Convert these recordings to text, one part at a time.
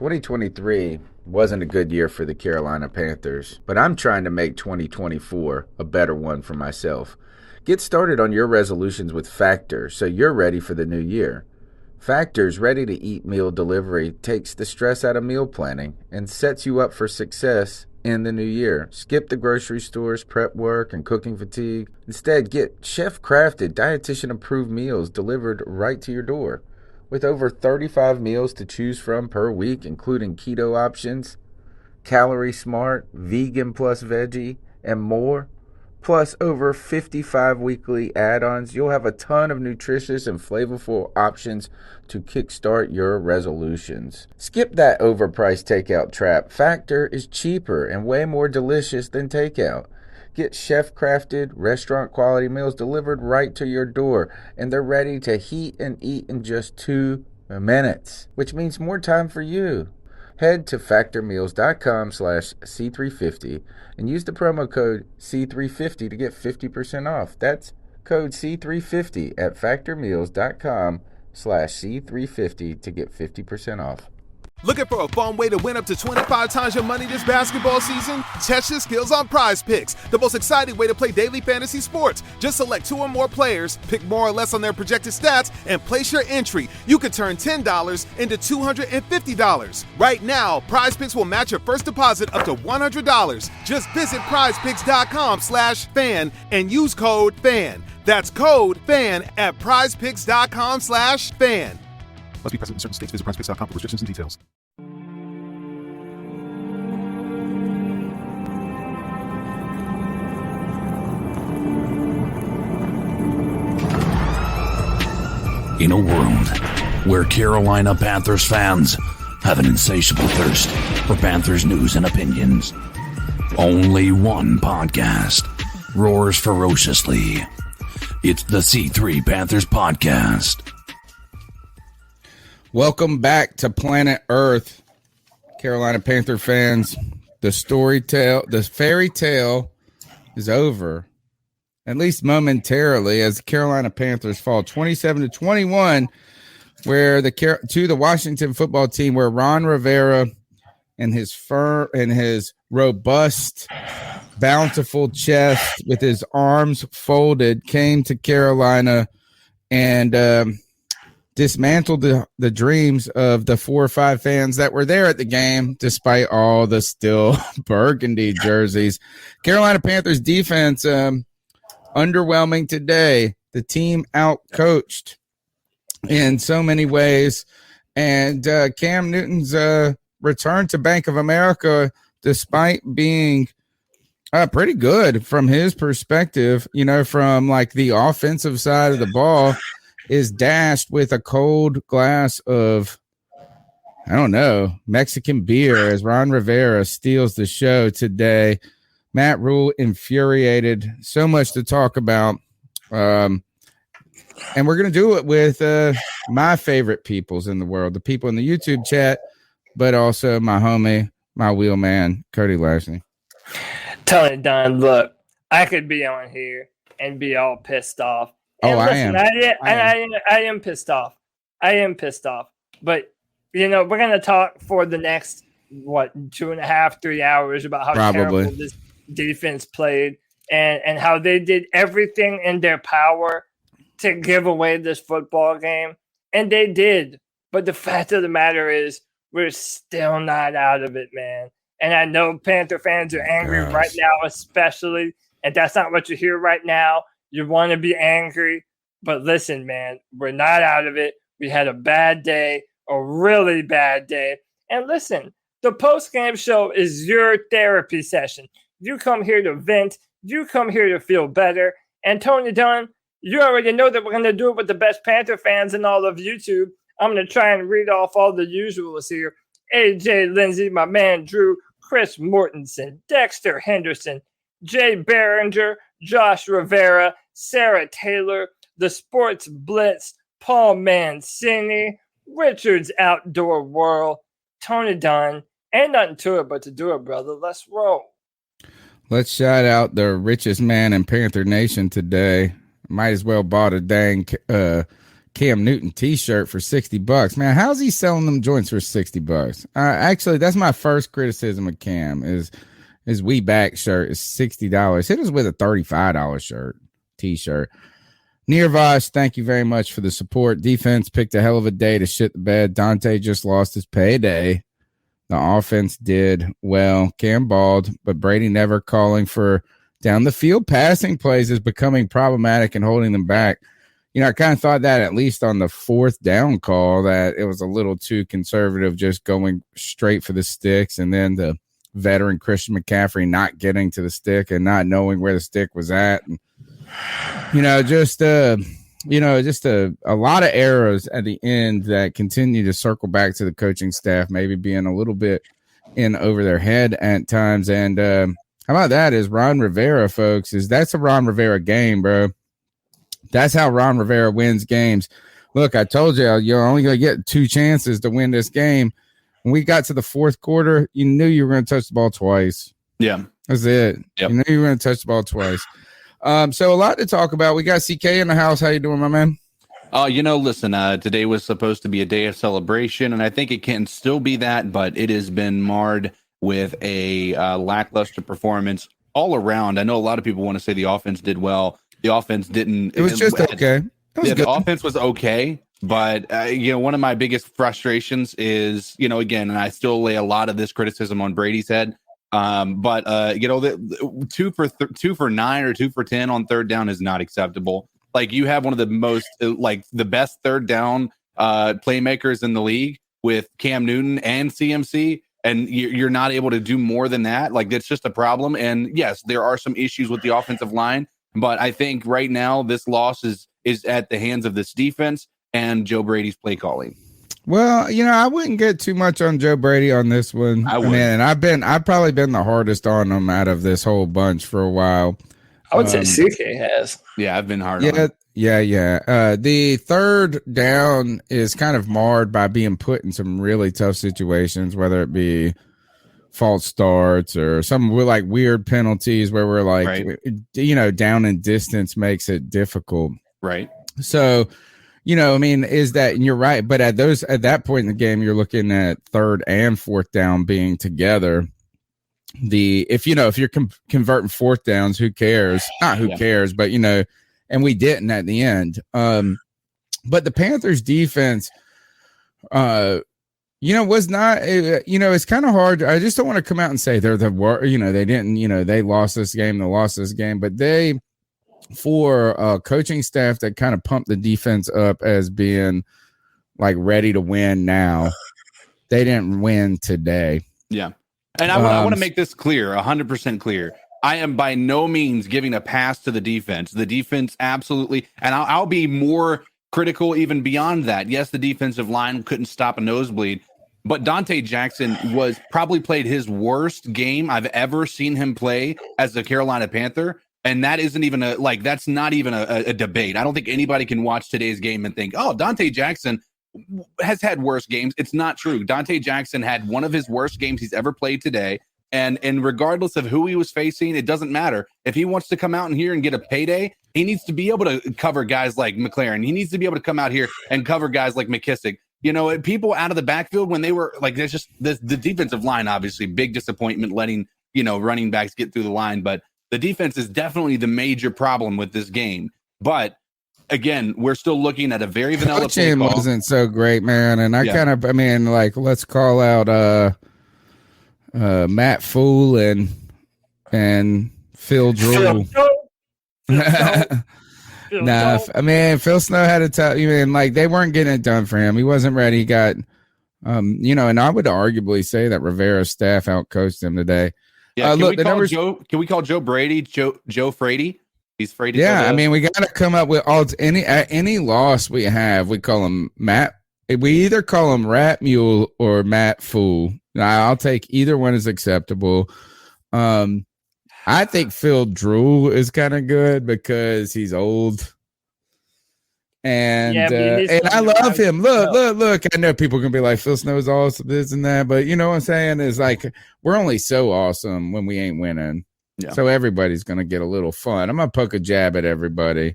2023 wasn't a good year for the Carolina Panthers, but I'm trying to make 2024 a better one for myself. Get started on your resolutions with Factor so you're ready for the new year. Factor's ready-to-eat meal delivery takes the stress out of meal planning and sets you up for success in the new year. Skip the grocery stores, prep work, and cooking fatigue. Instead, get chef-crafted, dietitian-approved meals delivered right to your door. With over 35 meals to choose from per week, including keto options, calorie smart, vegan plus veggie, and more, plus over 55 weekly add-ons, you'll have a ton of nutritious and flavorful options to kickstart your resolutions. Skip that overpriced takeout trap. Factor is cheaper and way more delicious than takeout. Get chef-crafted, restaurant-quality meals delivered right to your door, and they're ready to heat and eat in just 2 minutes, which means more time for you. Head to factormeals.com/C350 and use the promo code C350 to get 50% off. That's code C350 at factormeals.com/C350 to get 50% off. Looking for a fun way to win up to 25 times your money this basketball season? Test your skills on Prize Picks, the most exciting way to play daily fantasy sports. Just select 2 or more players, pick more or less on their projected stats, and place your entry. You could turn $10 into $250. Right now, Prize Picks will match your first deposit up to $100. Just visit prizepicks.com/fan and use code FAN. That's code FAN at prizepicks.com/fan. Must be present in certain states. Visit prizepicks.com for restrictions and details. In a world where Carolina Panthers fans have an insatiable thirst for Panthers news and opinions, only one podcast roars ferociously. It's the C3 Panthers Podcast. Welcome back to Planet Earth, Carolina Panther fans. The fairy tale is over, at least momentarily, as the Carolina Panthers fall 27-21, where to the Washington football team, where Ron Rivera and his robust, bountiful chest with his arms folded came to Carolina and dismantled the dreams of the 4 or 5 fans that were there at the game, despite all the still burgundy jerseys. Carolina Panthers defense, underwhelming today. The team outcoached in so many ways. And Cam Newton's return to Bank of America, despite being pretty good from his perspective, from like the offensive side of the ball, is dashed with a cold glass of, Mexican beer as Ron Rivera steals the show today. Matt Rule infuriated. So much to talk about. And we're going to do it with my favorite peoples in the world, the people in the YouTube chat, but also my homie, my wheel man, Cody Lashley. Tony Dunn, look, I could be on here and be all pissed off. And I am pissed off. I am pissed off. But, we're going to talk for the next, 2.5, 3 hours about how terrible this defense played and how they did everything in their power to give away this football game. And they did. But the fact of the matter is we're still not out of it, man. And I know Panther fans are angry right now, especially. And that's not what you hear right now. You want to be angry, but listen, man, we're not out of it. We had a bad day, a really bad day. And listen, the post-game show is your therapy session. You come here to vent. You come here to feel better. And Tony Dunn, you already know that we're going to do it with the best Panther fans in all of YouTube. I'm going to try and read off all the usuals here. AJ Lindsay, my man Drew, Chris Mortensen, Dexter Henderson, Jay Behringer, Josh Rivera, Sarah Taylor, The Sports Blitz, Paul Mancini, Richard's Outdoor World, Tony Dunn. Ain't nothing to it but to do it, brother. Let's roll. Let's shout out the richest man in Panther Nation today. Might as well bought a dang Cam Newton t-shirt for $60. Man, how's he selling them joints for $60? Actually, that's my first criticism of Cam is his We Back shirt is $60. Hit us with a $35 t-shirt. Nirvash, thank you very much for the support. Defense picked a hell of a day to shit the bed. Dante just lost his payday. The offense did well. Cam balled, but Brady never calling for down the field passing plays is becoming problematic and holding them back. I kind of thought that at least on the 4th down call that it was a little too conservative, just going straight for the sticks, and then the veteran Christian McCaffrey not getting to the stick and not knowing where the stick was at. And, just a lot of errors at the end that continue to circle back to the coaching staff, maybe being a little bit in over their head at times. And how about that is Ron Rivera, folks, that's a Ron Rivera game, bro. That's how Ron Rivera wins games. Look, I told you, you're only going to get 2 chances to win this game. When we got to the 4th quarter, you knew you were going to touch the ball twice. Yeah. That's it. Yep. You knew you were going to touch the ball twice. So a lot to talk about. We got CK in the house. How you doing, my man? Listen, today was supposed to be a day of celebration, and I think it can still be that, but it has been marred with a lackluster performance all around. I know a lot of people want to say the offense did well. The offense didn't. It was just okay. The offense was okay, but one of my biggest frustrations is, again, and I still lay a lot of this criticism on Brady's head. The 2 for 9 or 2 for 10 on 3rd down is not acceptable. Like, you have one of the most, the best 3rd down playmakers in the league with Cam Newton and CMC, and you're not able to do more than that. Like, that's just a problem. And yes, there are some issues with the offensive line, but I think right now this loss is at the hands of this defense and Joe Brady's play calling. Well, I wouldn't get too much on Joe Brady on this one. I've probably been the hardest on him out of this whole bunch for a while. I would say CK has. Yeah, I've been hard on him. Yeah. The 3rd down is kind of marred by being put in some really tough situations, whether it be false starts or some like weird penalties where we're like, right. Down and distance makes it difficult. Right. So, is that, and you're right. But at that point in the game, you're looking at 3rd and 4th down being together. If you're converting 4th downs, who cares? Not who cares, but, and we didn't at the end. But the Panthers defense, was not, it's kind of hard. I just don't want to come out and say they're the worst, they didn't, they lost this game, but they, for coaching staff that kind of pumped the defense up as being like ready to win now, they didn't win today. Yeah. And I want to make this clear, 100% clear. I am by no means giving a pass to the defense. The defense absolutely, and I'll be more critical even beyond that. Yes, the defensive line couldn't stop a nosebleed, but Dante Jackson was probably played his worst game I've ever seen him play as a Carolina Panther. And that isn't even that's not even a debate. I don't think anybody can watch today's game and think, oh, Dante Jackson has had worse games. It's not true. Dante Jackson had one of his worst games he's ever played today. And regardless of who he was facing, it doesn't matter. If he wants to come out in here and get a payday, he needs to be able to cover guys like McLaren. He needs to be able to come out here and cover guys like McKissick. People out of the backfield when they were like, there's just the defensive line, obviously big disappointment letting, running backs get through the line. But the defense is definitely the major problem with this game. But again, we're still looking at a very vanilla play call. Wasn't so great, man. And let's call out Matt Fool and Phil Drew. Phil Snow had a tough. They weren't getting it done for him. He wasn't ready. He got, and I would arguably say that Rivera's staff outcoached him today. Yeah, can we call Joe Brady Joe Frady? He's Frady. Yeah, we got to come up with any loss we have. We call him Matt. We either call him Rat Mule or Matt Fool. I'll take either one is acceptable. I think Phil Drew is kind of good because he's old. And I love him. Look. I know people can be like, Phil Snow's awesome, this and that. But you know what I'm saying? Is like, we're only so awesome when we ain't winning. Yeah. So everybody's going to get a little fun. I'm going to poke a jab at everybody.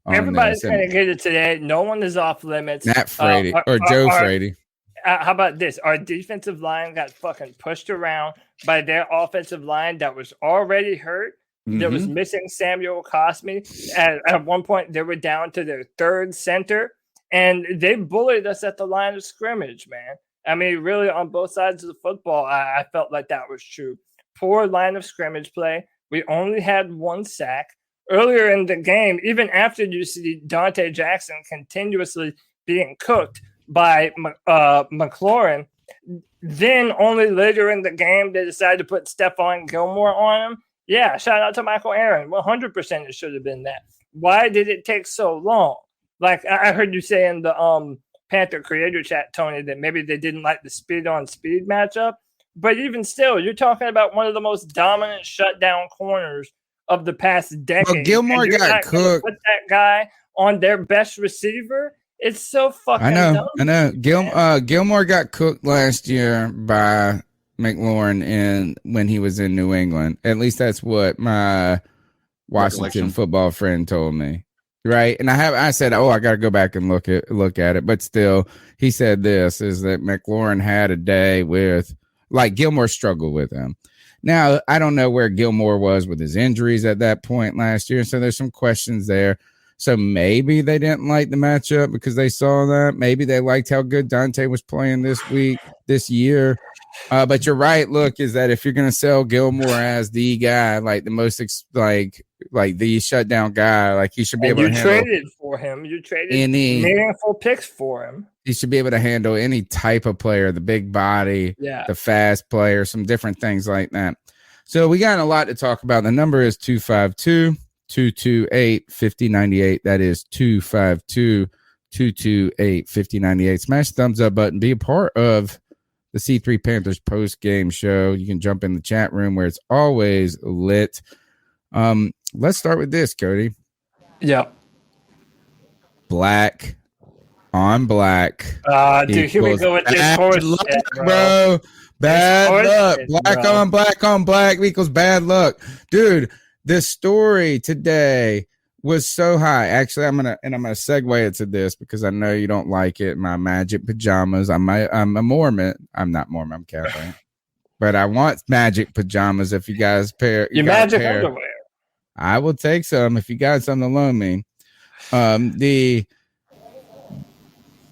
Everybody's going to get it today. No one is off limits. Not Frady or Joe Frady. How about this? Our defensive line got fucking pushed around by their offensive line that was already hurt. That was missing Samuel Cosme. At one point, they were down to their third center, and they bullied us at the line of scrimmage, man. I mean, really, on both sides of the football, I felt like that was true. Poor line of scrimmage play. We only had one sack. Earlier in the game, even after you see Dante Jackson continuously being cooked by McLaurin, then only later in the game they decided to put Stephon Gilmore on him. Yeah, shout out to Michael Aaron. 100% it should have been that. Why did it take so long? Like I heard you say in the Panther creator chat, Tony, that maybe they didn't like the speed-on-speed matchup. But even still, you're talking about one of the most dominant shutdown corners of the past decade. Well, Gilmore got cooked. Put that guy on their best receiver. It's so fucking dumb. I know. Gilmore got cooked last year by McLaurin when he was in New England. At least that's what my Washington football friend told me. Right. And I said, I got to go back and look at it. But still, he said this is that McLaurin had a day with Gilmore struggled with him. Now, I don't know where Gilmore was with his injuries at that point last year. So there's some questions there. So maybe they didn't like the matchup because they saw that. Maybe they liked how good Dante was playing this year. But you're right. Look, is that if you're going to sell Gilmore as the guy, like the most, like the shutdown guy, like he should be able to handle. You traded for him. You traded any meaningful picks for him. He should be able to handle any type of player, the big body, the fast player, some different things like that. So we got a lot to talk about. The number is 252-228-5098. That is 252-228-5098. Smash the thumbs up button. Be a part of the C3 Panthers post-game show. You can jump in the chat room where it's always lit. Let's start with this, Cody. Yeah. Black on black. Dude, here we go with this horse shit, bro. Bad luck. Black on black equals bad luck. Dude, the story today was so high. Actually, I'm gonna segue it to this because I know you don't like it. My magic pajamas. I'm a Mormon. I'm not Mormon, I'm Catholic. But I want magic pajamas if you guys pair. Your magic underwear. I will take some if you got something to loan me.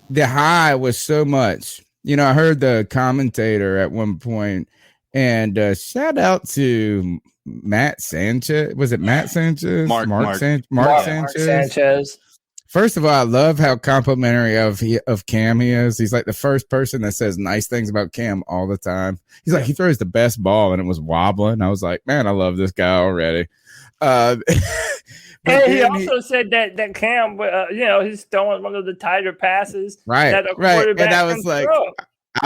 The high was so much. You know, I heard the commentator at one point, and shout out to Matt Sanchez. Was it Matt Sanchez? Mark Sanchez. First of all, I love how complimentary of Cam he is. He's like the first person that says nice things about Cam all the time. He's like, he throws the best ball, and it was wobbling. I was like, man, I love this guy already. And he also said that Cam, he's throwing one of the tighter passes. Right. And I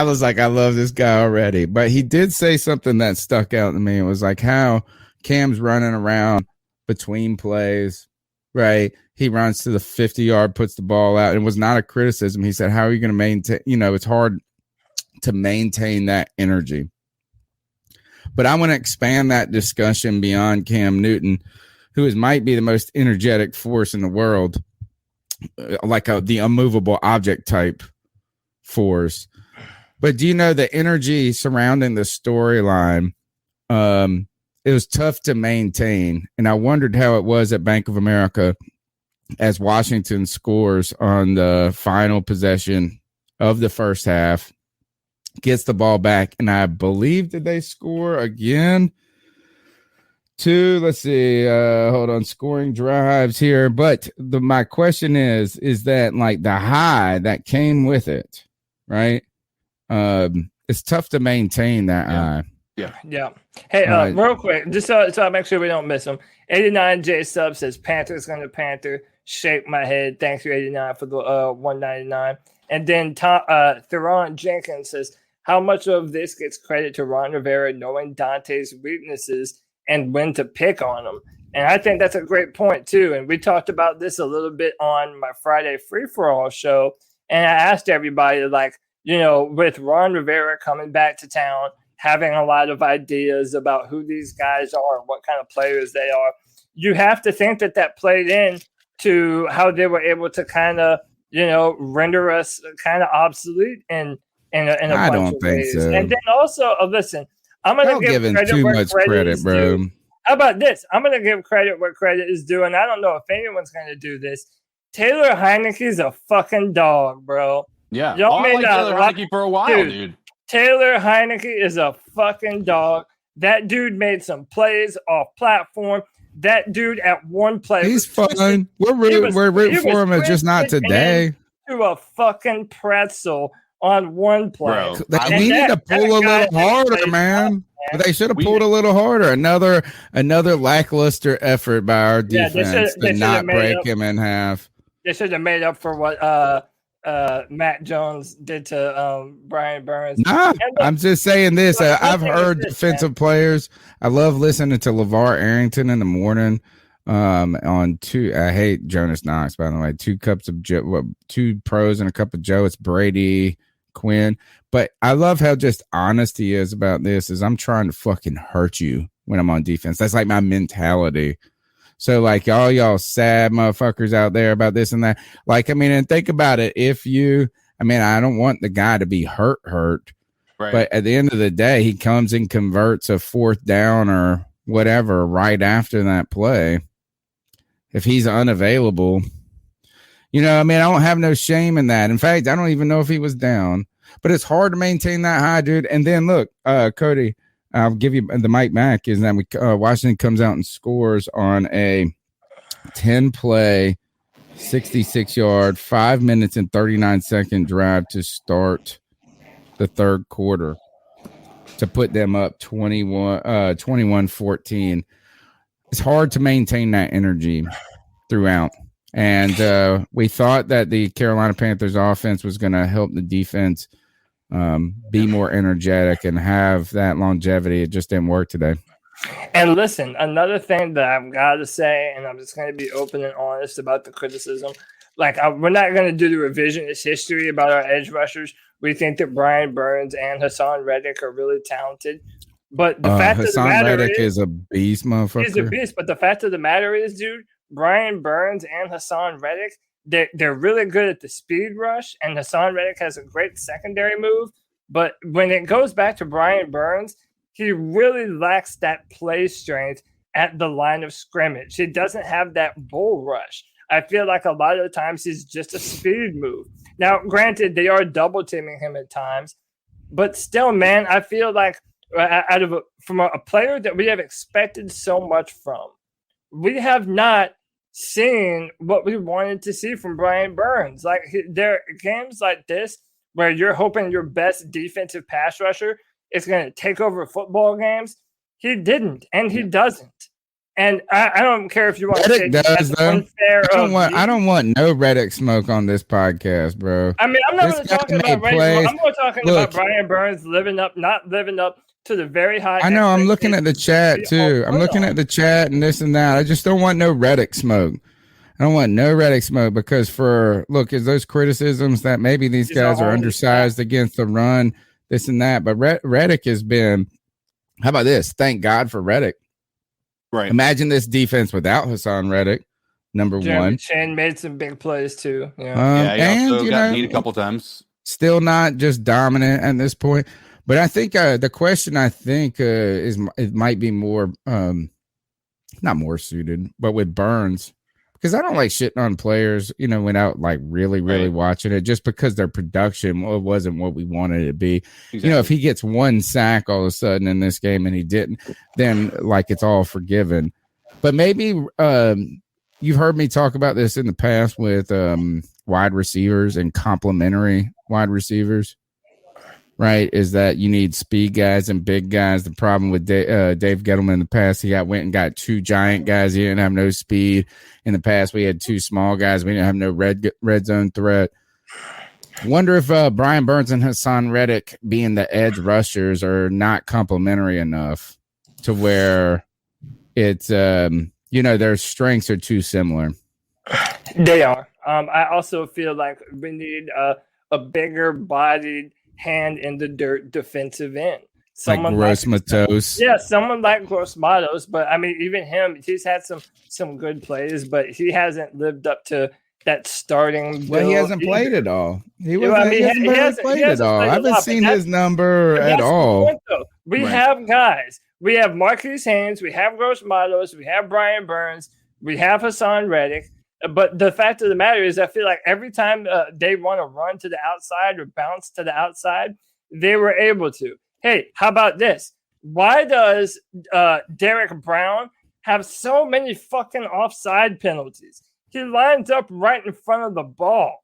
was like, I love this guy already. But he did say something that stuck out to me. It was like how Cam's running around between plays, right? He runs to the 50-yard, puts the ball out. It was not a criticism. He said, how are you going to maintain? It's hard to maintain that energy. But I want to expand that discussion beyond Cam Newton, who might be the most energetic force in the world, like the unmovable object type force. But do you know the energy surrounding the storyline? It was tough to maintain. And I wondered how it was at Bank of America as Washington scores on the final possession of the first half, gets the ball back. And I believe, did they score again? Let's see, hold on, scoring drives here. But my question is that like the high that came with it, right? It's tough to maintain that high. Yeah. Hey, real quick, just so I make sure we don't miss them. 89 J Sub says Panthers going to Panther. Shake my head. Thanks for 89 for the 199. And then Theron Jenkins says, how much of this gets credit to Ron Rivera knowing Dante's weaknesses and when to pick on him? And I think that's a great point, too. And we talked about this a little bit on my Friday free-for-all show. And I asked everybody, with Ron Rivera coming back to town, having a lot of ideas about who these guys are and what kind of players they are, you have to think that played in to how they were able to kind of, render us kind of obsolete in a I bunch don't of think ways. so. And then also, listen, I'm going to give credit too where much credit is bro. due. How about this? I'm going to give credit where credit is due, and I don't know if anyone's going to do this. Taylor Heineke's a fucking dog, bro. Yeah. Y'all I like Taylor Heineke for a while, dude. Taylor Heineke is a fucking dog. That dude made some plays off platform. That dude at one play, he's fun. We're rooting for him. It's just not today. To a fucking pretzel on one play. Bro, we need to pull a little harder, man. They should have pulled a little harder. Another lackluster effort by our defense to not break him in half. They should have made up for what Matt Jones did to Brian Burns. Nah, I'm just saying this. I've heard defensive players. I love listening to LeVar Arrington in the morning on two. I hate Jonas Knox, by the way. 2 cups of Joe, 2 pros and a cup of Joe. It's Brady, Quinn. But I love how just honest he is about this. Is I'm trying to fucking hurt you when I'm on defense. That's like my mentality. So like all y'all sad motherfuckers out there about this and that. Like, I mean, and think about it. I don't want the guy to be hurt. Right. But at the end of the day, he comes and converts a 4th down or whatever right after that play. If he's unavailable, I don't have no shame in that. In fact, I don't even know if he was down. But it's hard to maintain that high, dude. And then look, Cody, I'll give you the mic back. Is that Washington comes out and scores on a 10-play, 66-yard, 5 minutes and 39-second drive to start the 3rd quarter to put them up 21-14. It's hard to maintain that energy throughout. And we thought that the Carolina Panthers offense was going to help the defense be more energetic and have that longevity. It just didn't work today. And listen, another thing that I've got to say, and I'm just going to be open and honest about the criticism. We're not going to do the revisionist history about our edge rushers. We think that Brian Burns and Hassan Reddick are really talented. But the fact of the matter is a beast, motherfucker. He's a beast. But the fact of the matter is, dude, Brian Burns and Hassan Reddick, they're really good at the speed rush, and Hassan Reddick has a great secondary move. But when it goes back to Brian Burns, he really lacks that play strength at the line of scrimmage. He doesn't have that bull rush. I feel like a lot of the times he's just a speed move. Now, granted, they are double teaming him at times, but still, man, I feel like from a player that we have expected so much from, we have not seen what we wanted to see from Brian Burns. Like, there are games like this where you're hoping your best defensive pass rusher is going to take over football games. He didn't, and he doesn't. And I don't care if you want Reddick to say does, though. I don't want no Reddick smoke on this podcast, bro. I mean, I'm not going to talk about Reddick. I'm going to talk about Brian Burns not living up to the very high. I know. I'm looking at the chat too. I'm looking at the chat and this and that. I just don't want no Reddick smoke. I don't want no Reddick smoke because is those criticisms that maybe these guys are undersized against the run, this and that. But Reddick has been. How about this? Thank God for Reddick. Right. Imagine this defense without Hassan Reddick. Number one. Shane made some big plays too. Yeah. He also got beat a couple times. Still not just dominant at this point. But I think the question is it might be more not more suited, but with Burns, because I don't like shitting on players, without like really watching it, just because their production wasn't what we wanted it to be. Exactly. If he gets 1 sack all of a sudden in this game and he didn't, then like it's all forgiven. But maybe you've heard me talk about this in the past with wide receivers and complementary wide receivers. Right, is that you need speed guys and big guys. The problem with Dave Gettleman in the past, he went and got 2 giant guys. He didn't have no speed. In the past, we had 2 small guys. We didn't have no red zone threat. Wonder if Brian Burns and Hassan Reddick, being the edge rushers, are not complementary enough to where it's their strengths are too similar. They are. I also feel like we need a bigger bodied hand in the dirt defensive end. someone like Gross Matos. Yeah, someone like Gross Matos. But I mean, even him, he's had some good plays, but he hasn't lived up to that starting. Well, he hasn't played at all. He hasn't played at all. I haven't seen his number at all. We have guys. We have Marquise Haynes. We have Gross Matos. We have Brian Burns. We have Hassan Reddick. But the fact of the matter is, I feel like every time they want to run to the outside or bounce to the outside, they were able to. Hey, how about this? Why does Derek Brown have so many fucking offside penalties? He lines up right in front of the ball,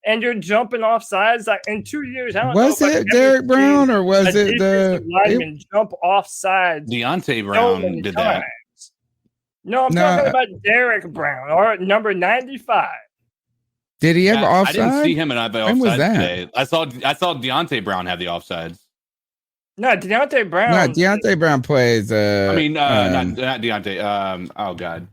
and you're jumping off sides. Like in 2 years, I don't know. Was it Derek Brown or was it the lineman jump off sides? Deontay Brown did that. No, I'm talking about Derek Brown or number 95. Did he ever offside? I didn't see him in the offside was that? today. I saw Deontay Brown have the offsides. No, Deontay Brown. No, Deontay Brown plays. Not Deontay. Oh God.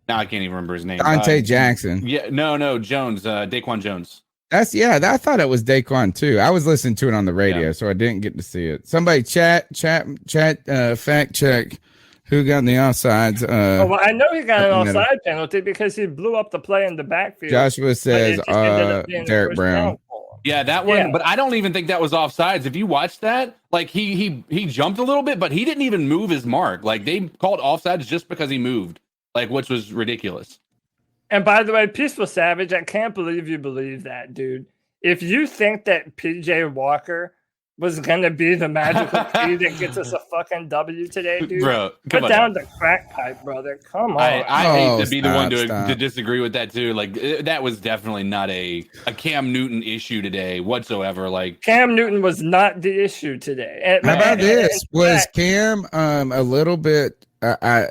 Now I can't even remember his name. Dante Jackson. Yeah, no, Jones, Daquan Jones. I thought it was Daquan too. I was listening to it on the radio, so I didn't get to see it. Somebody chat, fact check who got the offsides. Well, I know he got an offside penalty because he blew up the play in the backfield. Joshua says Derek Brown. Yeah, that one. Yeah. But I don't even think that was offsides. If you watch that, like he jumped a little bit, but he didn't even move his mark. Like they called offsides just because he moved. Like, which was ridiculous. And by the way, Peaceful Savage, I can't believe you believe that, dude. If you think that PJ Walker was going to be the magical key that gets us a fucking W today, dude, bro, put down the crack pipe, brother. Come on. I hate to be the one to disagree with that, too. Like, that was definitely not a Cam Newton issue today whatsoever. Like, Cam Newton was not the issue today. How about this? Was Cam a little bit...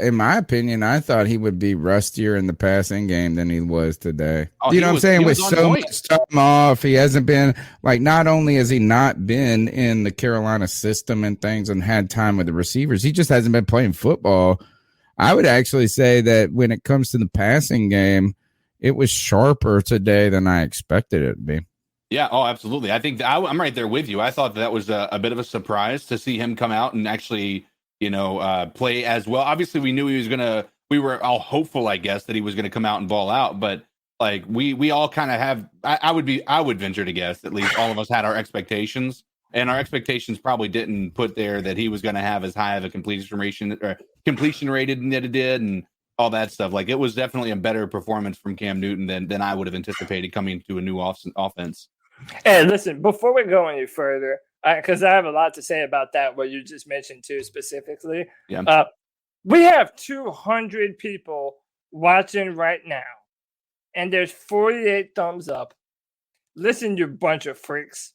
in my opinion, I thought he would be rustier in the passing game than he was today. You know what I'm saying? With so much time off, he hasn't been like. Not only has he not been in the Carolina system and things and had time with the receivers, he just hasn't been playing football. I would actually say that when it comes to the passing game, it was sharper today than I expected it to be. Yeah, absolutely. I think I'm right there with you. I thought that was a bit of a surprise to see him come out and actually, play as well. Obviously, we knew he was gonna. We were all hopeful, I guess, that he was gonna come out and ball out. But like we all kind of have. I would venture to guess at least all of us had our expectations, and our expectations probably didn't put there that he was going to have as high of a completion rated that it did, and all that stuff. Like it was definitely a better performance from Cam Newton than I would have anticipated coming to a new offense. Hey, listen, before we go any further. Because I have a lot to say about that, what you just mentioned too specifically. Yeah. We have 200 people watching right now, and there's 48 thumbs up. Listen, you bunch of freaks.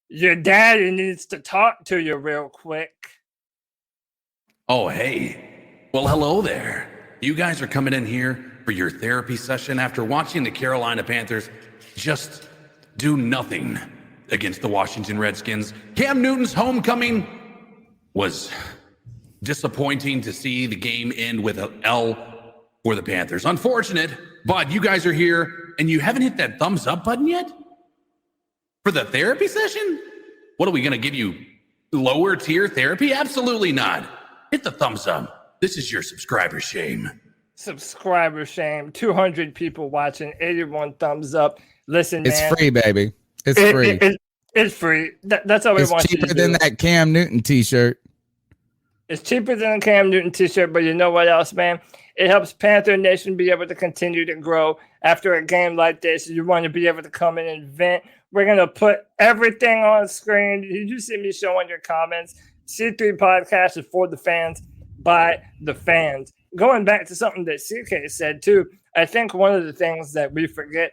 Your daddy needs to talk to you real quick. Oh, hey. Well, hello there. You guys are coming in here for your therapy session after watching the Carolina Panthers just do nothing against the Washington Redskins. Cam Newton's homecoming was disappointing to see the game end with an L for the Panthers. Unfortunate, but you guys are here and you haven't hit that thumbs up button yet for the therapy session? What are we going to give you? Lower tier therapy? Absolutely not. Hit the thumbs up. This is your subscriber shame. Subscriber shame. 200 people watching, 81 thumbs up. Listen, it's free, baby. It's free. It's free. That's all we want. It's cheaper than that Cam Newton t-shirt. It's cheaper than a Cam Newton t-shirt, but you know what else, man? It helps Panther Nation be able to continue to grow. After a game like this, you want to be able to come in and vent. We're going to put everything on screen. You see me showing your comments. C3 Podcast is for the fans, by the fans. Going back to something that CK said, too, I think one of the things that we forget,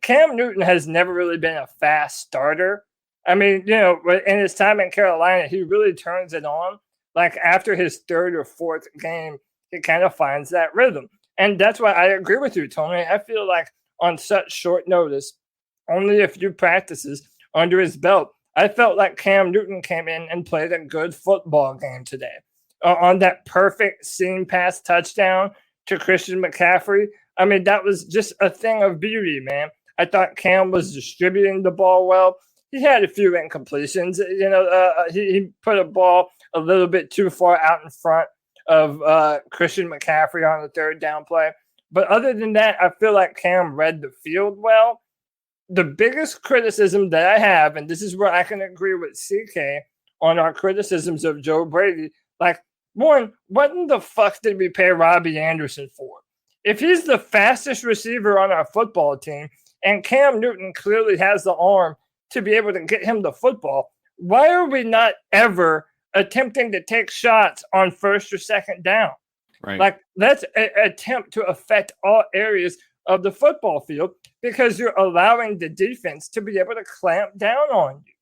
Cam Newton has never really been a fast starter. I mean, in his time in Carolina, he really turns it on. Like after his third or fourth game, he kind of finds that rhythm. And that's why I agree with you, Tony. I feel like on such short notice, only a few practices under his belt, I felt like Cam Newton came in and played a good football game today. On that perfect seam pass touchdown to Christian McCaffrey, I mean, that was just a thing of beauty, man. I thought Cam was distributing the ball well. He had a few incompletions. He put a ball a little bit too far out in front of Christian McCaffrey on the third down play. But other than that, I feel like Cam read the field well. The biggest criticism that I have, and this is where I can agree with CK on our criticisms of Joe Brady, like, one, what in the fuck did we pay Robbie Anderson for? If he's the fastest receiver on our football team and Cam Newton clearly has the arm to be able to get him the football, why are we not ever attempting to take shots on first or second down? Right. Like, let's attempt to affect all areas of the football field because you're allowing the defense to be able to clamp down on you.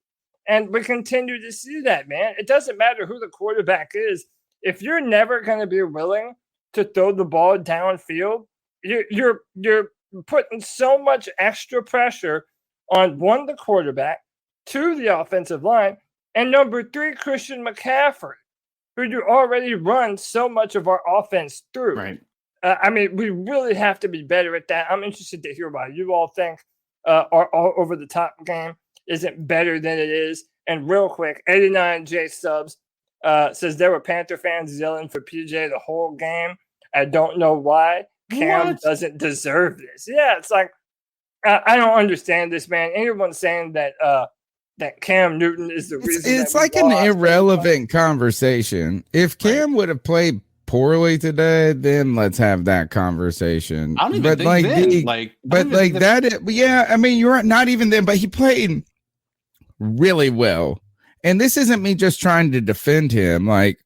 And we continue to see that, man. It doesn't matter who the quarterback is. If you're never going to be willing to throw the ball downfield, you're putting so much extra pressure on, one, the quarterback, two, the offensive line, and number three, Christian McCaffrey, who you already run so much of our offense through. Right. I mean, we really have to be better at that. I'm interested to hear why you all think our over-the-top game isn't better than it is. And real quick, 89J Subs says there were Panther fans yelling for PJ the whole game. I don't know why. Cam doesn't deserve this. Yeah, it's like, I don't understand this, man. Anyone saying that that Cam Newton is the reason. It's like an irrelevant conversation. If Cam would have played poorly today, then let's have that conversation. I don't even think yeah, I mean, you're not even then, but he played really well. And this isn't me just trying to defend him. Like,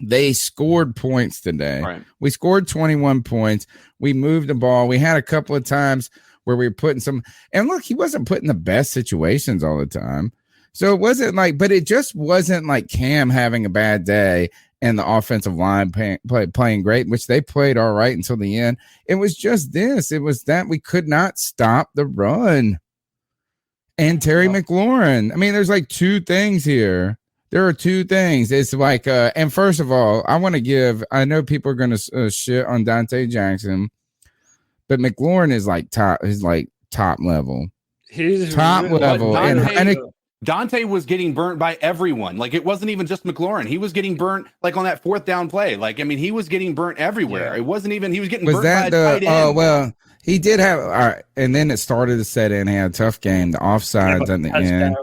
they scored points today. Right. We scored 21 points. We moved the ball. We had a couple of times where we were putting some, and look, he wasn't put in the best situations all the time. So it wasn't like, but it just wasn't like Cam having a bad day and the offensive line playing great, which they played all right until the end. It was just this. It was that we could not stop the run. And Terry McLaurin. I mean, there's like two things here. There are two things. It's like, and first of all, I know people are going to shit on Dante Jackson, but McLaurin is like top level. He's top really level. Dante was getting burnt by everyone. Like, it wasn't even just McLaurin. He was getting burnt like on that fourth down play. Like, I mean, he was getting burnt everywhere. Yeah. It wasn't even, he was getting burnt by a tight end. Oh, well, he did have, all right. And then it started to set in. He had a tough game. The offsides at the end.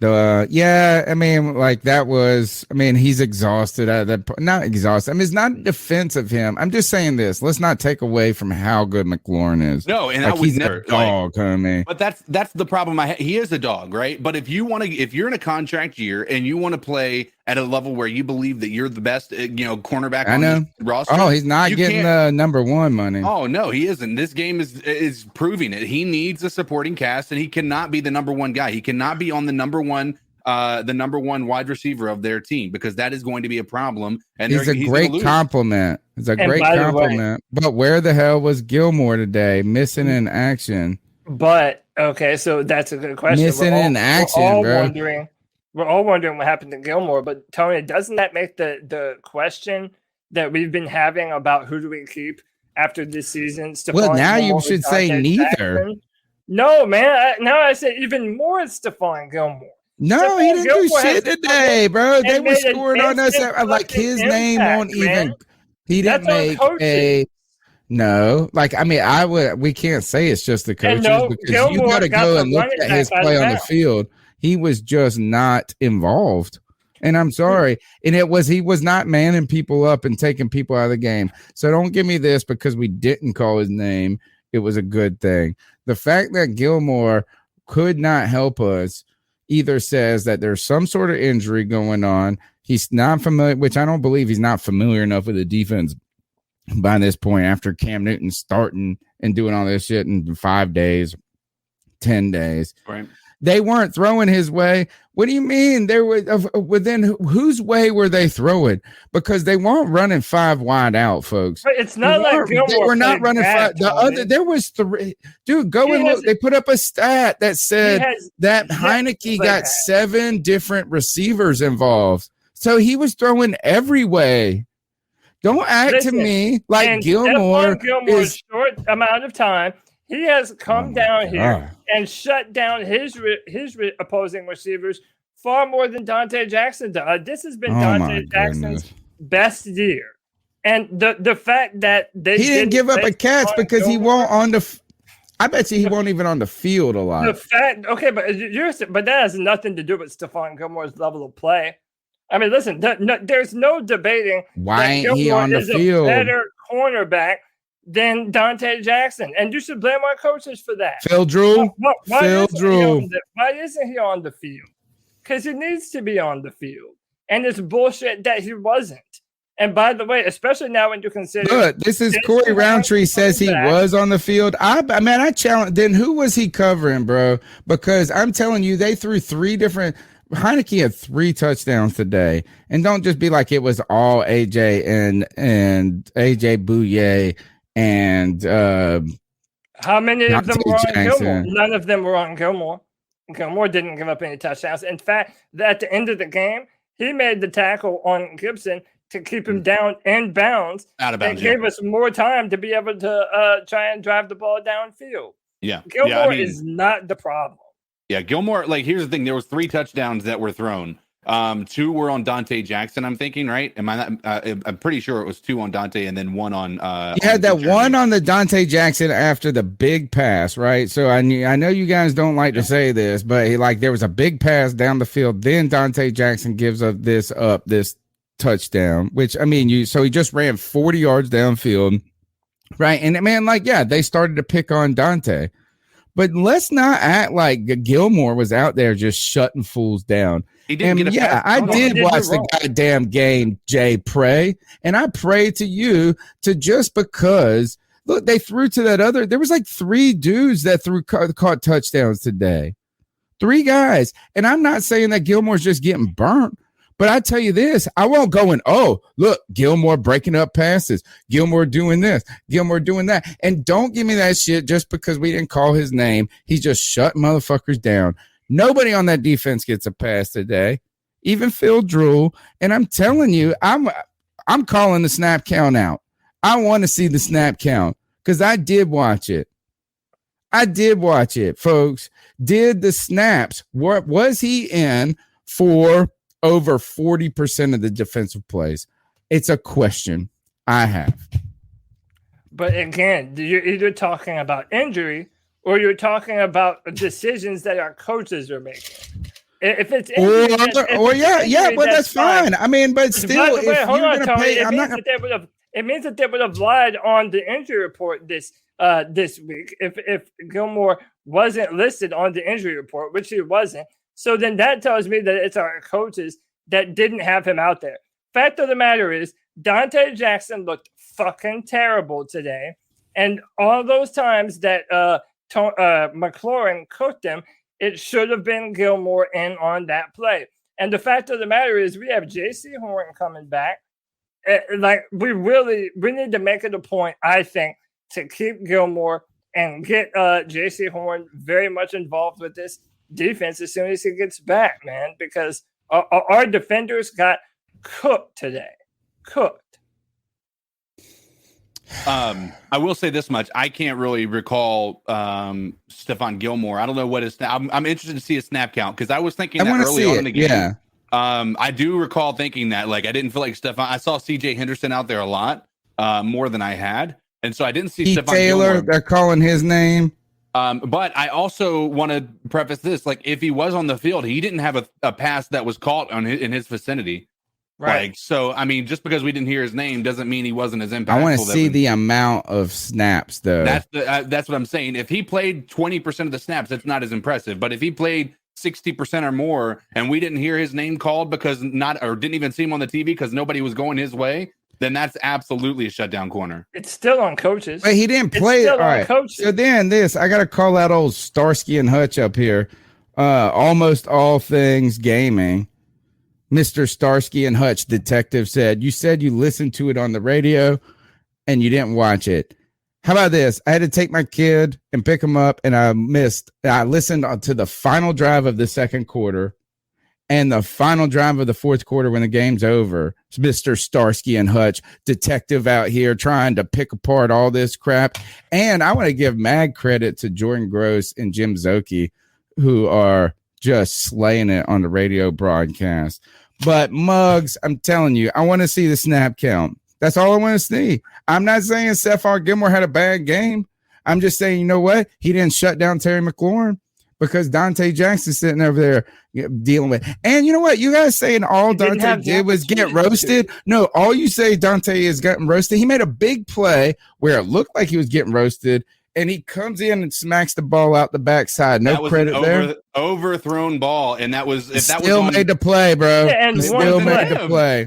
I mean, like that was, I mean, he's exhausted at that. Not exhausted. I mean, it's not a defense of him. I'm just saying this. Let's not take away from how good McLaurin is. No, and like, I would he's never. A dog, homie. But that's the problem. He is a dog, right? But if you're in a contract year and you want to play at a level where you believe that you're the best, cornerback on the roster. Oh, he's not getting the number one money. Oh no, he isn't. This game is proving it. He needs a supporting cast, and he cannot be the number one guy. He cannot be on the number one wide receiver of their team, because that is going to be a problem. And he's a great compliment. It's a great compliment. But where the hell was Gilmore today? Missing in action. But okay, so that's a good question. Missing in action, bro. We're all wondering what happened to Gilmore. But Tony, doesn't that make the question that we've been having about who do we keep after this season? Well, now you should say neither. Jackson? No, man. Now I say even more Stephon Gilmore. No, he didn't do shit today, bro. They were scoring on us. Like, his name won't even. He didn't make a. No, like, I mean, we can't say it's just the coaches, because you got to go and look at his play on the field. He was just not involved. And I'm sorry. And he was not manning people up and taking people out of the game. So don't give me this because we didn't call his name. It was a good thing. The fact that Gilmore could not help us either says that there's some sort of injury going on. He's not familiar, which I don't believe he's not familiar enough with the defense by this point after Cam Newton starting and doing all this shit in 5 days, 10 days. Right. They weren't throwing his way. What do you mean? They were within whose way were they throwing? Because they weren't running 5 wide out, folks. But it's not like Gilmore we're not running 5. There was 3. Dude, go and look. They put up a stat that said that Heineke got 7 different receivers involved. So he was throwing every way. Don't act to me like Gilmore's short amount of time. He has come down here and shut down his opposing receivers far more than Dante Jackson does. This has been Dante Jackson's best year. And the fact that he didn't give up a catch because he won't on the I bet you he won't even on the field a lot. The fact, okay, but that has nothing to do with Stephon Gilmore's level of play. I mean, listen, there's no debating why ain't he on the field. A better cornerback than Dante Jackson, and you should blame our coaches for that. Phil Drew, why isn't he on the field? Because he needs to be on the field, and it's bullshit that he wasn't. And by the way, especially now when you consider, look, this is Corey Roundtree says he was on the field. I challenge. Then who was he covering, bro? Because I'm telling you, they threw three different. Heineke had 3 touchdowns today, and don't just be like it was all AJ and AJ Bouye and how many of them were on Gilmore? None of them were on Gilmore. Gilmore didn't give up any touchdowns. In fact, at the end of the game, he made the tackle on Gibson to keep him down in bounds. Out of bounds. And gave us more time to be able to try and drive the ball downfield. Yeah. Gilmore is not the problem. Yeah, Gilmore, like, here's the thing. There was 3 touchdowns that were thrown. 2 were on Dante Jackson, I'm thinking, right? I'm pretty sure it was 2 on Dante and then 1 on you had that one on the Dante Jackson after the big pass, right? So I know you guys don't like to say this, but there was a big pass down the field. Then Dante Jackson gives up this touchdown, which so he just ran 40 yards downfield, right? And man, they started to pick on Dante. But let's not act like Gilmore was out there just shutting fools down. He didn't get a pass. I did watch the goddamn game, Jay. Pray. And I pray to you to just because, look, they threw to that other. There was 3 dudes that caught touchdowns today. 3 guys. And I'm not saying that Gilmore's just getting burnt. But I tell you this, I won't go and, oh, look, Gilmore breaking up passes, Gilmore doing this, Gilmore doing that. And don't give me that shit just because we didn't call his name. He just shut motherfuckers down. Nobody on that defense gets a pass today, even Phil Drew. And I'm telling you, I'm calling the snap count out. I want to see the snap count because I did watch it. Folks. Did the snaps, was he in for over 40% of the defensive plays? It's a question I have. But again, you're either talking about injury or you're talking about decisions that our coaches are making. If it's injury, but that's fine. I mean, but still, if you're going to pay, it means that they would have lied on the injury report this week if Gilmore wasn't listed on the injury report, which he wasn't. So then that tells me that it's our coaches that didn't have him out there. Fact of the matter is, Dante Jackson looked fucking terrible today. And all those times that McLaurin cooked him, it should have been Gilmore in on that play. And the fact of the matter is, we have J.C. Horn coming back. We need to make it a point, I think, to keep Gilmore and get J.C. Horn very much involved with this defense as soon as he gets back, man, because our defenders got cooked today. Cooked. I will say this much. I can't really recall Stephon Gilmore. I don't know what his I'm interested to see his snap count because I was thinking that early on in the game. Yeah. I do recall thinking that, I didn't feel like Stephon. I saw CJ Henderson out there a lot, more than I had. And so I didn't see Stephon Taylor, Gilmore. They're calling his name. But I also want to preface this, if he was on the field, he didn't have a pass that was caught in his vicinity. Right. So, I mean, just because we didn't hear his name doesn't mean he wasn't as impactful. I want to see the amount of snaps, though. That's what I'm saying. If he played 20% of the snaps, that's not as impressive. But if he played 60% or more and we didn't hear his name called or didn't even see him on the TV because nobody was going his way, then that's absolutely a shutdown corner. It's still on coaches. But he didn't play. All right. Coaches. So then I got to call out old Starsky and Hutch up here. Almost all things gaming. Mr. Starsky and Hutch detective said you listened to it on the radio and you didn't watch it. How about this? I had to take my kid and pick him up and I listened to the final drive of the second quarter and the final drive of the fourth quarter when the game's over. It's Mr. Starsky and Hutch, detective out here trying to pick apart all this crap. And I want to give mad credit to Jordan Gross and Jim Zoki, who are just slaying it on the radio broadcast. But Muggs, I'm telling you, I want to see the snap count. That's all I want to see. I'm not saying Stephon Gilmore had a bad game. I'm just saying, you know what? He didn't shut down Terry McLaurin because Dante Jackson's sitting over there dealing with. And you know what? You guys saying all Dante did was get roasted. No, all you say Dante is getting roasted. He made a big play where it looked like he was getting roasted, and he comes in and smacks the ball out the backside. No credit there. Overthrown ball, and that was made the play, bro. Yeah, and still made the play.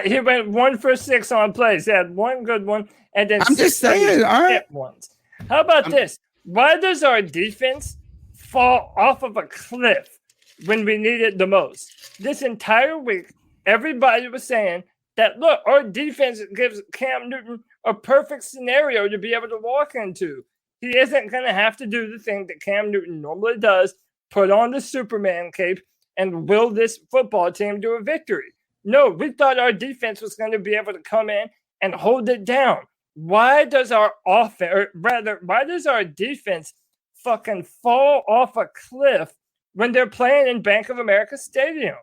He went 1 for 6 on plays. He had one good one, and then I'm just saying, all right. Ones. How about this? Why does our defense fall off of a cliff when we need it the most? This entire week, everybody was saying that, look, our defense gives Cam Newton a perfect scenario to be able to walk into. He isn't going to have to do the thing that Cam Newton normally does, put on the Superman cape, and will this football team to a victory. No, we thought our defense was going to be able to come in and hold it down. Why does our offense, or rather, why does our defense fucking fall off a cliff when they're playing in Bank of America Stadium?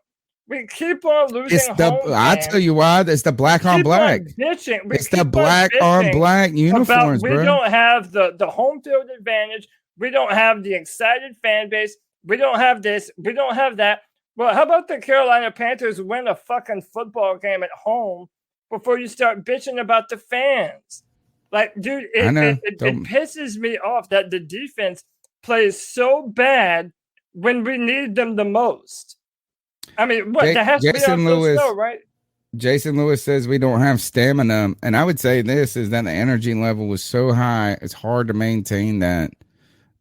We keep on losing. I tell you why. It's the black on black. It's the black on black uniforms, bro. We don't have the home field advantage. We don't have the excited fan base. We don't have this. We don't have that. Well, how about the Carolina Panthers win a fucking football game at home before you start bitching about the fans? Like, dude, it pisses me off that the defense plays so bad when we need them the most. I mean, what? That has to be on show, right? Jason Lewis says we don't have stamina. And I would say this is that the energy level was so high, it's hard to maintain that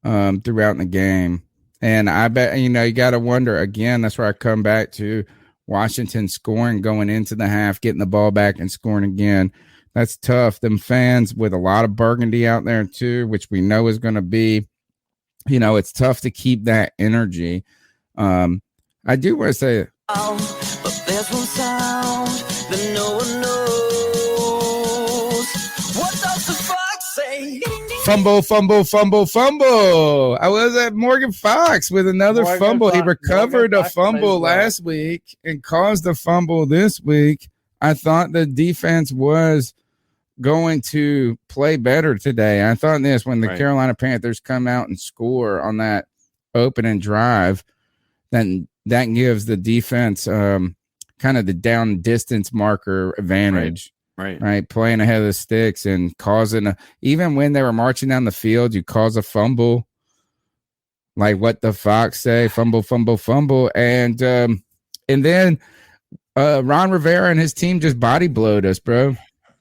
throughout the game. And I bet, you got to wonder, again, that's where I come back to Washington scoring going into the half, getting the ball back and scoring again. That's tough. Them fans with a lot of burgundy out there too, which we know is going to be, it's tough to keep that energy. I do want to say, but there's one sound that no one knows. What does the fox say? Fumble. I was at Morgan Fox with another fumble. He recovered a fumble last week and caused a fumble this week. I thought the defense was going to play better today. I thought this when the Carolina Panthers come out and score on that opening drive, then that gives the defense kind of the down distance marker advantage. Right. Playing ahead of the sticks and causing even when they were marching down the field, you cause a fumble. Like what the Fox say, fumble. And then Ron Rivera and his team just body blowed us, bro.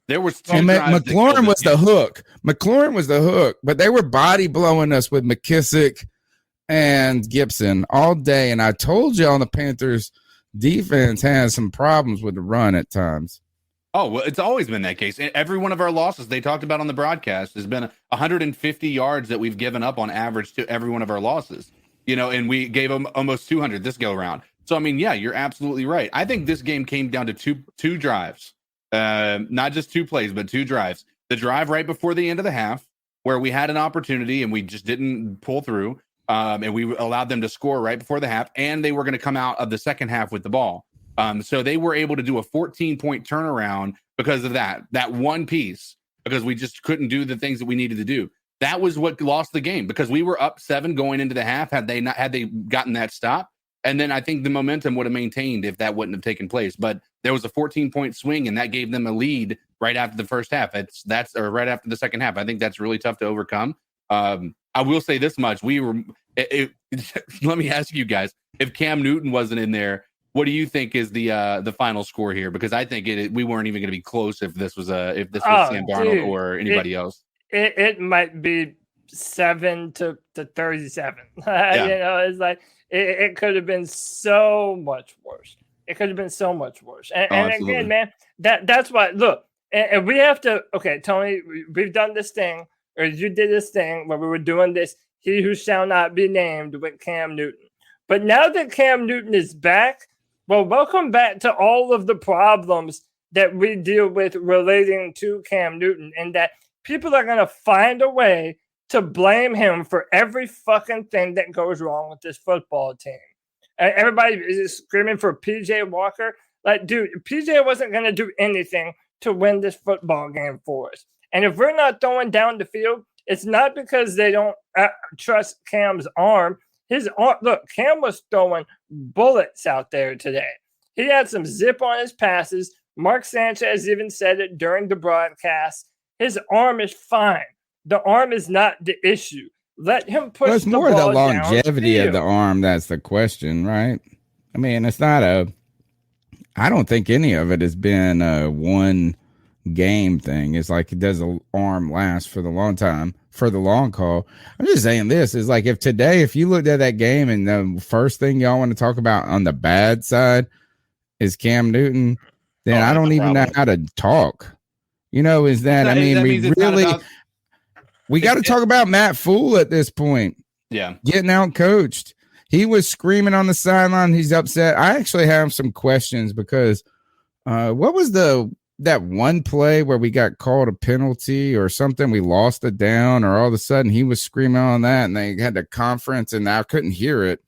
There was McLaurin was the hook. McLaurin was the hook, but they were body blowing us with McKissick and Gibson all day. And I told you on the Panthers defense has some problems with the run at times. Oh, well, it's always been that case. Every one of our losses they talked about on the broadcast has been 150 yards that we've given up on average to every one of our losses, and we gave them almost 200 this go around. So, I mean, yeah, you're absolutely right. I think this game came down to two drives, not just two plays, but two drives. The drive right before the end of the half where we had an opportunity and we just didn't pull through. And we allowed them to score right before the half, and they were going to come out of the second half with the ball. So they were able to do a 14-point turnaround because of that one piece, because we just couldn't do the things that we needed to do. That was what lost the game, because we were up 7 going into the half. Had they gotten that stop, and then I think the momentum would have maintained if that wouldn't have taken place. But there was a 14-point swing, and that gave them a lead right after the first half. That's right after the second half. I think that's really tough to overcome. I will say this much: let me ask you guys, if Cam Newton wasn't in there, what do you think is the final score here? Because I think we weren't even going to be close if this was Sam Darnold or anybody else. It might be 7-37. Yeah. It's like it could have been so much worse. It could have been so much worse. And again, man, that's why. Look, and we have to. Okay, Tony, we've done this thing, or you did this thing where we were doing this. He who shall not be named with Cam Newton. But now that Cam Newton is back, well, welcome back to all of the problems that we deal with relating to Cam Newton, and that people are going to find a way to blame him for every fucking thing that goes wrong with this football team. Everybody is screaming for PJ Walker. Like, dude, PJ wasn't going to do anything to win this football game for us. And if we're not throwing down the field, it's not because they don't trust Cam's arm. His arm, look, Cam was throwing bullets out there today. He had some zip on his passes. Mark Sanchez even said it during the broadcast. His arm is fine. The arm is not the issue. Let him push it's the more ball the longevity downfield. of the arm that's the question, right? I mean, it's not I don't think any of it has been a one game thing. It's like, does the arm last for the long time, for the long haul? I'm just saying this is like, if you looked at that game and the first thing y'all want to talk about on the bad side is Cam Newton, then I don't even know how to talk. Is that, I mean, we got to talk about Matt Fool at this point. Yeah. Getting out coached. He was screaming on the sideline. He's upset. I actually have some questions because what was that one play where we got called a penalty or something? We lost it down, or all of a sudden he was screaming on that and they had the conference and I couldn't hear it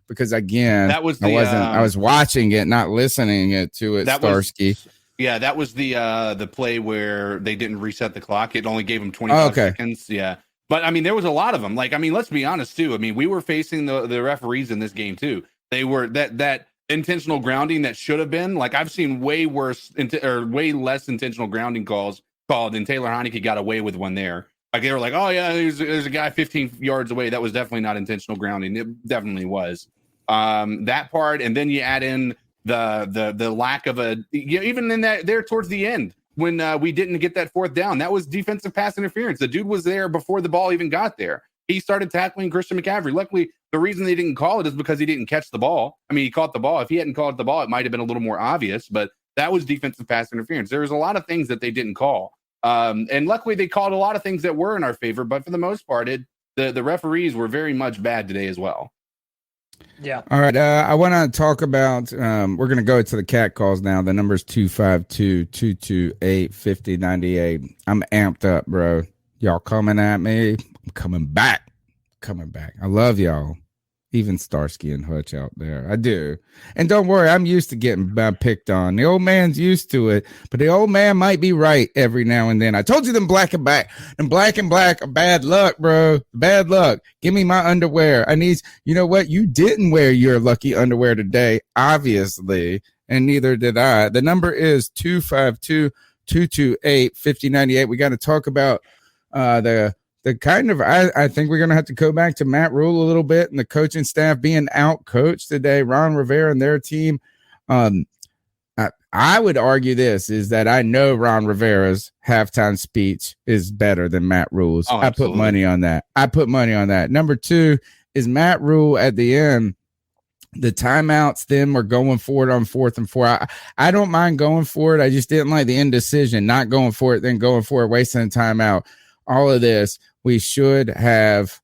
because, again, that was I was watching it, not listening to it, Starsky. That was the play where they didn't reset the clock. It only gave them 25 seconds. Yeah. But, I mean, there was a lot of them. Like, I mean, let's be honest, too. I mean, we were facing the referees in this game, too. They were that intentional grounding that should have been. Like, I've seen way worse or way less intentional grounding calls called, and Taylor Heineke got away with one there. Like, they were like, oh, yeah, there's a guy 15 yards away. That was definitely not intentional grounding. It definitely was. That part, and then you add in the lack of even in that there towards the end when we didn't get that fourth down, that was defensive pass interference. The dude was there before the ball even got there. He started tackling Christian McCaffrey. Luckily, the reason they didn't call it is because he didn't catch the ball. I mean, he caught the ball. If he hadn't caught the ball, it might have been a little more obvious, but that was defensive pass interference. There was a lot of things that they didn't call. And luckily they called a lot of things that were in our favor, but for the most part, the referees were very much bad today as well. Yeah. All right. I want to talk about, we're going to go to the cat calls now. The number is 252-228-5098. I'm amped up, bro. Y'all coming at me. I'm coming back. I love y'all. Even Starsky and Hutch out there. I do. And don't worry, I'm used to getting picked on. The old man's used to it, but the old man might be right every now and then. I told you them black and black are bad luck, bro. Bad luck. Give me my underwear. You know what? You didn't wear your lucky underwear today, obviously, and neither did I. The number is 252-228-5098. We got to talk about the kind of, I think we're going to have to go back to Matt Rule a little bit and the coaching staff being out coached today. Ron Rivera and their team. I would argue this is that I know Ron Rivera's halftime speech is better than Matt Rule's. I put money on that. Number two is Matt Rule at the end. The timeouts then were going for it on 4th and 4. I don't mind going for it. I just didn't like the indecision, not going for it, then going for it, wasting the timeout. All of this, we should have,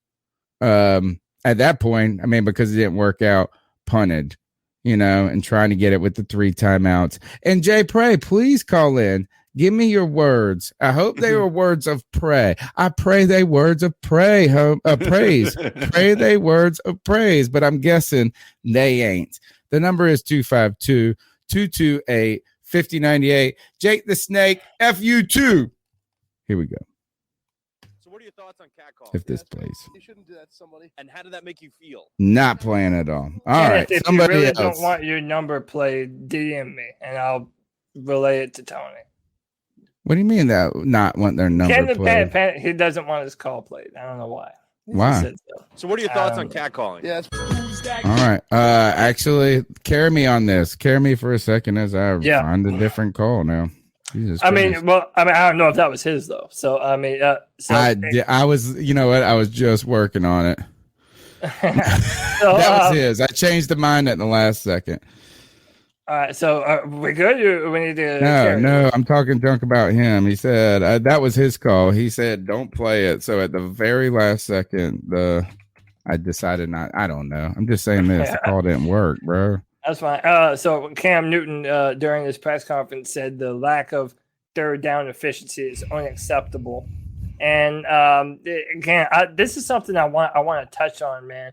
at that point, I mean, because it didn't work out, punted, and trying to get it with the 3 timeouts. And Jay Prey, please call in. Give me your words. I hope they were words of praise. I pray they words of praise. Pray they words of praise, but I'm guessing they ain't. The number is 252-228-5098. Jake the Snake, FU2. Here we go. What are your thoughts on catcall? If this plays. You shouldn't do that to somebody. And how did that make you feel? Not playing at all. All right. If somebody you really else. don't want your number played, DM me and I'll relay it to Tony. What do you mean that not want their number played? He doesn't want his call played. I don't know why. Why? So what are your thoughts on catcalling? Yeah. All right. Actually, carry me on this. Carry me for a second as I find a different call now. Jesus I Christ. mean, I don't know if that was his though. So I mean, I was, you know what? I was just working on it. That was his. I changed the mind at the last second. All right. So we good? Or we need to. No. I'm talking junk about him. He said that was his call. He said don't play it. So at the very last second, I decided not. I don't know. I'm just saying this. The call didn't work, bro. That's fine. So Cam Newton during his press conference said the lack of third down efficiency is unacceptable. And again, this is something I want to touch on, man.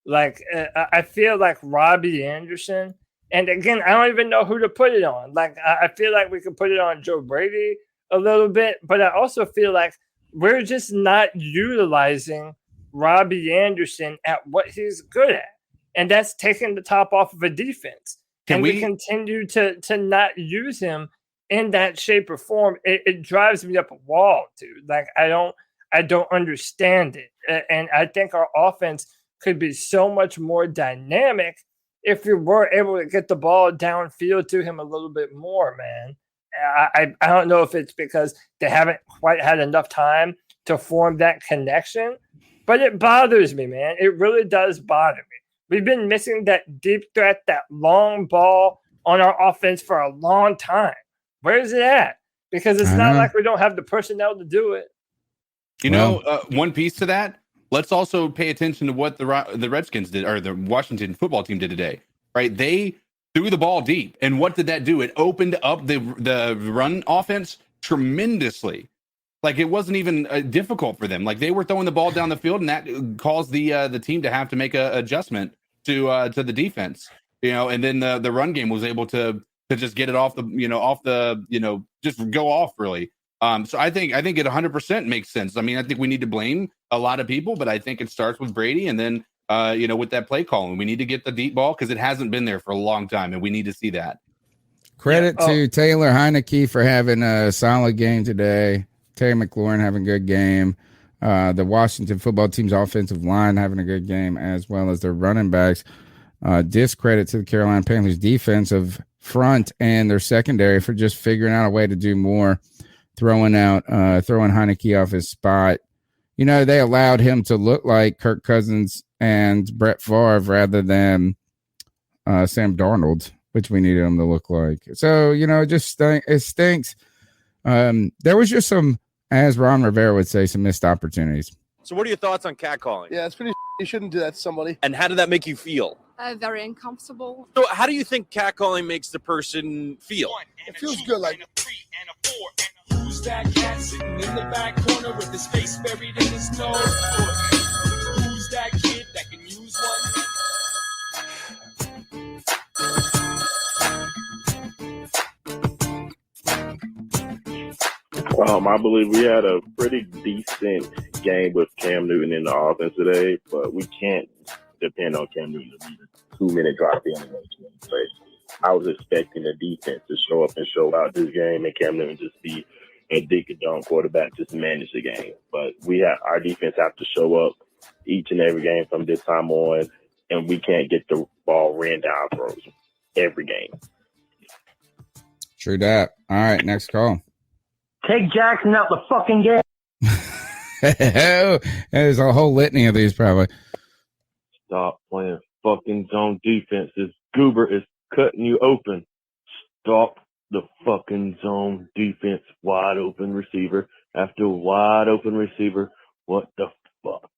Like I feel like Robbie Anderson, and again, I don't even know who to put it on. Like I feel like we could put it on Joe Brady a little bit, but I also feel like we're just not utilizing Robbie Anderson at what he's good at, and that's taking the top off of a defense. We continue to not use him in that shape or form. It drives me up a wall, dude. Like I don't understand it, and I think our offense could be so much more dynamic if we were able to get the ball downfield to him a little bit more, man. I don't know if it's because they haven't quite had enough time to form that connection, but it bothers me, man. It really does bother me. We've been missing that deep threat, that long ball on our offense for a long time. Where is it at? Because it's not like we don't have the personnel to do it. You know, one piece to that, let's also pay attention to what the Redskins did, or the Washington football team did today, right? They threw the ball deep. And what did that do? It opened up the run offense tremendously. Like it wasn't even difficult for them. Like they were throwing the ball down the field, and that caused the team to have to make an adjustment to the defense. And then the run game was able to just get it off the just go off really. So I think it 100% makes sense. I mean, I think we need to blame a lot of people, but I think it starts with Brady, and then with that play calling, we need to get the deep ball because it hasn't been there for a long time, and we need to see that. Credit to Taylor Heineke for having a solid game today. Terry McLaurin having a good game. The Washington football team's offensive line having a good game, as well as their running backs. Discredit to the Carolina Panthers defensive front and their secondary for just figuring out a way to do more, throwing Heineke off his spot. They allowed him to look like Kirk Cousins and Brett Favre rather than Sam Darnold, which we needed him to look like. So, it stinks. There was just some, as Ron Rivera would say, some missed opportunities. So what are your thoughts on catcalling? Yeah, it's pretty. You shouldn't do that to somebody. And how did that make you feel? Very uncomfortable. So how do you think catcalling makes the person feel? It feels good, like. Who's that cat sitting in the back corner with his face buried in his nose? Who's that kid that can use one? I believe we had a pretty decent game with Cam Newton in the offense today, but we can't depend on Cam Newton to be the 2-minute drop in. I was expecting the defense to show up and show out this game, and Cam Newton just be a dick and dumb quarterback, just manage the game. But our defense have to show up each and every game from this time on, and we can't get the ball ran down our throats every game. True that. All right, next call. Take Jackson out the fucking game. There's a whole litany of these probably. Stop playing fucking zone defense. This goober is cutting you open. Stop the fucking zone defense. Wide open receiver after wide open receiver. What the fuck?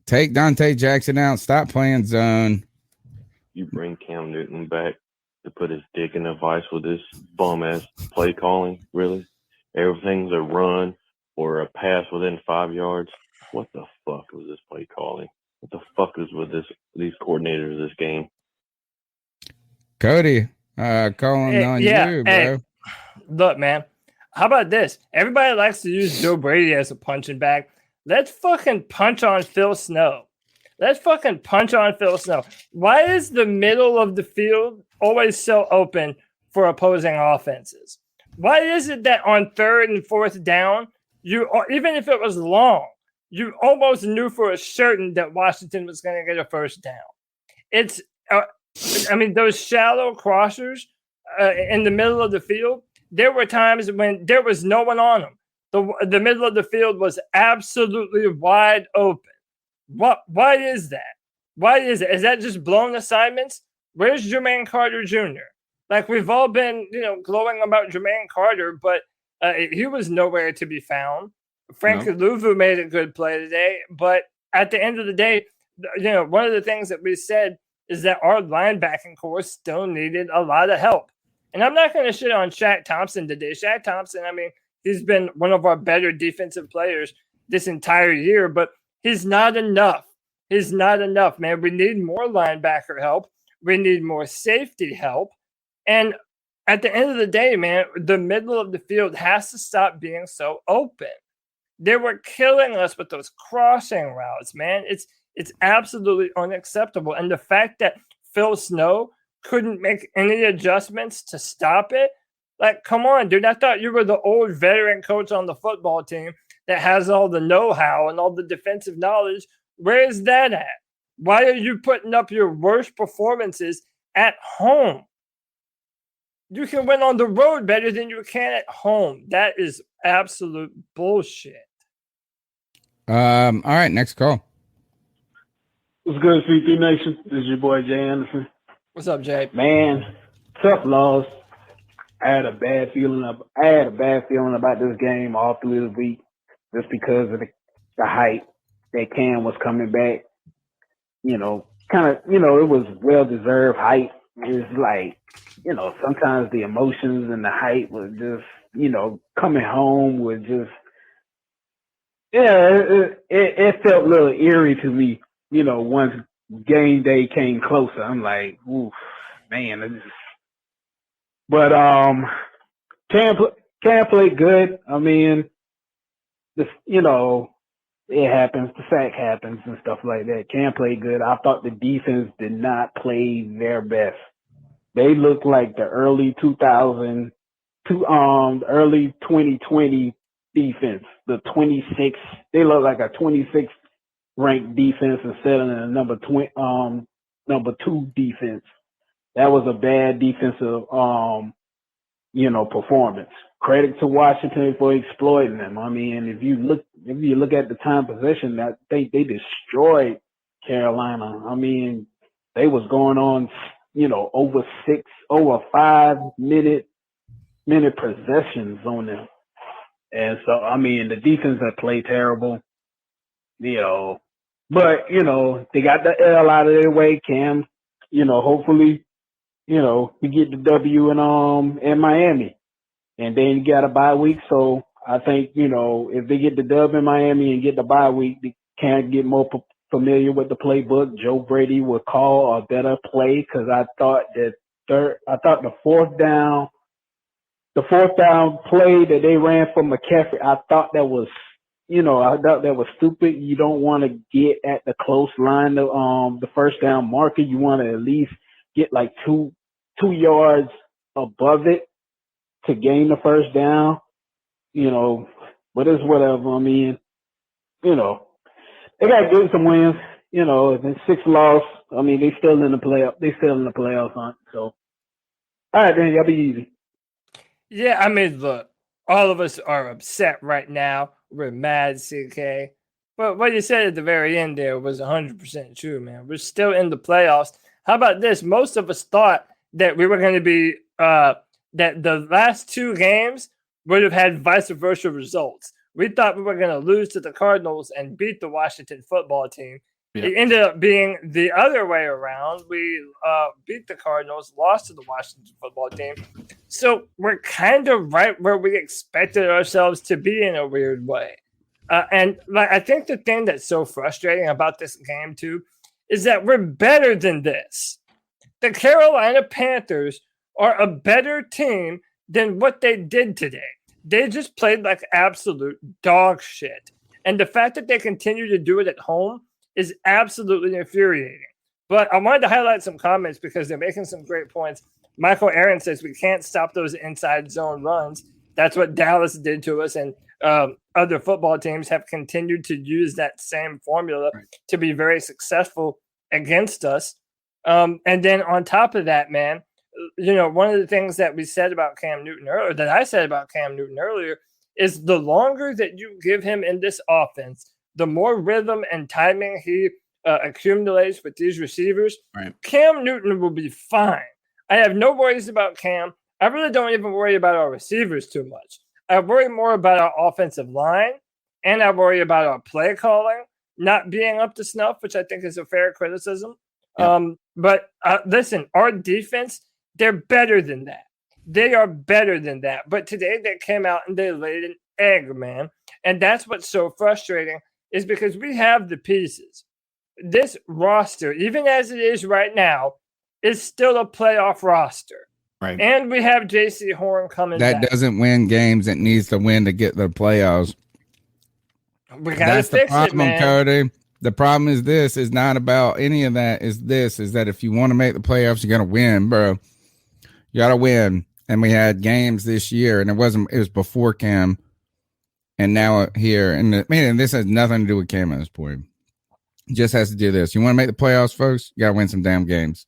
Take Dante Jackson out. Stop playing zone. You bring Cam Newton back to put his dick in a vice with this bum-ass play calling? Really? Everything's a run or a pass within 5 yards? What the fuck was this play calling? What the fuck is with these coordinators this game? Cody, calling on you, bro. Hey, look, man. How about this? Everybody likes to use Joe Brady as a punching bag. Let's fucking punch on Phil Snow. Why is the middle of the field always so open for opposing offenses? Why is it that on 3rd and 4th down, even if it was long, you almost knew for certain that Washington was going to get a first down? It's, those shallow crossers in the middle of the field, there were times when there was no one on them. The middle of the field was absolutely wide open. Why is that? Why is it? Is that just blown assignments? Where's Jermaine Carter Jr.? Like, we've all been, glowing about Jermaine Carter, but he was nowhere to be found. Frank Louvu made a good play today, but at the end of the day, one of the things that we said is that our linebacking core still needed a lot of help. And I'm not going to shit on Shaq Thompson today. Shaq Thompson, he's been one of our better defensive players this entire year, but he's not enough. He's not enough, man. We need more linebacker help. We need more safety help. And at the end of the day, man, the middle of the field has to stop being so open. They were killing us with those crossing routes, man. It's absolutely unacceptable. And the fact that Phil Snow couldn't make any adjustments to stop it, like, come on, dude. I thought you were the old veteran coach on the football team that has all the know-how and all the defensive knowledge. Where is that at? Why are you putting up your worst performances at home? You can win on the road better than you can at home. That is absolute bullshit. All right, next call. What's good, C3 Nation? This is your boy Jay Anderson. What's up, Jay? Man, tough loss. I had a bad feeling about this game all through this week, just because of the hype that Cam was coming back. You know, it was well-deserved hype. It's like, sometimes the emotions and the hype was just, coming home was just, it felt a little eerie to me, once game day came closer. I'm like, oof, man. But Cam played good. I mean, it happens. The sack happens and stuff like that. Cam played good. I thought the defense did not play their best. They looked like the early 2020 defense. The 26. They look like a 26 ranked defense instead of a number 2 defense. That was a bad defensive performance. Credit to Washington for exploiting them. I mean, if you look at the time possession, I think they destroyed Carolina. I mean, they was going on, over 5 minute possessions on them. And so, I mean, the defense had played terrible, but, they got the L out of their way. Cam, hopefully, we get the W in Miami. And then you got a bye week. So I think, if they get the dub in Miami and get the bye week, they can get more familiar with the playbook. Joe Brady would call a better play, because I thought the fourth down play that they ran for McCaffrey, I thought that was stupid. You don't want to get at the close line of the first down marker. You want to at least get like 2 yards above it to gain the first down, but it's whatever. I mean, they got to get some wins, and 6 loss. I mean, they still in the playoffs, huh? So, all right, then, y'all be easy. Yeah, I mean, look, all of us are upset right now. We're mad, CK. But what you said at the very end there was 100% true, man. We're still in the playoffs. How about this? Most of us thought that we were going to be that the last 2 games would have had vice versa results. We thought we were going to lose to the Cardinals and beat the Washington football team. Yeah. It ended up being the other way around. We beat the Cardinals, lost to the Washington football team. So we're kind of right where we expected ourselves to be in a weird way. And I think the thing that's so frustrating about this game, too, is that we're better than this. The Carolina Panthers are a better team than what they did today. They just played like absolute dog shit. And the fact that they continue to do it at home is absolutely infuriating. But I wanted to highlight some comments because they're making some great points. Michael Aaron says we can't stop those inside zone runs. That's what Dallas did to us, and other football teams have continued to use that same formula to be very successful against us. And then on top of that, man, one of the things that we said about Cam Newton earlier, that I said about Cam Newton earlier, is the longer that you give him in this offense, the more rhythm and timing he accumulates with these receivers. Right. Cam Newton will be fine. I have no worries about Cam. I really don't even worry about our receivers too much. I worry more about our offensive line, and I worry about our play calling not being up to snuff, which I think is a fair criticism. Yeah. But listen, our defense, they're better than that. They are better than that. But today they came out and they laid an egg, man. And that's what's so frustrating is because we have the pieces. This roster, even as it is right now, is still a playoff roster. Right. And we have J.C. Horn coming back. That doesn't win games. It needs to win to get the playoffs. We got to fix the problem, it, man. Cody. The problem is this is not about any of that. Is that if you want to make the playoffs, you got to win, bro. You got to win. And we had games this year, and it was before Cam, and now here. And man, this has nothing to do with Cam at this point. It just has to do this. You want to make the playoffs, folks? You got to win some damn games.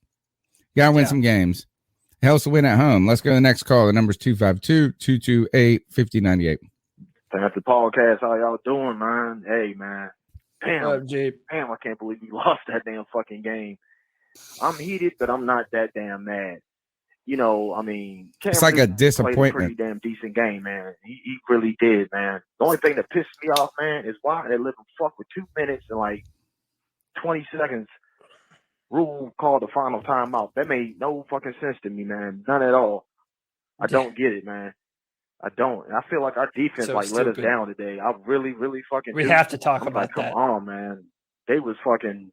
You got to win some games. It helps to win at home. Let's go to the next call. The number's 252-228-5098. That's the podcast. How y'all doing, man? Hey, man. Damn, Jeep. Damn, I can't believe we lost that damn fucking game. I'm heated, but I'm not that damn mad. You know, I mean, it's like a disappointment. Played a pretty damn decent game, man. He really did, man. The only thing that pissed me off, man, is why they let him fuck with 2 minutes and like 20 seconds. Rule called the final timeout. That made no fucking sense to me, man. None at all. I don't get it, man. I don't. And I feel like our defense let us down today. I really, really fucking. We have to talk about that. Come on, man. They was fucking.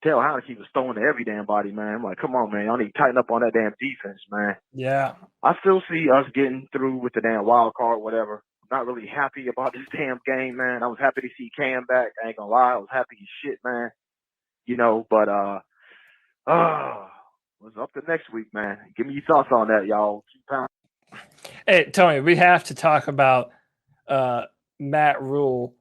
Tell Heineke was throwing to every damn body, man. I'm like, come on, man. Y'all need to tighten up on that damn defense, man. Yeah. I still see us getting through with the damn wild card, whatever. I'm not really happy about this damn game, man. I was happy to see Cam back. I ain't gonna lie. I was happy as shit, man. You know, but what's up to next week, man? Give me your thoughts on that, y'all. Keep pounding. Hey, Tony, we have to talk about Matt Rule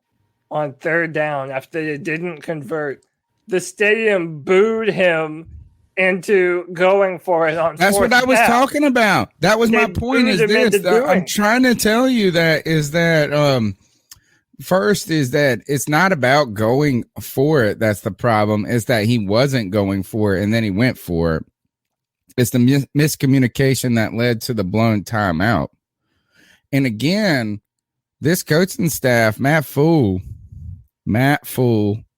on third down after they didn't convert. The stadium booed him into going for it on That's what I was talking about. That was my point is this. I'm trying to tell you first is that it's not about going for it. That's the problem, is that he wasn't going for it and then he went for it. It's the miscommunication that led to the blown timeout. And again, this coaching staff, Matt Fool,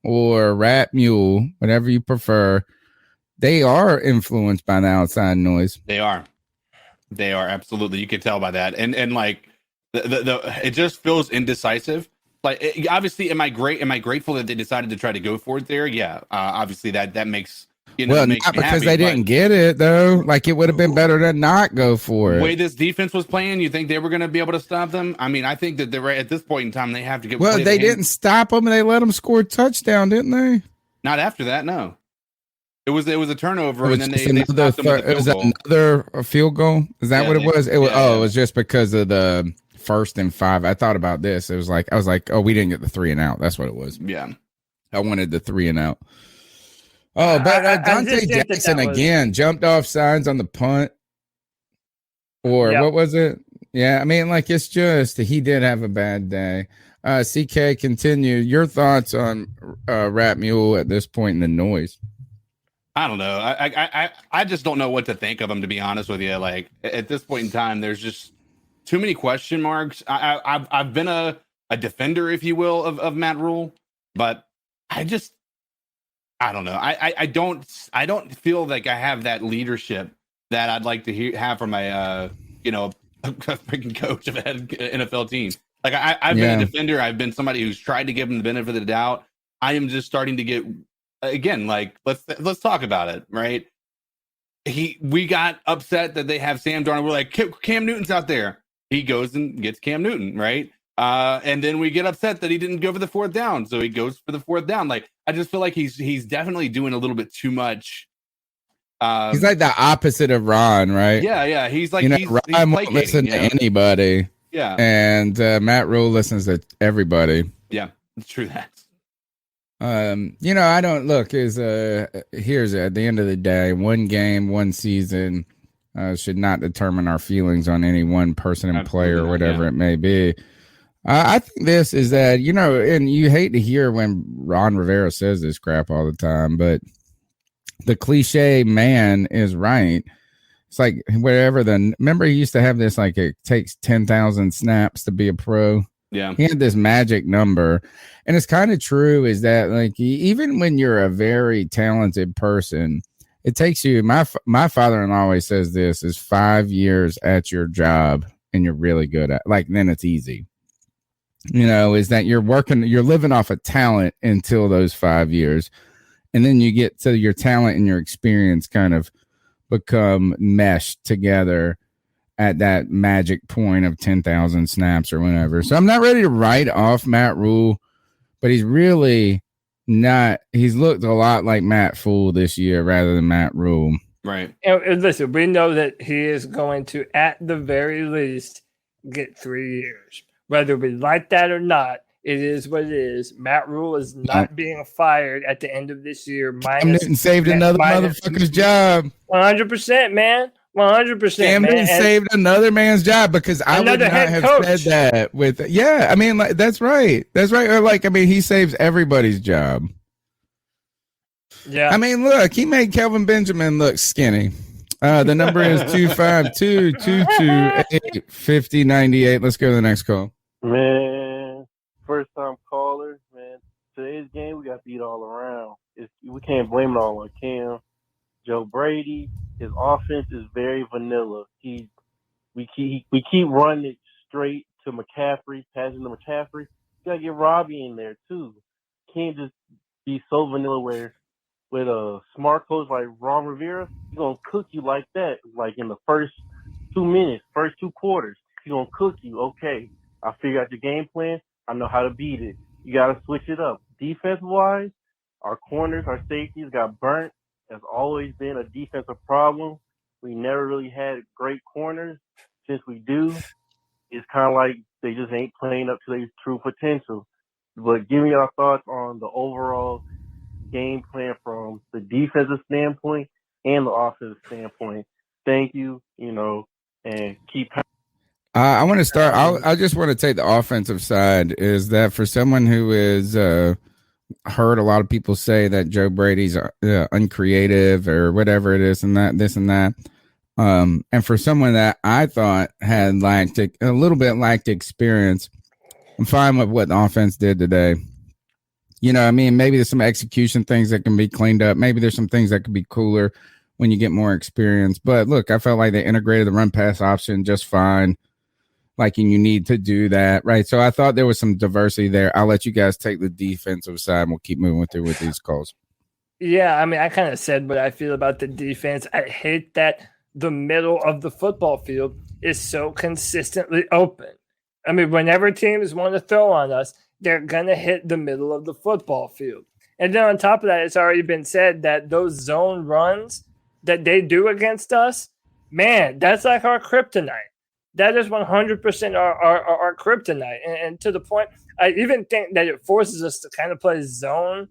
or Rat Mule, whatever you prefer, they are influenced by the outside noise. They are absolutely. You can tell by that, and like the it just feels indecisive. Like obviously, am I grateful that they decided to try to go for it there? Yeah, obviously that makes. Not because they didn't get it though. Like it would have been better to not go for it. The way this defense was playing, you think they were going to be able to stop them? I mean, I think that they're at this point in time they have to get. Well, they didn't stop them, and they let them score a touchdown, didn't they? Not after that, no. It was a turnover, and then they stopped them with a field goal. It was another field goal. Is that what it was? It was just because of the 1st and 5. I thought about this. It was like I was like, oh, we didn't get the 3 and out. That's what it was. Yeah, I wanted the 3 and out. Oh, but Dante Jackson again jumped off signs on the punt. Or what was it? Yeah, I mean, like it's just he did have a bad day. CK, continue. Your thoughts on Rat Mule at this point in the noise? I don't know. I just don't know what to think of him, to be honest with you. Like at this point in time, there's just too many question marks. I've been a defender, if you will, of Matt Rule, but I don't know. I don't feel like I have that leadership that I'd like to have from my a freaking coach of an NFL team. Like I've been a defender. I've been somebody who's tried to give him the benefit of the doubt. I am just starting to get, again, like let's talk about it, right? We got upset that they have Sam Darnold. We're like, Cam Newton's out there. He goes and gets Cam Newton, right? And then we get upset that he didn't go for the 4th down, so he goes for the 4th down. Like I just feel like he's definitely doing a little bit too much. He's like the opposite of Ron, right? Yeah. He's like Ron won't listen to anybody. Yeah, and Matt Rule listens to everybody. Yeah, it's true that. I don't look. Here's at the end of the day, one game, one season should not determine our feelings on any one person and player or whatever it may be. I think this is that, and you hate to hear when Ron Rivera says this crap all the time, but the cliche man is right. It's like remember he used to have this, like it takes 10,000 snaps to be a pro. Yeah. He had this magic number. And it's kind of true is that like even when you're a very talented person, it takes you. My father-in-law always says this is 5 years at your job, and you're really good at. Like then it's easy. Is that you're living off of talent until those 5 years, and then you get to your talent and your experience kind of become meshed together at that magic point of 10,000 snaps or whatever. So I'm not ready to write off Matt Rule, but he's really not. He's looked a lot like Matt Fool this year rather than Matt Rule. Right. And listen, we know that he is going to, at the very least, get 3 years. Whether we like that or not, it is what it is. Matt Rule is not being fired at the end of this year. Cam Newton saved another motherfucker's job. 100%, man. 100%. Cam Newton saved another man's job because I would not have said that with. Yeah, I mean, like, that's right. That's right. Or like, I mean, he saves everybody's job. Yeah. I mean, look, he made Kelvin Benjamin look skinny. The number is 252-228-5098. Let's go to the next call. Man, first time caller, man. Today's game, we got beat all around. We can't blame it all on Cam. Joe Brady, his offense is very vanilla. We keep running it straight to McCaffrey, passing to McCaffrey. You gotta get Robbie in there too. Can't just be so vanilla where with a smart coach like Ron Rivera, he's gonna cook you like that, like in the first 2 minutes, first 2 quarters. He's gonna cook you. Okay, I figure out your game plan. I know how to beat it. You gotta switch it up. Defense wise, our corners, our safeties got burnt. Has always been a defensive problem. We never really had great corners. Since we do, it's kind of like they just ain't playing up to their true potential. But give me your thoughts on the overall game plan from the defensive standpoint and the offensive standpoint. Thank you, and keep. I want to start. I just want to take the offensive side. Is that for someone who is heard a lot of people say that Joe Brady's uncreative or whatever it is, and this and that. And for someone that I thought had a little bit lacked experience, I'm fine with what the offense did today. I mean, maybe there's some execution things that can be cleaned up. Maybe there's some things that could be cooler when you get more experience. But look, I felt like they integrated the run pass option just fine. And you need to do that, right? So I thought there was some diversity there. I'll let you guys take the defensive side, and we'll keep moving through with these calls. Yeah, I mean, I kind of said what I feel about the defense. I hate that the middle of the football field is so consistently open. I mean, whenever teams want to throw on us, they're going to hit the middle of the football field. And then on top of that, it's already been said that those zone runs that they do against us, man, that's like our kryptonite. That is 100% our kryptonite. And to the point, I even think that it forces us to kind of play zone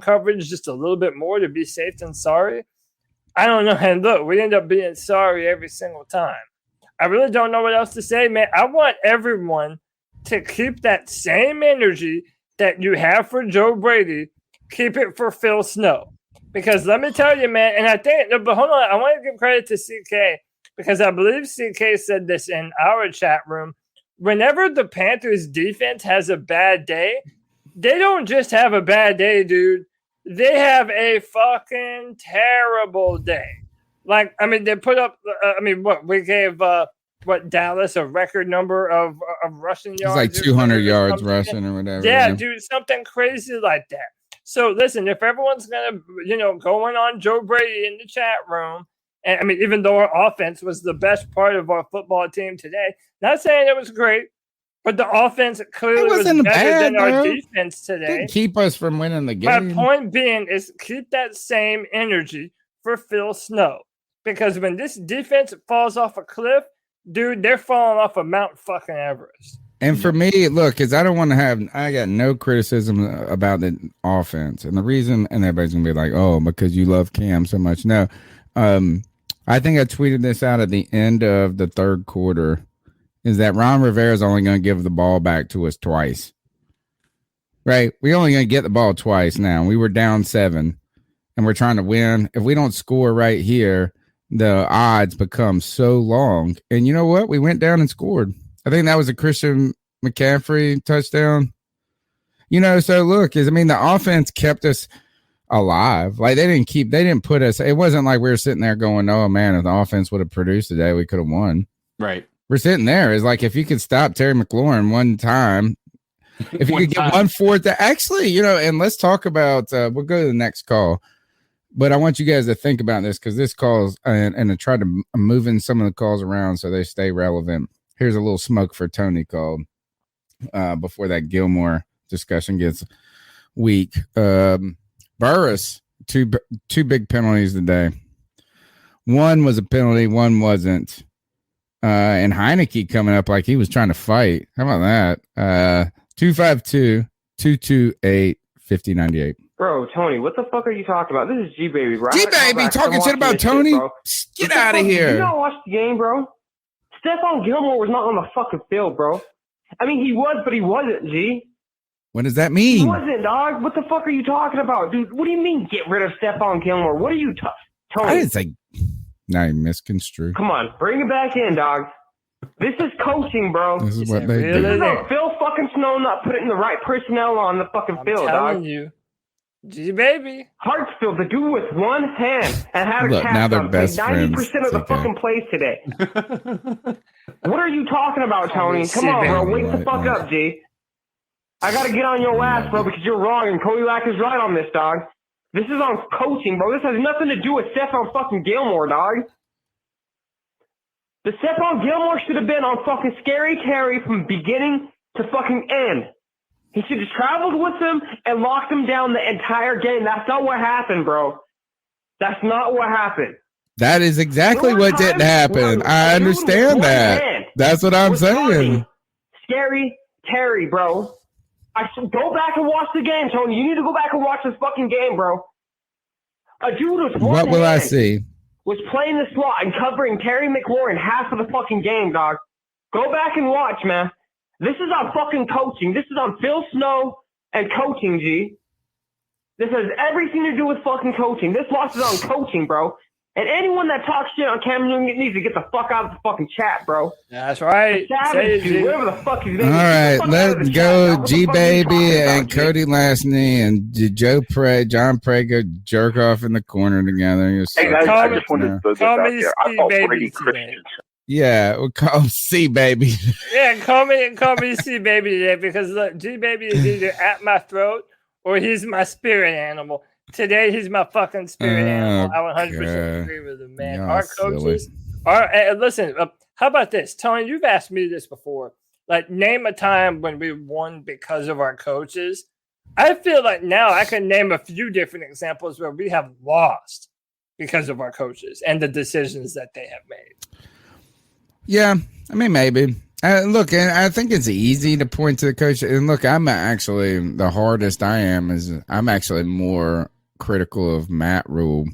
coverage just a little bit more to be safe than sorry. I don't know. And look, we end up being sorry every single time. I really don't know what else to say, man. I want everyone to keep that same energy that you have for Joe Brady, keep it for Phil Snow. Because let me tell you, man, and I think, but hold on, I want to give credit to CK. Because I believe CK said this in our chat room. Whenever the Panthers defense has a bad day, they don't just have a bad day, dude. They have a fucking terrible day. Like, I mean, they put up, we gave, Dallas a record number of rushing yards. It's like 200 yards rushing or whatever. Yeah, dude, something crazy like that. So listen, if everyone's going to, going on Joe Brady in the chat room, and I mean, even though our offense was the best part of our football team today, not saying it was great, but the offense clearly was better than our defense today. Didn't keep us from winning the game. My point being is keep that same energy for Phil Snow. Because when this defense falls off a cliff, dude, they're falling off of Mount fucking Everest. And for me, look, because I got no criticism about the offense. And the reason, and everybody's going to be like, oh, because you love Cam so much. No. I think I tweeted this out at the end of the third quarter, is that Ron Rivera is only going to give the ball back to us twice. Right? We're only going to get the ball twice now. We were down 7, and we're trying to win. If we don't score right here, the odds become so long. And you know what? We went down and scored. I think that was a Christian McCaffrey touchdown. So look, the offense kept us. alive. Like they didn't put us. It wasn't like we were sitting there going, "Oh man, if the offense would have produced today, we could have won." Right. We're sitting there. It's like if you could stop Terry McLaurin one time, if you could get 1/4, actually, and let's talk about. We'll go to the next call, but I want you guys to think about this because this calls and I tried to move in some of the calls around so they stay relevant. Here's a little smoke for Tony called before that Gilmore discussion gets weak. Burris, two big penalties today. One was a penalty, one wasn't. And Heineke coming up like he was trying to fight. How about that? 252-228-5098. Bro, Tony, what the fuck are you talking about? This is G Baby, bro. G Baby talking shit about Tony. Get out of here. You don't watch the game, bro. Stephon Gilmore was not on the fucking field, bro. I mean, he was, but he wasn't, G. What does that mean? He wasn't, dog. What the fuck are you talking about, dude? What do you mean get rid of Stephon Gilmore? What are you Tony? I didn't say. Now you misconstrued. Come on, bring it back in, dog. This is coaching, bro. This is what they do. This is a Phil fucking Snow not putting the right personnel on the fucking field, dog. Telling you. G Baby. Hartsfield, the dude with one hand and had a Look, now they're best 90% of the fucking plays today. What are you talking about, Tony? Come on, bro. Wake the fuck up, G. I gotta get on your ass, bro, because you're wrong and Cody Lack is right on this, dog. This is on coaching, bro. This has nothing to do with Stephon fucking Gilmore, dog. The Stephon Gilmore should have been on fucking Scary Terry from beginning to fucking end. He should have traveled with him and locked him down the entire game. That's not what happened, bro. That's not what happened. That is exactly what didn't happen. I understand that. That's what I'm saying. Scary Terry, bro. I should go back and watch the game, Tony. You need to go back and watch this fucking game, bro. A dude with one What will I hand see? was playing the slot and covering Terry McLaurin half of the fucking game, dog. Go back and watch, man. This is on fucking coaching. This is on Phil Snow and coaching, G. This has everything to do with fucking coaching. This loss is on coaching, bro. And anyone that talks shit on Cam Newton needs to get the fuck out of the fucking chat, bro. That's right. Savage, dude, whatever the fuck his name is. All right, let's go. Chat, G Baby and Cody Lashney and John Prey go jerk off in the corner together. Hey guys, I just wanted to throw this out there. I thought Brady Christian. Yeah, we'll call him C Baby. Yeah, call me C Baby today because look, G Baby is either at my throat or he's my spirit animal. Today he's my fucking spirit animal. I 100% agree with him, man. Y'all Our coaches listen. How about this, Tony? You've asked me this before. Like, name a time when we won because of our coaches. I feel like now I can name a few different examples where we have lost because of our coaches and the decisions that they have made. Yeah, I mean, maybe. Look, and I think it's easy to point to the coach. And look, I'm actually the hardest I am is I'm actually more critical of Matt Rule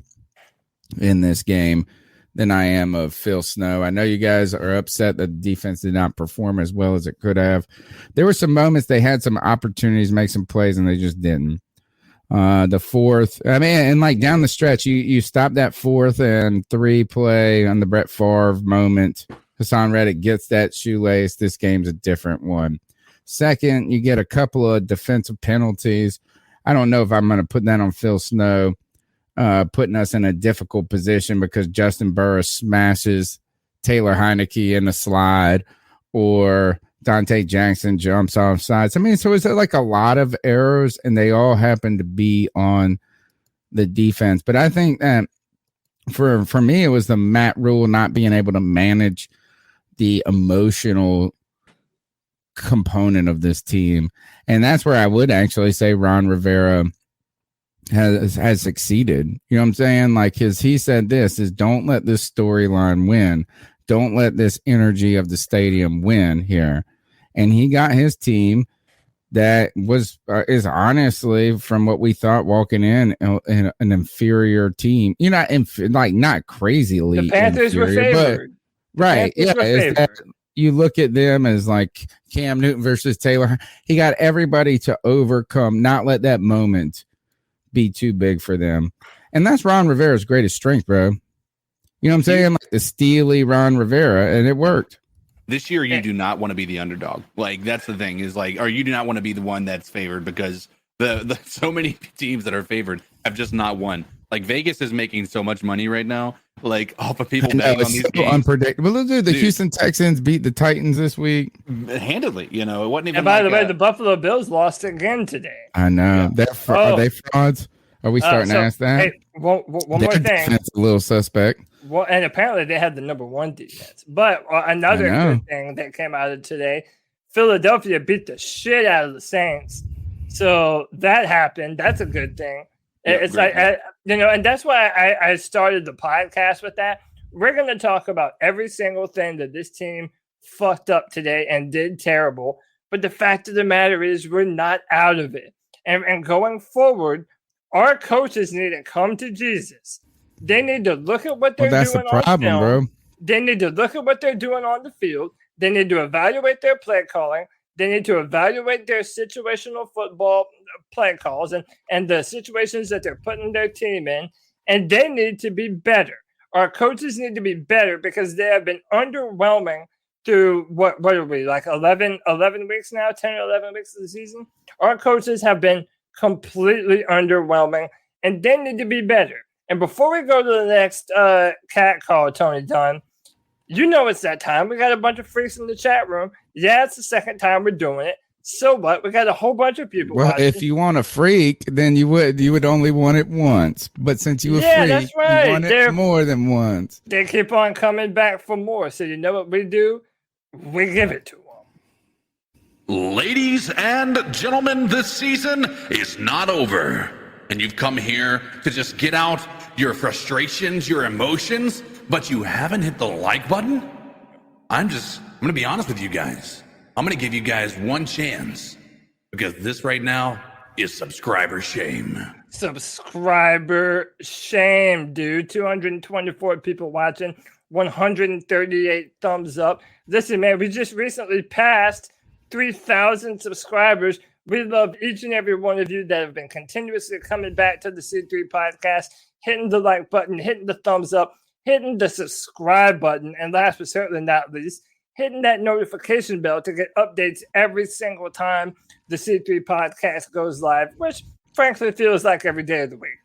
in this game than I am of Phil Snow. I know you guys are upset that the defense did not perform as well as it could have. There were some moments they had some opportunities to make some plays and they just didn't. The fourth, I mean, and like down the stretch, you stop that 4th and 3 play on the Brett Favre moment. Hassan Reddick gets that shoelace. This game's a different one. Second, you get a couple of defensive penalties. I don't know if I'm going to put that on Phil Snow, putting us in a difficult position because Justin Burris smashes Taylor Heineke in the slide or Dante Jackson jumps off sides. I mean, so it's like a lot of errors, and they all happen to be on the defense. But I think that for me, it was the Matt Rule not being able to manage the emotional component of this team. And that's where I would actually say Ron Rivera has succeeded. You know what I'm saying? Like he said this is don't let this storyline win. Don't let this energy of the stadium win here. And he got his team that was is honestly from what we thought walking in an inferior team. You're not not crazily. The Panthers inferior, were favored. Right. Yeah. You look at them as like Cam Newton versus Taylor. He got everybody to overcome, not let that moment be too big for them. And that's Ron Rivera's greatest strength, bro. You know what I'm saying? Like the steely Ron Rivera, and it worked. This year, you do not want to be the underdog. Like, that's the thing is like, or you do not want to be the one that's favored because the so many teams that are favored, have just not won. Like Vegas is making so much money right now, like off of people betting on these games. Unpredictable. The Houston Texans beat the Titans this week handedly. It wasn't even. And by the way, the Buffalo Bills lost again today. I know. Yeah. Are they frauds? Are we starting to ask that? Hey, one more thing. Defense a little suspect. Well, and apparently they had the number 1 defense. But another good thing that came out of today, Philadelphia beat the shit out of the Saints. So that happened. That's a good thing. Yeah, it's like, and that's why I started the podcast with that. We're going to talk about every single thing that this team fucked up today and did terrible. But the fact of the matter is we're not out of it. And going forward, our coaches need to come to Jesus. They need to look at what they're doing on film. Bro. They need to look at what they're doing on the field. They need to evaluate their play calling. They need to evaluate their situational football play calls and the situations that they're putting their team in. And they need to be better. Our coaches need to be better because they have been underwhelming through what are we, like 11 weeks now, 10 or 11 weeks of the season? Our coaches have been completely underwhelming, and they need to be better. And before we go to the next cat call, Tony Dunn, you know it's that time. We got a bunch of freaks in the chat room. Yeah, it's the second time we're doing it. So what? We got a whole bunch of people. Well, watching. If you want a freak, then you would only want it once. But since you a freak, that's right. You want it more than once. They keep on coming back for more. So you know what we do? We give it to them. Ladies and gentlemen, this season is not over. And you've come here to just get out your frustrations, your emotions, but you haven't hit the like button? I'm going to be honest with you guys. I'm going to give you guys one chance because this right now is subscriber shame. Subscriber shame, dude. 224 people watching, 138 thumbs up. Listen, man, we just recently passed 3,000 subscribers. We love each and every one of you that have been continuously coming back to the C3 podcast, hitting the like button, hitting the thumbs up, hitting the subscribe button, and last but certainly not least, hitting that notification bell to get updates every single time the C3 podcast goes live, which frankly feels like every day of the week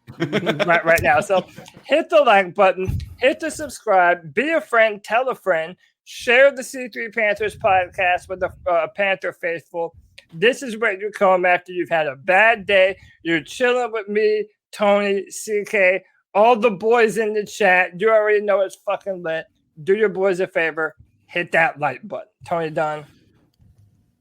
right now. So hit the like button, hit the subscribe, be a friend, tell a friend, share the C3 Panthers podcast with the Panther faithful. This is where you come after you've had a bad day. You're chilling with me, Tony, CK, all the boys in the chat. You already know it's fucking lit. Do your boys a favor. Hit that like button. Tony Dunn,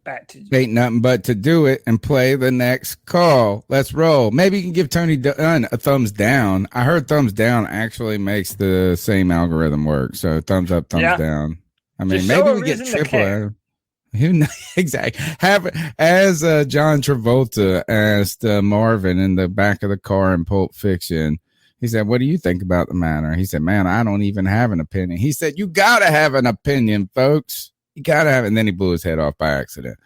back to you. Ain't nothing but to do it and play the next call. Let's roll. Maybe you can give Tony Dunn a thumbs down. I heard thumbs down actually makes the same algorithm work. So thumbs up, thumbs down. I mean, maybe we get triple. Who knows? Exactly. As John Travolta asked Marvin in the back of the car in Pulp Fiction, he said, "What do you think about the matter?" He said, "Man, I don't even have an opinion." He said, "You got to have an opinion, folks. You got to have it." And then he blew his head off by accident.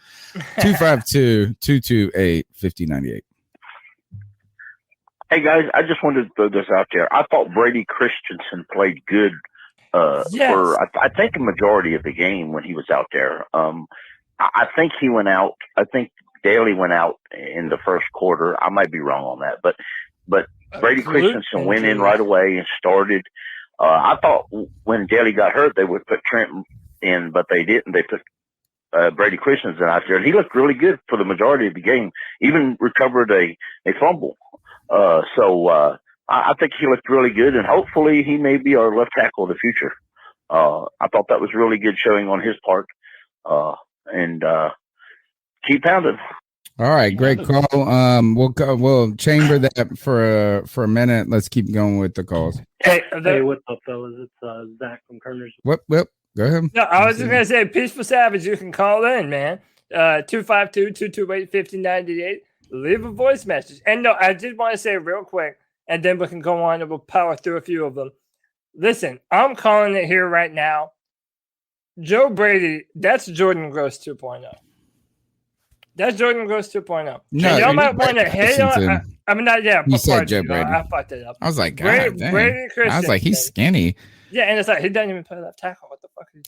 252-228-5098. Hey, guys, I just wanted to throw this out there. I thought Brady Christensen played good for, I think, a majority of the game when he was out there. I think he went out. I think Daly went out in the first quarter. I might be wrong on that, but Brady Christensen went in right away and started. I thought when Daly got hurt, they would put Trent in, but they didn't. They put Brady Christensen out there, and he looked really good for the majority of the game. Even recovered a fumble. I think he looked really good, and hopefully he may be our left tackle of the future. I thought that was really good showing on his part. And keep pounding. All right, great call. We'll chamber that for a minute. Let's keep going with the calls. Hey, what's up, fellas? It's Zach from Kerner's. What? Go ahead. No, I was just gonna say, Peaceful Savage. You can call in, man. 252-228-5098. Leave a voice message. And no, I did want to say real quick, and then we can go on and we'll power through a few of them. Listen, I'm calling it here right now. Joe Brady, that's Jordan Gross 2.0. That's Jordan Gross 2.0. No, y'all might want to hate on. I mean, not yeah. You said Joe Brady. I fucked it up. I was like, God, Brady I was like, he's skinny. Yeah, and it's like he doesn't even play left tackle. What the fuck are you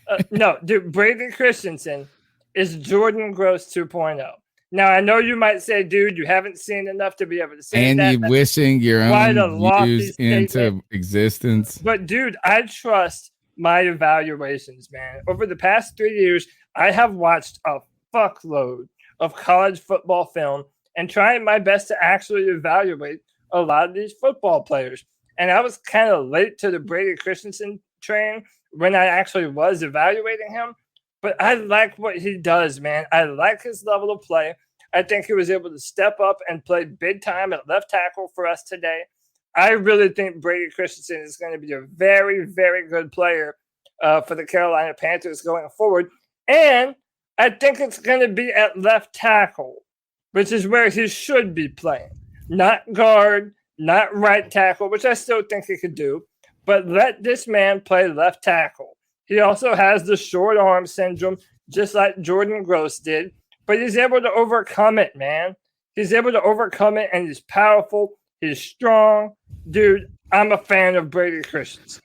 talking? No, dude, Brady Christensen is Jordan Gross 2.0. Now, I know you might say, dude, you haven't seen enough to be able to say and that. you wishing your quite a own lofty views into statement. existence. But, dude, I trust my evaluations, man. Over the past 3 years, I have watched a fuckload of college football film and trying my best to actually evaluate a lot of these football players. And I was kind of late to the Brady Christensen train when I actually was evaluating him. But I like what he does, man. I like his level of play. I think he was able to step up and play big time at left tackle for us today. I really think Brady Christensen is going to be a very, very good player for the Carolina Panthers going forward. And I think it's going to be at left tackle, which is where he should be playing. Not guard, not right tackle, which I still think he could do. But let this man play left tackle. He also has the short arm syndrome, just like Jordan Gross did. But he's able to overcome it, man. He's able to overcome it, and he's powerful. He's strong. Dude, I'm a fan of Brady Christensen.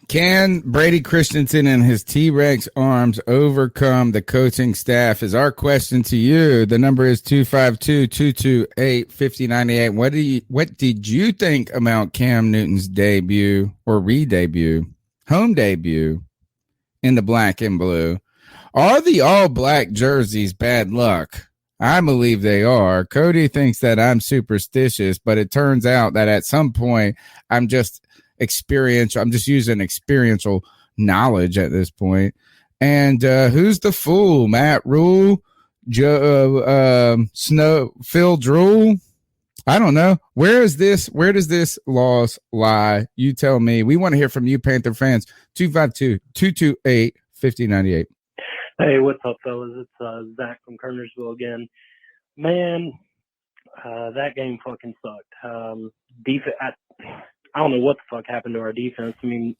Can Brady Christensen and his T-Rex arms overcome the coaching staff is our question to you. The number is 252-228-5098. What did you think about Cam Newton's debut or re-debut, home debut in the black and blue? Are the all-black jerseys bad luck? I believe they are. Cody thinks that I'm superstitious, but it turns out that at some point I'm just experiential. I'm just using experiential knowledge at this point. And who's the fool? Matt Rule, Phil Drool? I don't know. Where does this loss lie? You tell me. We want to hear from you, Panther fans. 252-228-5098. Hey, what's up, fellas? It's Zach from Kernersville again. Man, that game fucking sucked. I don't know what the fuck happened to our defense. I mean,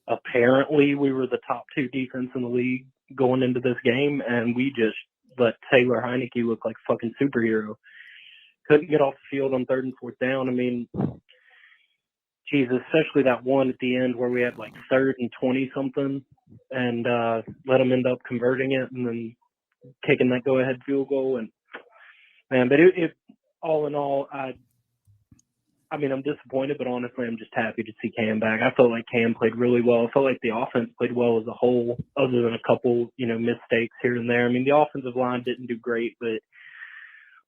apparently we were the top 2 defense in the league going into this game, and we just let Taylor Heineke look like a fucking superhero. Couldn't get off the field on 3rd and 4th down. I mean, Jesus, especially that one at the end where we had like 3rd and 20-something and let them end up converting it and then kicking that go-ahead field goal. And man, but it all in all, I mean, I'm disappointed, but honestly, I'm just happy to see Cam back. I felt like Cam played really well. I felt like the offense played well as a whole, other than a couple, mistakes here and there. I mean, the offensive line didn't do great, but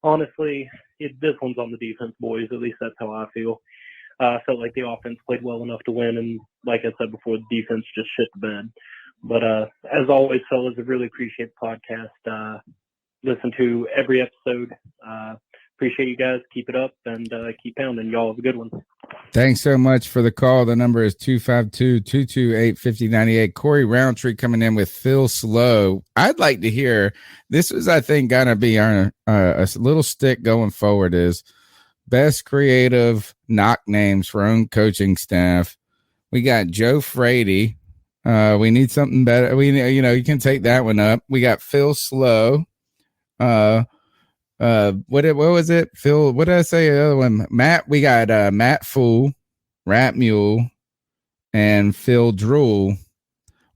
honestly, this one's on the defense, boys. At least that's how I feel. I felt like the offense played well enough to win, and like I said before, the defense just shit the bed. But as always, fellas, I really appreciate the podcast. Listen to every episode. Appreciate you guys. Keep it up and keep pounding. Y'all have a good one. Thanks so much for the call. The number is 252-228-5098. Corey Roundtree coming in with Phil Slow. I'd like to hear, this is, I think, going to be our a little stick going forward, is best creative knock names for own coaching staff. We got Joe Frady. We need something better. You can take that one up. We got Phil Slow. What was it? Phil, what did I say? The other one, Matt. We got Matt Fool, Rat Mule, and Phil Drool.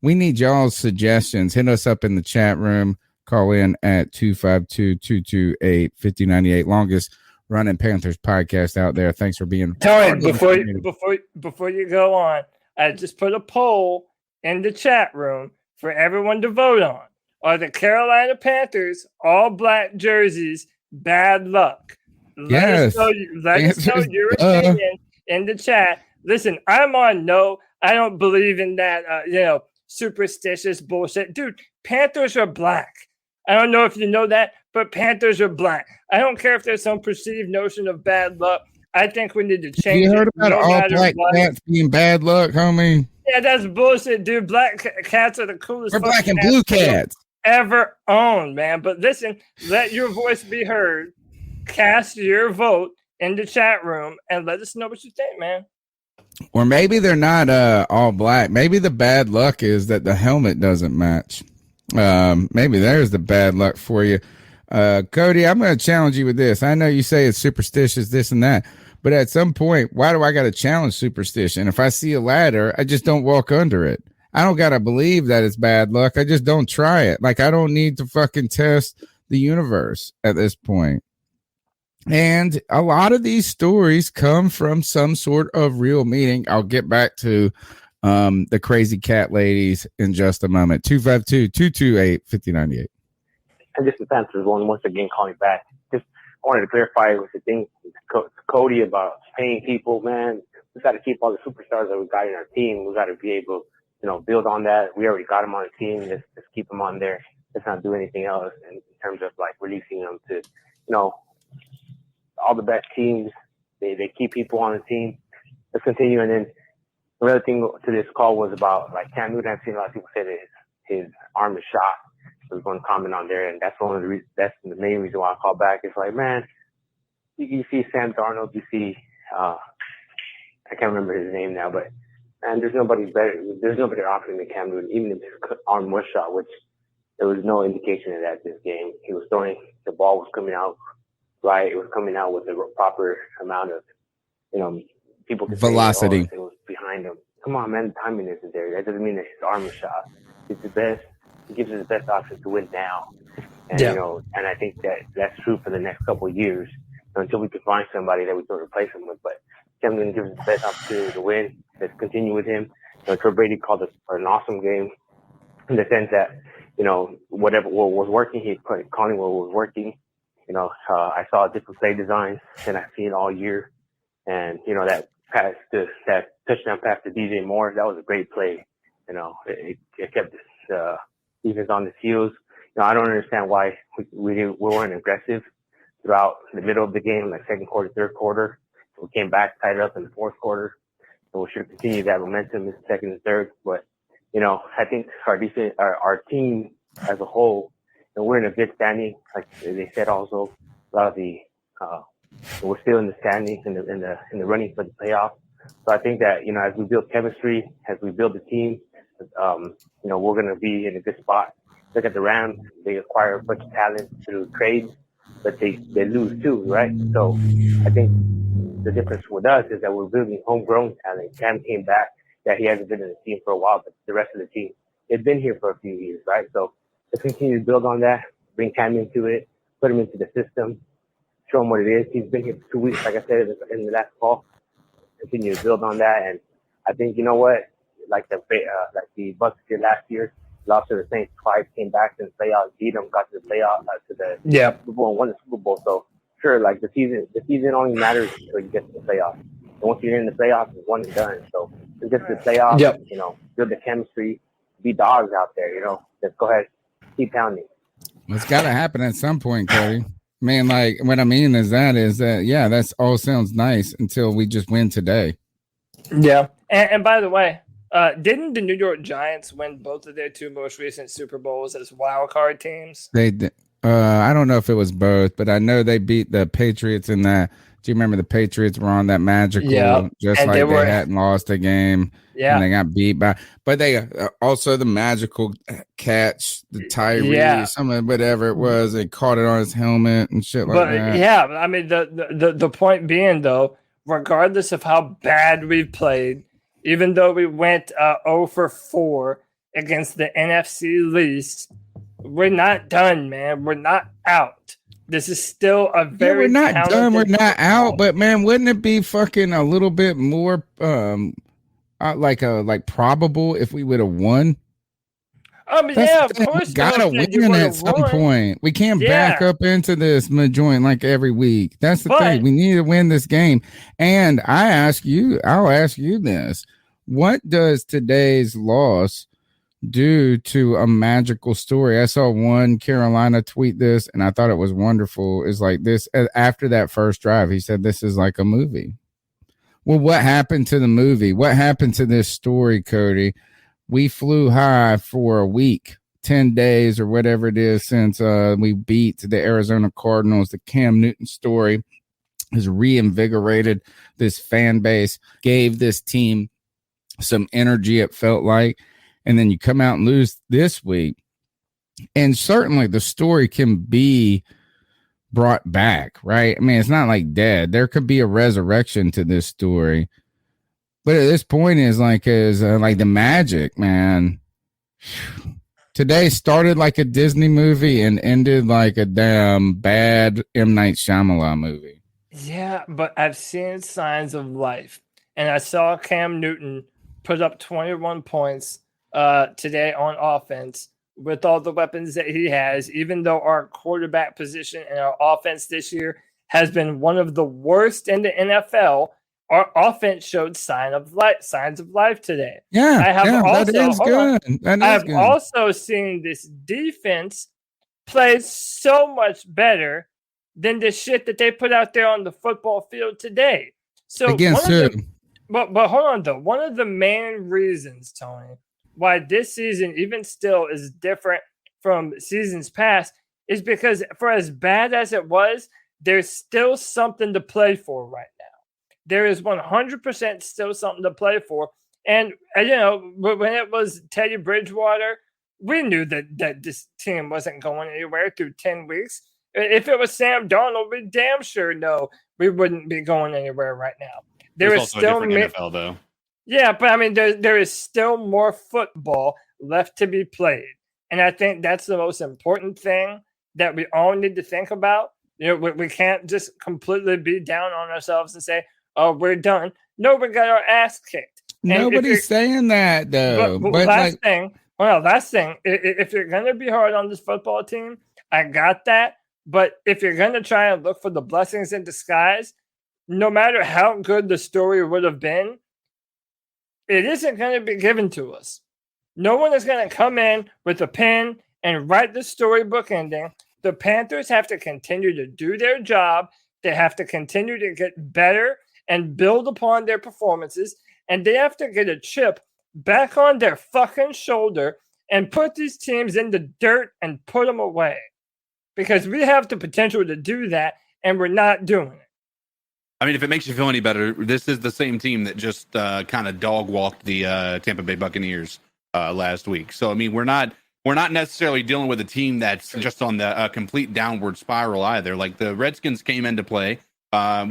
We need y'all's suggestions. Hit us up in the chat room. Call in at 252-228-5098. Longest running Panthers podcast out there. Thanks for being. Tony, before you go on, I just put a poll in the chat room for everyone to vote on. Are the Carolina Panthers all black jerseys bad luck? Yes. Let us know your opinion in the chat. Listen, I'm on no. I don't believe in that, superstitious bullshit. Dude, Panthers are black. I don't know if you know that, but Panthers are black. I don't care if there's some perceived notion of bad luck. I think we need to change it. You heard about all black cats being bad luck, homie? Yeah, that's bullshit, dude. Black cats are the coolest. We're black and blue cats ever owned, man. But listen, let your voice be heard. Cast your vote in the chat room and let us know what you think, man. Or maybe they're not all black. Maybe the bad luck is that the helmet doesn't match. Maybe there's the bad luck for you. Cody, I'm going to challenge you with this. I know you say it's superstitious, this and that, but at some point, why do I got to challenge superstition? If I see a ladder, I just don't walk under it. I don't got to believe that it's bad luck. I just don't try it. Like, I don't need to fucking test the universe at this point. And a lot of these stories come from some sort of real meaning. I'll get back to the crazy cat ladies in just a moment. 252-228-5098. And just the Panthers one once again calling back. Just wanted to clarify with the thing with Cody about paying people, man. We got to keep all the superstars that we got in our team. We got to be able, build on that. We already got them on the team. Let's keep them on there. Let's not do anything else in terms of like releasing them to, all the best teams. They keep people on the team. Let's continue. And then the other thing to this call was about like Cam Newton. I've seen a lot of people say that his arm is shot. I was going to comment on there, and that's that's the main reason why I call back. It's like, man, you see Sam Darnold, you see I can't remember his name now, but man, there's nobody better. There's no better option than Cam Newton, even if his arm was shot, which there was no indication of that this game. He was throwing, the ball was coming out right. It was coming out with the proper amount of, people could velocity. Say, it was behind him. Come on, man, the timing isn't there. That doesn't mean that his arm is shot. It's the best. It gives us the best option to win now. And, and I think that's true for the next couple of years until we can find somebody that we can replace him with. But Cam Newton gives us the best opportunity to win. Let's continue with him. Troy Brady called it an awesome game in the sense that, whatever what was working, he calling what was working. I saw a different play design than I've seen all year. And, that pass that touchdown pass to DJ Moore, that was a great play. It kept this defense on the heels. I don't understand why we weren't aggressive throughout the middle of the game, like second quarter, third quarter. We came back, tied it up in the fourth quarter. And we should continue that momentum in the second and third. But, I think our defense, our team as a whole, we're in a good standing. Like they said also, a lot of the we're still in the standings in the running for the playoffs. So I think that, as we build chemistry, as we build the team, we're going to be in a good spot. Look at the Rams. They acquire a bunch of talent through trades, but they lose too, right? So I think the difference with us is that we're building homegrown talent. Cam came back. Yeah, he hasn't been in the team for a while, but the rest of the team, they've been here for a few years, right? So let's continue to build on that, bring Cam into it, put him into the system, show him what it is. He's been here for 2 weeks, like I said in the last call. Continue to build on that, and I think like the Bucs did last year, lost to the Saints twice, came back to the playoffs, beat them, got to the playoffs, to the Super Bowl, and won the Super Bowl. So sure, like the season only matters until you get to the playoffs. And once you're in the playoffs, it's one and done. So just get to the playoffs, build the chemistry, be dogs out there. Let's go ahead, keep pounding. It's got to happen at some point, Cody. Man, like what I mean is that that's all sounds nice until we just win today. Yeah, and by the way, didn't the New York Giants win both of their two most recent Super Bowls as wild card teams? They did. I don't know if it was both, but I know they beat the Patriots in that. Do you remember the Patriots were on that magical, just and like they hadn't lost a game, and they got beat by. But they also the magical catch, the Tyree, some of whatever it was, they caught it on his helmet and shit like that. Yeah, I mean the point being though, regardless of how bad we've played, even though we went 0 for 4 against the NFC least, we're not done, man. We're not out. This is still a very we're not done. We're not out, but man, wouldn't it be fucking a little bit more like probable if we would have won? Of course. We gotta win at some point. We can't back up into this joint like every week. That's the thing. We need to win this game. And I'll ask you this. What does today's loss do to a magical story? I saw one Carolina tweet this and I thought it was wonderful. It's like this after that first drive, he said this is like a movie. Well, what happened to the movie? What happened to this story, Cody? We flew high for a week, 10 days or whatever it is since we beat the Arizona Cardinals. The Cam Newton story has reinvigorated this fan base, gave this team some energy, it felt like. And then you come out and lose this week. And certainly the story can be brought back, right? I mean, it's not like dead. There could be a resurrection to this story. But at this point is like the magic, man. Today started like a Disney movie and ended like a damn bad M. Night Shyamalan movie. Yeah, but I've seen signs of life. And I saw Cam Newton put up 21 points today on offense with all the weapons that he has, even though our quarterback position and our offense this year has been one of the worst in the NFL. Our offense showed signs of life today. Yeah, that is good. I've also seen this defense play so much better than the shit that they put out there on the football field today. So against who? But hold on though. One of the main reasons, Tony, why this season even still is different from seasons past is because for as bad as it was, there's still something to play for right now. There is 100% still something to play for. And, when it was Teddy Bridgewater, we knew that this team wasn't going anywhere through 10 weeks. If it was Sam Darnold, we damn sure know we wouldn't be going anywhere right now. There's also still a different NFL, though. Yeah, but I mean, there is still more football left to be played. And I think that's the most important thing that we all need to think about. We can't just completely be down on ourselves and say, oh, we're done. No, we got our ass kicked. Nobody's saying that, though. But last thing, if you're going to be hard on this football team, I got that. But if you're going to try and look for the blessings in disguise, no matter how good the story would have been, it isn't going to be given to us. No one is going to come in with a pen and write the storybook ending. The Panthers have to continue to do their job. They have to continue to get better and build upon their performances. And they have to get a chip back on their fucking shoulder and put these teams in the dirt and put them away. Because we have the potential to do that, and we're not doing it. I mean, if it makes you feel any better, this is the same team that just kind of dog walked the Tampa Bay Buccaneers last week. So, I mean, we're not necessarily dealing with a team that's just on the complete downward spiral either. Like the Redskins came into play.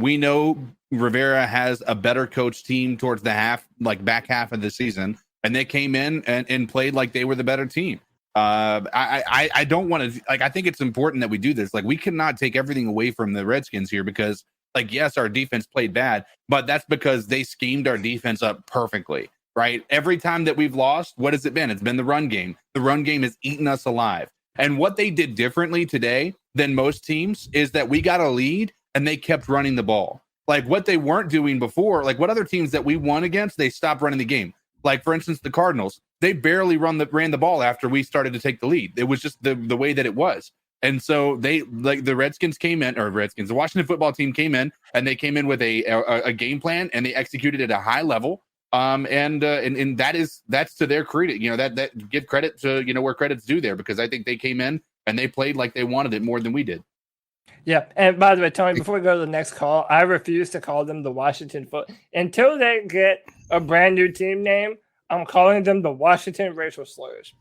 We know Rivera has a better coach team towards the back half of the season, and they came in and played like they were the better team. I don't want to, I think it's important that we do this. Like, we cannot take everything away from the Redskins here because, yes, our defense played bad, but that's because they schemed our defense up perfectly, right? Every time that we've lost, what has it been? It's been the run game. The run game has eaten us alive. And what they did differently today than most teams is that we got a lead and they kept running the ball. Like, what they weren't doing before, like what other teams that we won against, they stopped running the game. Like, for instance, the Cardinals, they barely ran the ball after we started to take the lead. It was just the way that it was. And so the Washington football team came in, and they came in with a game plan, and they executed at a high level. And that's to their credit. That give credit to where credit's due there, because I think they came in and they played like they wanted it more than we did. Yeah, and by the way, Tony, before we go to the next call, I refuse to call them the Washington until they get a brand new team name. I'm calling them the Washington Racial Slurs.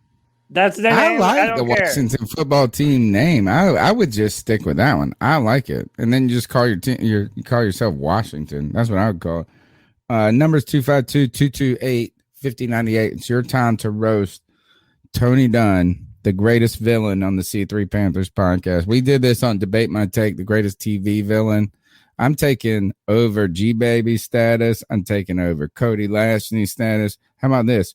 That's their name. I like the Washington football team name. I would just stick with that one. I like it, and then you just call your team. You call yourself Washington. That's what I would call it. Numbers 252-228-5098. It's your time to roast Tony Dunn, the greatest villain on the C3 Panthers podcast. We did this on Debate My Take, the greatest TV villain. I'm taking over G-Baby status. I'm taking over Cody Lashley status. How about this?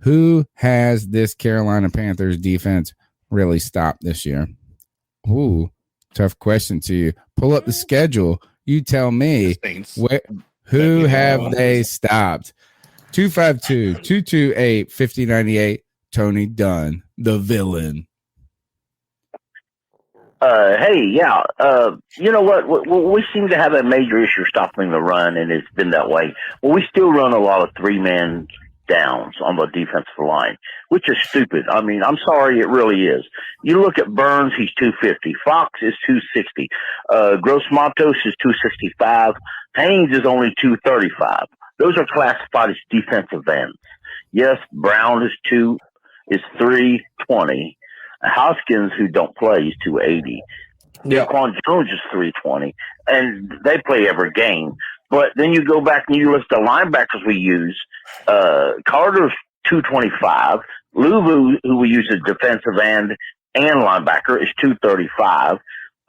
Who has this Carolina Panthers defense really stopped this year? Ooh, tough question to you. Pull up the schedule. You tell me who have they stopped? 252-228-5098. Tony Dunn, the villain. You know what? We seem to have a major issue stopping the run, and it's been that way. Well, we still run a lot of three-man downs on the defensive line, which is stupid. I mean, I'm sorry, it really is. You look at Burns, he's 250. Fox is 260. Gross Matos is 265. Haynes is only 235. Those are classified as defensive ends. Yes, Brown is 320. Hoskins, who don't play, is 280. Yeah. Daquan Jones is 320, and they play every game. But then you go back and you list the linebackers we use. Carter's 225. Luvu, who we use as defensive end and linebacker, is 235.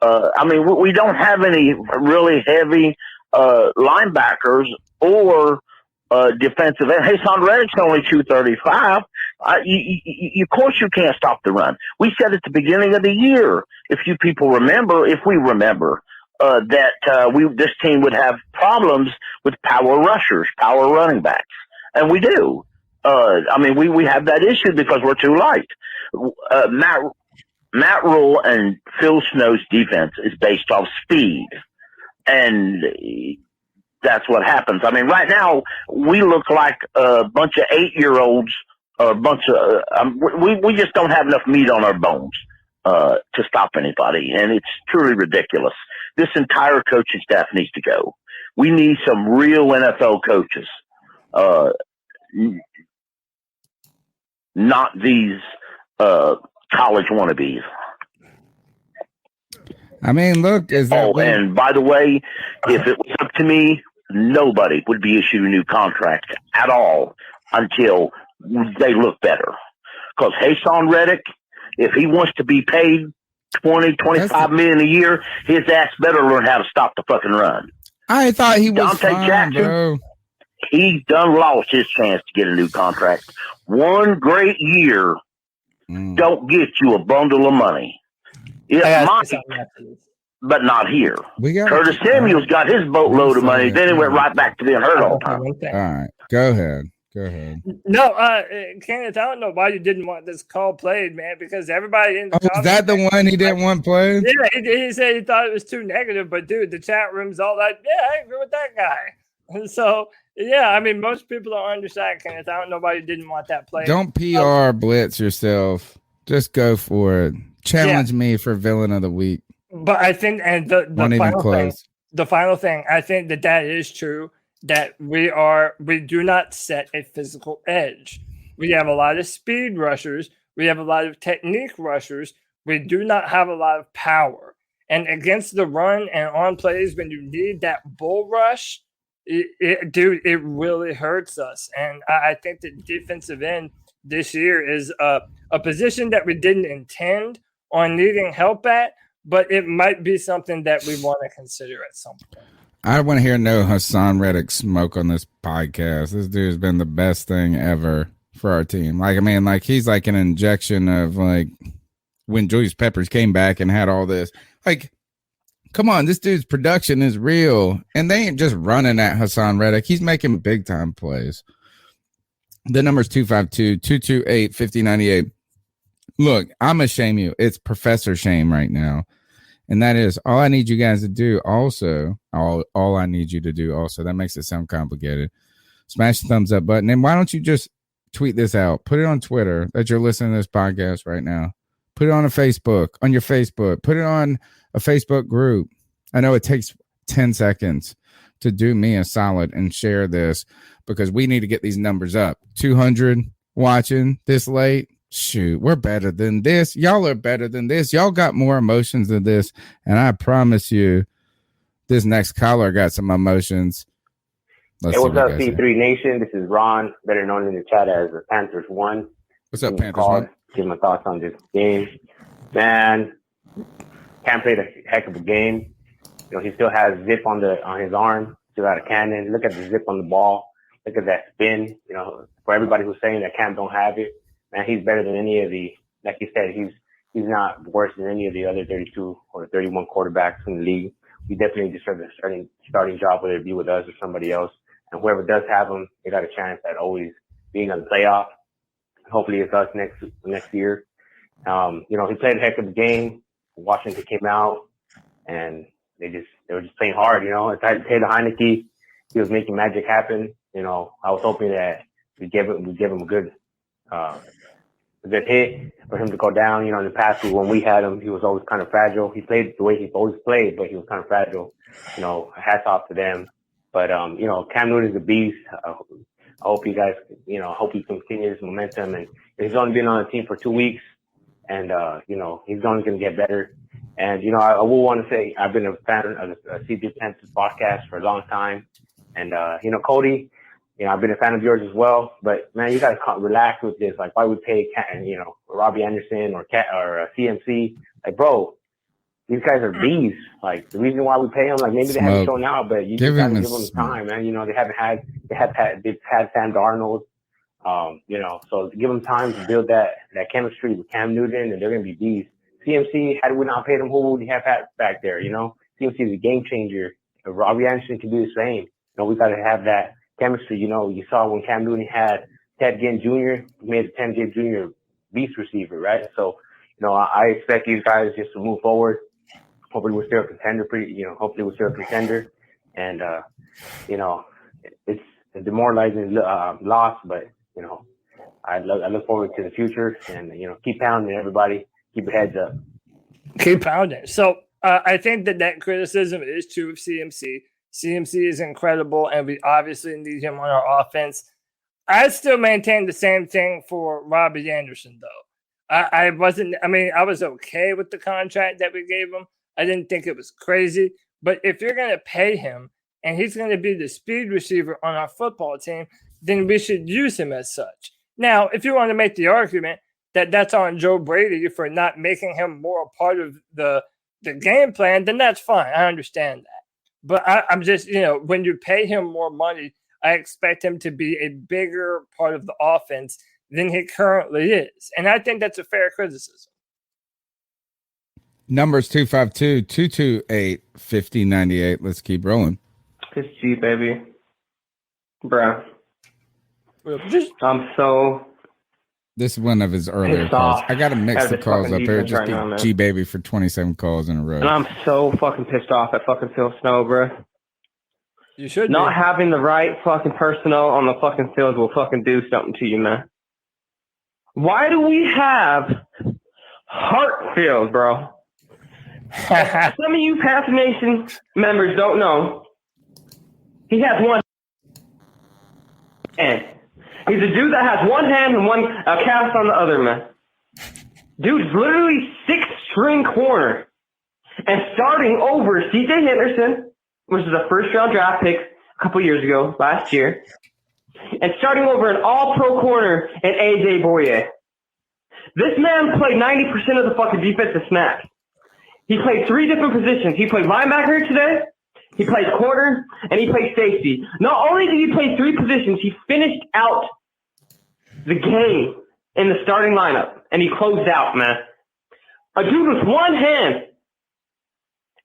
I mean, we don't have any really heavy linebackers or defensive end. Hassan Reddick's only 235. Of course, you can't stop the run. We said at the beginning of the year, if we remember, that this team would have problems with power rushers, power running backs, and we do. I mean, we have that issue because we're too light. Matt Rule and Phil Snow's defense is based off speed, and that's what happens. I mean, right now we look like a bunch of 8-year-olds, or a bunch of we just don't have enough meat on our bones to stop anybody, and it's truly ridiculous. This entire coaching staff needs to go. We need some real NFL coaches, not these college wannabes. I mean, look, and by the way, if it was up to me, nobody would be issued a new contract at all until they look better. Because Hassan Reddick, if he wants to be paid $25 million a year, his ass better learn how to stop the fucking run. I thought he was Dante fine, Jackson, bro. He done lost his chance to get a new contract. One great year don't get you a bundle of money. It might, but not here. Curtis Samuel's got his boatload of money. Then he went right back to being hurt all the time. All right, go ahead. No, Kenneth, I don't know why you didn't want this call played, man, because everybody in the is that the one he didn't want played? Yeah, he said he thought it was too negative, but dude, the chat room's all like, yeah, I agree with that guy. And so, yeah, I mean, most people don't understand, Kenneth. I don't know why you didn't want that played. Don't PR blitz yourself. Just go for it. Challenge me for villain of the week. But I think, and the final thing, I think that is true. That we do not set a physical edge. We have a lot of speed rushers. We have a lot of technique rushers. We do not have a lot of power. And against the run and on plays, when you need that bull rush, it really hurts us. And I think that defensive end this year is a position that we didn't intend on needing help at, but it might be something that we want to consider at some point. I want to hear no Hassan Reddick smoke on this podcast. This dude's been the best thing ever for our team. Like, I mean, like he's like an injection of like when Julius Peppers came back and had all this. Like, come on, this dude's production is real. And they ain't just running at Hassan Reddick. He's making big time plays. The number's 252-228-5098. Look, I'm going to shame you. It's Professor Shame right now. And that is all I need you guys to do also. All I need you to do also. That makes it sound complicated. Smash the thumbs up button. And why don't you just tweet this out? Put it on Twitter that you're listening to this podcast right now. Put it on on your Facebook. Put it on a Facebook group. I know it takes 10 seconds to do me a solid and share this because we need to get these numbers up. 200 watching this late. Shoot, we're better than this. Y'all are better than this. Y'all got more emotions than this. And I promise you, this next caller got some emotions. Hey, what's up, C3 Nation? This is Ron, better known in the chat as the Panthers 1. What's up, Panthers 1? Give my thoughts on this game. Man, Cam played a heck of a game. You know, he still has zip on his arm. Still got a cannon. Look at the zip on the ball. Look at that spin. You know, for everybody who's saying that Cam don't have it, man, he's better than any of the, like you said, he's not worse than any of the other 32 or 31 quarterbacks in the league. We definitely deserve a starting job, whether it be with us or somebody else. And whoever does have him, they got a chance at always being on the playoff. Hopefully it's us next year. You know, he played a heck of a game. Washington came out and they were just playing hard, you know. Taylor Heineke, he was making magic happen. You know, I was hoping that we give him a good hit for him to go down. You know, in the past when we had him, he was always kind of fragile. He played the way he always played, but he was kind of fragile. You know, hats off to them. But you know, Cam Newton is a beast. I hope you guys, you know, hope he continues momentum. And he's only been on the team for 2 weeks, and you know, he's only going to get better. And you know, I will want to say I've been a fan of the CB Panthers podcast for a long time. And you know, Cody, I've been a fan of yours as well, but man, you gotta relax with this. Like, why we pay, Robbie Anderson or CMC? Like, bro, these guys are beasts. Like, the reason why we pay them, like, maybe they haven't shown out, but you just gotta give them time, man. They've had Sam Darnold, so give them time to build that chemistry with Cam Newton, and they're gonna be beasts. CMC, had we not paid him, who would we have had back there? CMC is a game changer. Robbie Anderson can do the same. We got to have that chemistry. You saw when Cam Newton had Ted Ginn Jr., he made Ted Ginn Jr. beast receiver, right? So, I expect these guys just to move forward. Hopefully we're still a contender. And, it's a demoralizing loss, but, I look forward to the future and, keep pounding everybody. Keep your heads up. Keep pounding. So I think that criticism is true of CMC. CMC is incredible, and we obviously need him on our offense. I still maintain the same thing for Robbie Anderson, though. I was okay with the contract that we gave him. I didn't think it was crazy. But if you're going to pay him and he's going to be the speed receiver on our football team, then we should use him as such. Now, if you want to make the argument that that's on Joe Brady for not making him more a part of the game plan, then that's fine. I understand that. But I'm just, when you pay him more money, I expect him to be a bigger part of the offense than he currently is. And I think that's a fair criticism. Numbers 252-228-5098. Let's keep rolling. It's G, baby. Bruh. I'm so... This is one of his earlier calls. I got to mix the calls up there. Just right G Baby for 27 calls in a row. And I'm so fucking pissed off at fucking Phil Snow, bro. You should not having the right fucking personnel on the fucking field will fucking do something to you, man. Why do we have Hartfield, bro? Some of you Panther Nation members don't know. He has one hand. He's a dude that has one hand and a cast on the other, man. Dude's literally 6th-string corner. And starting over C.J. Henderson, which is a first-round draft pick a couple years ago, last year. And starting over an all-pro corner in A.J. Boye. This man played 90% of the fucking defensive snaps. He played 3 different positions. He played linebacker today. He played corner, and he played safety. Not only did he play 3 positions, he finished out the game in the starting lineup, and he closed out, man. A dude with one hand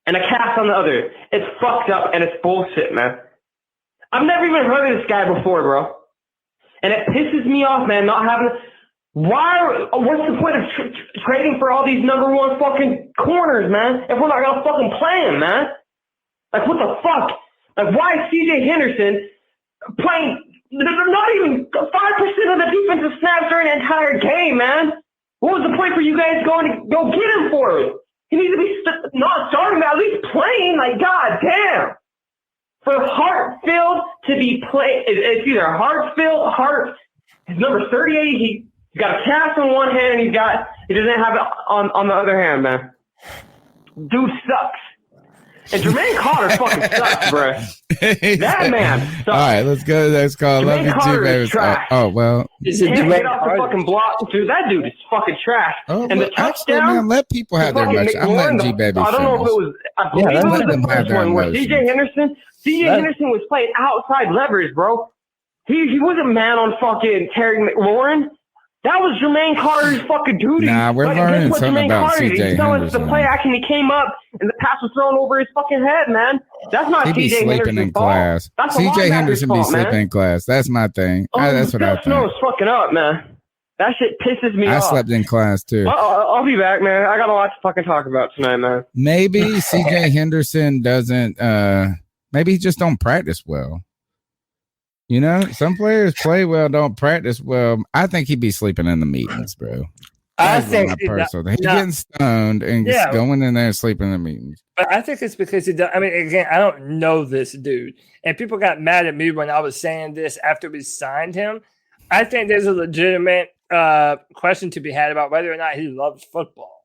and a cast on the other. It's fucked up, and it's bullshit, man. I've never even heard of this guy before, bro. And it pisses me off, man, not having... What's the point of trading for all these number 1 fucking corners, man, if we're not going to fucking play him, man? Like, what the fuck? Like, why is C.J. Henderson playing not even 5% of the defensive snaps during the entire game, man? What was the point for you guys going to go get him for it? He needs to be not starting, but at least playing. Like, god damn. For Hartfield to be playing, it's either Hartfield, his number 38, he's got a cast on one hand, and he doesn't have it on the other hand, man. Dude sucks. And Jermaine Carter fucking sucks, bro. That man sucks. All right, let's go to the next call. Love you too, baby. Well. Is it Jermaine off the fucking block? Dude, that dude is fucking trash. Oh, and the touchdown. Man, let people have their emotions. I'm letting G Baby. I don't know if it was. I believe it was the first one where C.J. Henderson was playing outside leverage, bro. He wasn't man on fucking Terry McLaurin. That was Jermaine Carter's fucking duty. Nah, we're learning something about C.J. Henderson. It's the play action. He came up and the pass was thrown over his fucking head, man. That's not C.J. Henderson's fault. That's C.J. Henderson be sleeping in class. That's my thing. That's what I think. Snow's fucking up, man. That shit pisses me off. I slept in class too. I'll be back, man. I got a lot to fucking talk about tonight, man. Maybe C.J. Henderson doesn't. Maybe he just don't practice well. You know, some players play well, don't practice well. I think he'd be sleeping in the meetings, bro. I think he's getting stoned and just going in there and sleeping in the meetings. But I think it's because he does. I mean, again, I don't know this dude, and people got mad at me when I was saying this after we signed him. I think there's a legitimate question to be had about whether or not he loves football.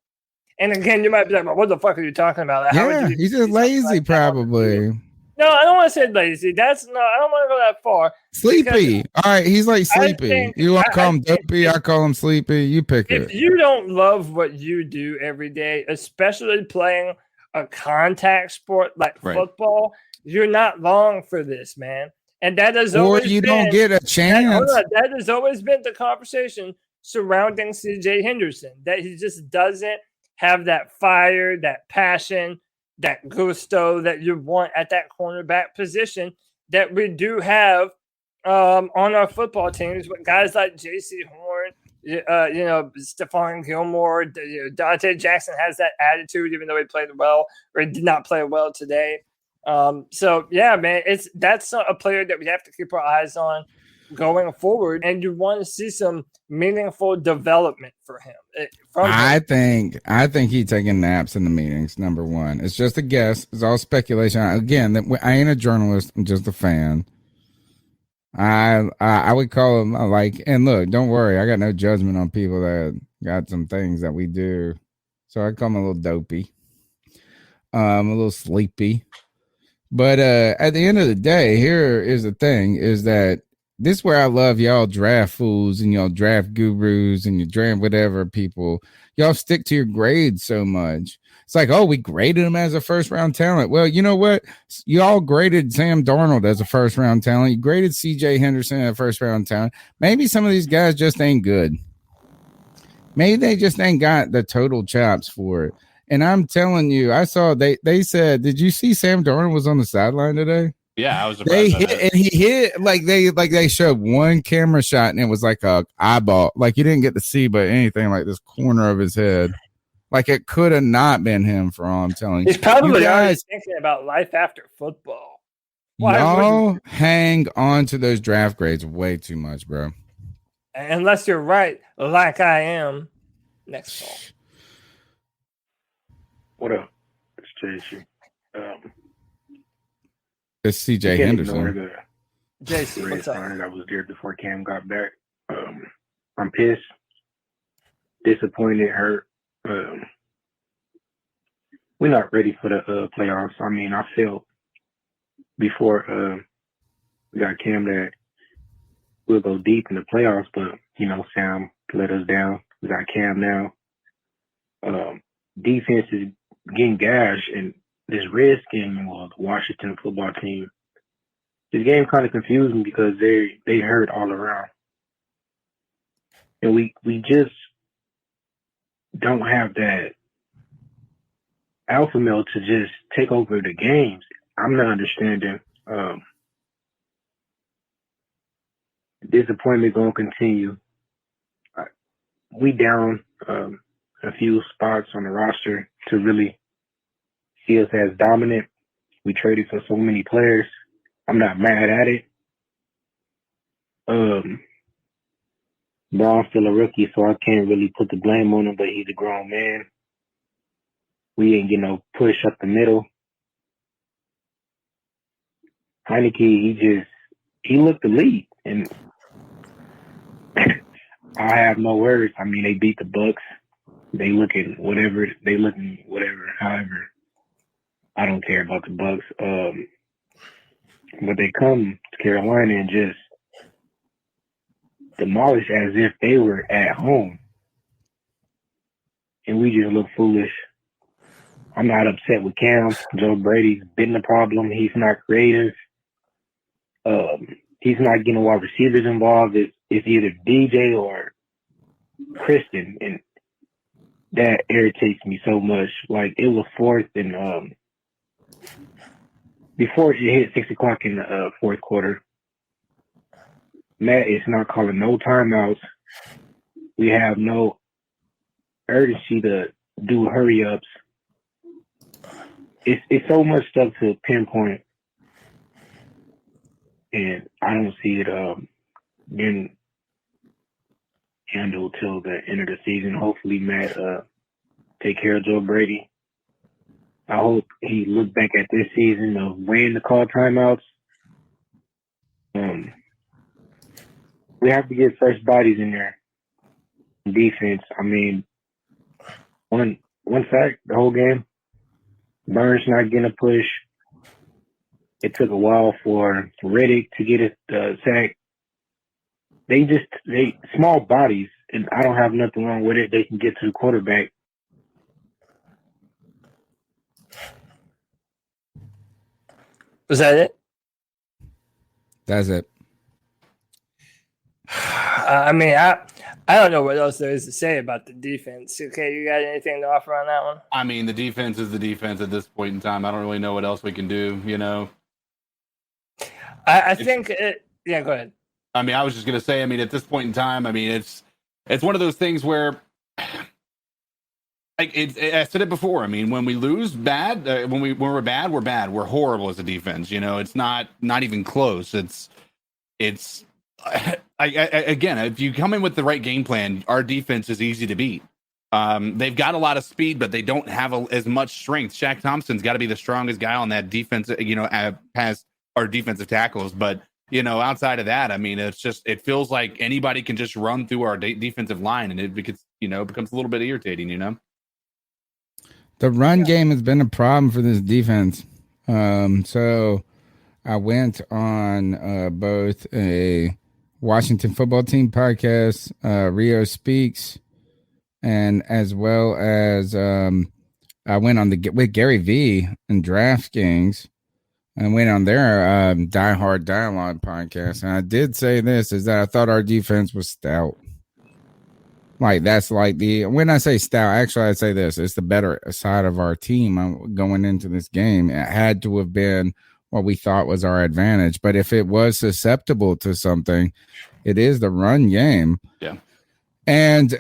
And again, you might be like, well, "What the fuck are you talking about?" He's just lazy, probably. No, I don't want to say lazy. I don't want to go that far. Sleepy. All right, he's like sleepy. You want to call him dopey? I call him sleepy. You pick it. If you don't love what you do every day, especially playing a contact sport like football, you're not long for this, man. And that has always been, don't get a chance. That has always been the conversation surrounding CJ Henderson, that he just doesn't have that fire, that passion, that gusto that you want at that cornerback position that we do have on our football teams with guys like J.C. Horn, Stephon Gilmore, Dante Jackson has that attitude, even though he played well or he did not play well today. So yeah, man, that's a player that we have to keep our eyes on going forward, and you want to see some meaningful development for him. I think he's taking naps in the meetings. Number one, it's just a guess. It's all speculation. Again, I ain't a journalist. I'm just a fan. I would call him and look, don't worry, I got no judgment on people that got some things that we do. So I call him a little dopey, a little sleepy. But at the end of the day, here is the thing: is that this is where I love y'all draft fools and y'all draft gurus and you draft whatever people. Y'all stick to your grades so much. It's like, oh, we graded him as a first-round talent. Well, you know what? Y'all graded Sam Darnold as a first-round talent. You graded CJ Henderson as a first-round talent. Maybe some of these guys just ain't good. Maybe they just ain't got the total chops for it. And I'm telling you, I saw they said, did you see Sam Darnold was on the sideline today? Yeah, I was surprised. He hit they showed one camera shot and it was like a eyeball, like you didn't get to see, but anything like this corner of his head, like it could have not been him. For all I'm telling you, he's probably already thinking about life after football. Y'all hang on to those draft grades way too much, bro. Unless you're right, like I am. Next fall. What up? It's JC. It's CJ Henderson. JC, what's up? I was there before Cam got back. I'm pissed, disappointed, hurt. We're not ready for the playoffs. I mean, I felt before we got Cam that we'll go deep in the playoffs, but Sam let us down. We got Cam now. Defense is getting gashed, and this Redskins, the Washington football team, this game kind of confused me because they hurt all around, and we just don't have that alpha male to just take over the games. I'm not understanding. Disappointment gonna continue. We down a few spots on the roster to really see us as dominant. We traded for so many players. I'm not mad at it. Braun's still a rookie, so I can't really put the blame on him, but he's a grown man. We ain't getting no push up the middle. Heineke, he looked elite, and I have no words. I mean, they beat the Bucks. They looking whatever. However, I don't care about the Bucks. But they come to Carolina and just demolish as if they were at home, and we just look foolish. I'm not upset with Cam. Joe Brady's been the problem. He's not creative. He's not getting wide receivers involved. It's either DJ or Kristen, and that irritates me so much. Like, it was fourth and before it hit 6 o'clock in the fourth quarter, Matt is not calling no timeouts. We have no urgency to do hurry ups. It's so much stuff to pinpoint, and I don't see it getting handled till the end of the season. Hopefully, Matt take care of Joe Brady. I hope he look back at this season of when to call timeouts. We have to get fresh bodies in there. Defense, I mean, one fact, the whole game, Burns not getting a push. It took a while for Riddick to get his sack. They small bodies, and I don't have nothing wrong with it. They can get to the quarterback. Was that it? That's it. I mean, I don't know what else there is to say about the defense. Okay, you got anything to offer on that one? I mean, the defense is the defense at this point in time. I don't really know what else we can do, you know? I think yeah, go ahead. I mean, I was just going to say, I mean, at this point in time, I mean, it's one of those things where I said it before. I mean, when we lose bad, when we're bad, we're bad. We're horrible as a defense. You know, it's not even close. It's again, if you come in with the right game plan, our defense is easy to beat. They've got a lot of speed, but they don't have as much strength. Shaq Thompson's got to be the strongest guy on that defense, you know, past our defensive tackles. But, you know, outside of that, I mean, it feels like anybody can just run through our defensive line, and it becomes a little bit irritating, you know? The run game has been a problem for this defense. So I went on both a Washington Football Team podcast, Rio Speaks, and as well as I went on with Gary V and DraftKings. I went on their Die Hard Dialogue podcast, and I did say this, is that I thought our defense was stout. Like, that's like when I say stout, actually I say this, it's the better side of our team going into this game. It had to have been what we thought was our advantage. But if it was susceptible to something, it is the run game. Yeah. And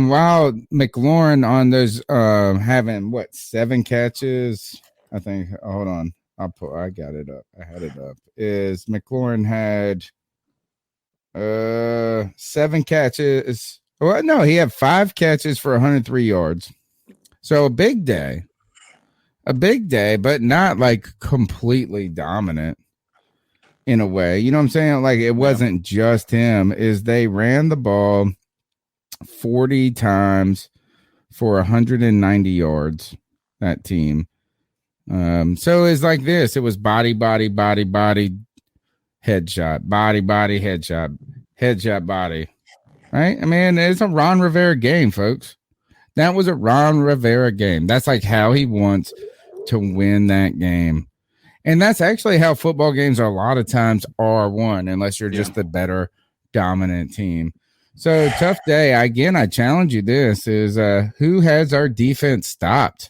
while McLaurin on those having 7 catches, I think, hold on. I got it up. I had it up. Is McLaurin had 7 catches. Well, no, he had 5 catches for 103 yards. So a big day, but not like completely dominant in a way. You know what I'm saying? Like, it wasn't just him. Is they ran the ball 40 times for 190 yards, that team. So it's like this. It was body, headshot, body, headshot, body. Right? I mean, it's a Ron Rivera game, folks. That was a Ron Rivera game. That's like how he wants to win that game. And that's actually how football games a lot of times are won, unless you're just the better dominant team. So tough day. Again, I challenge you. This is who has our defense stopped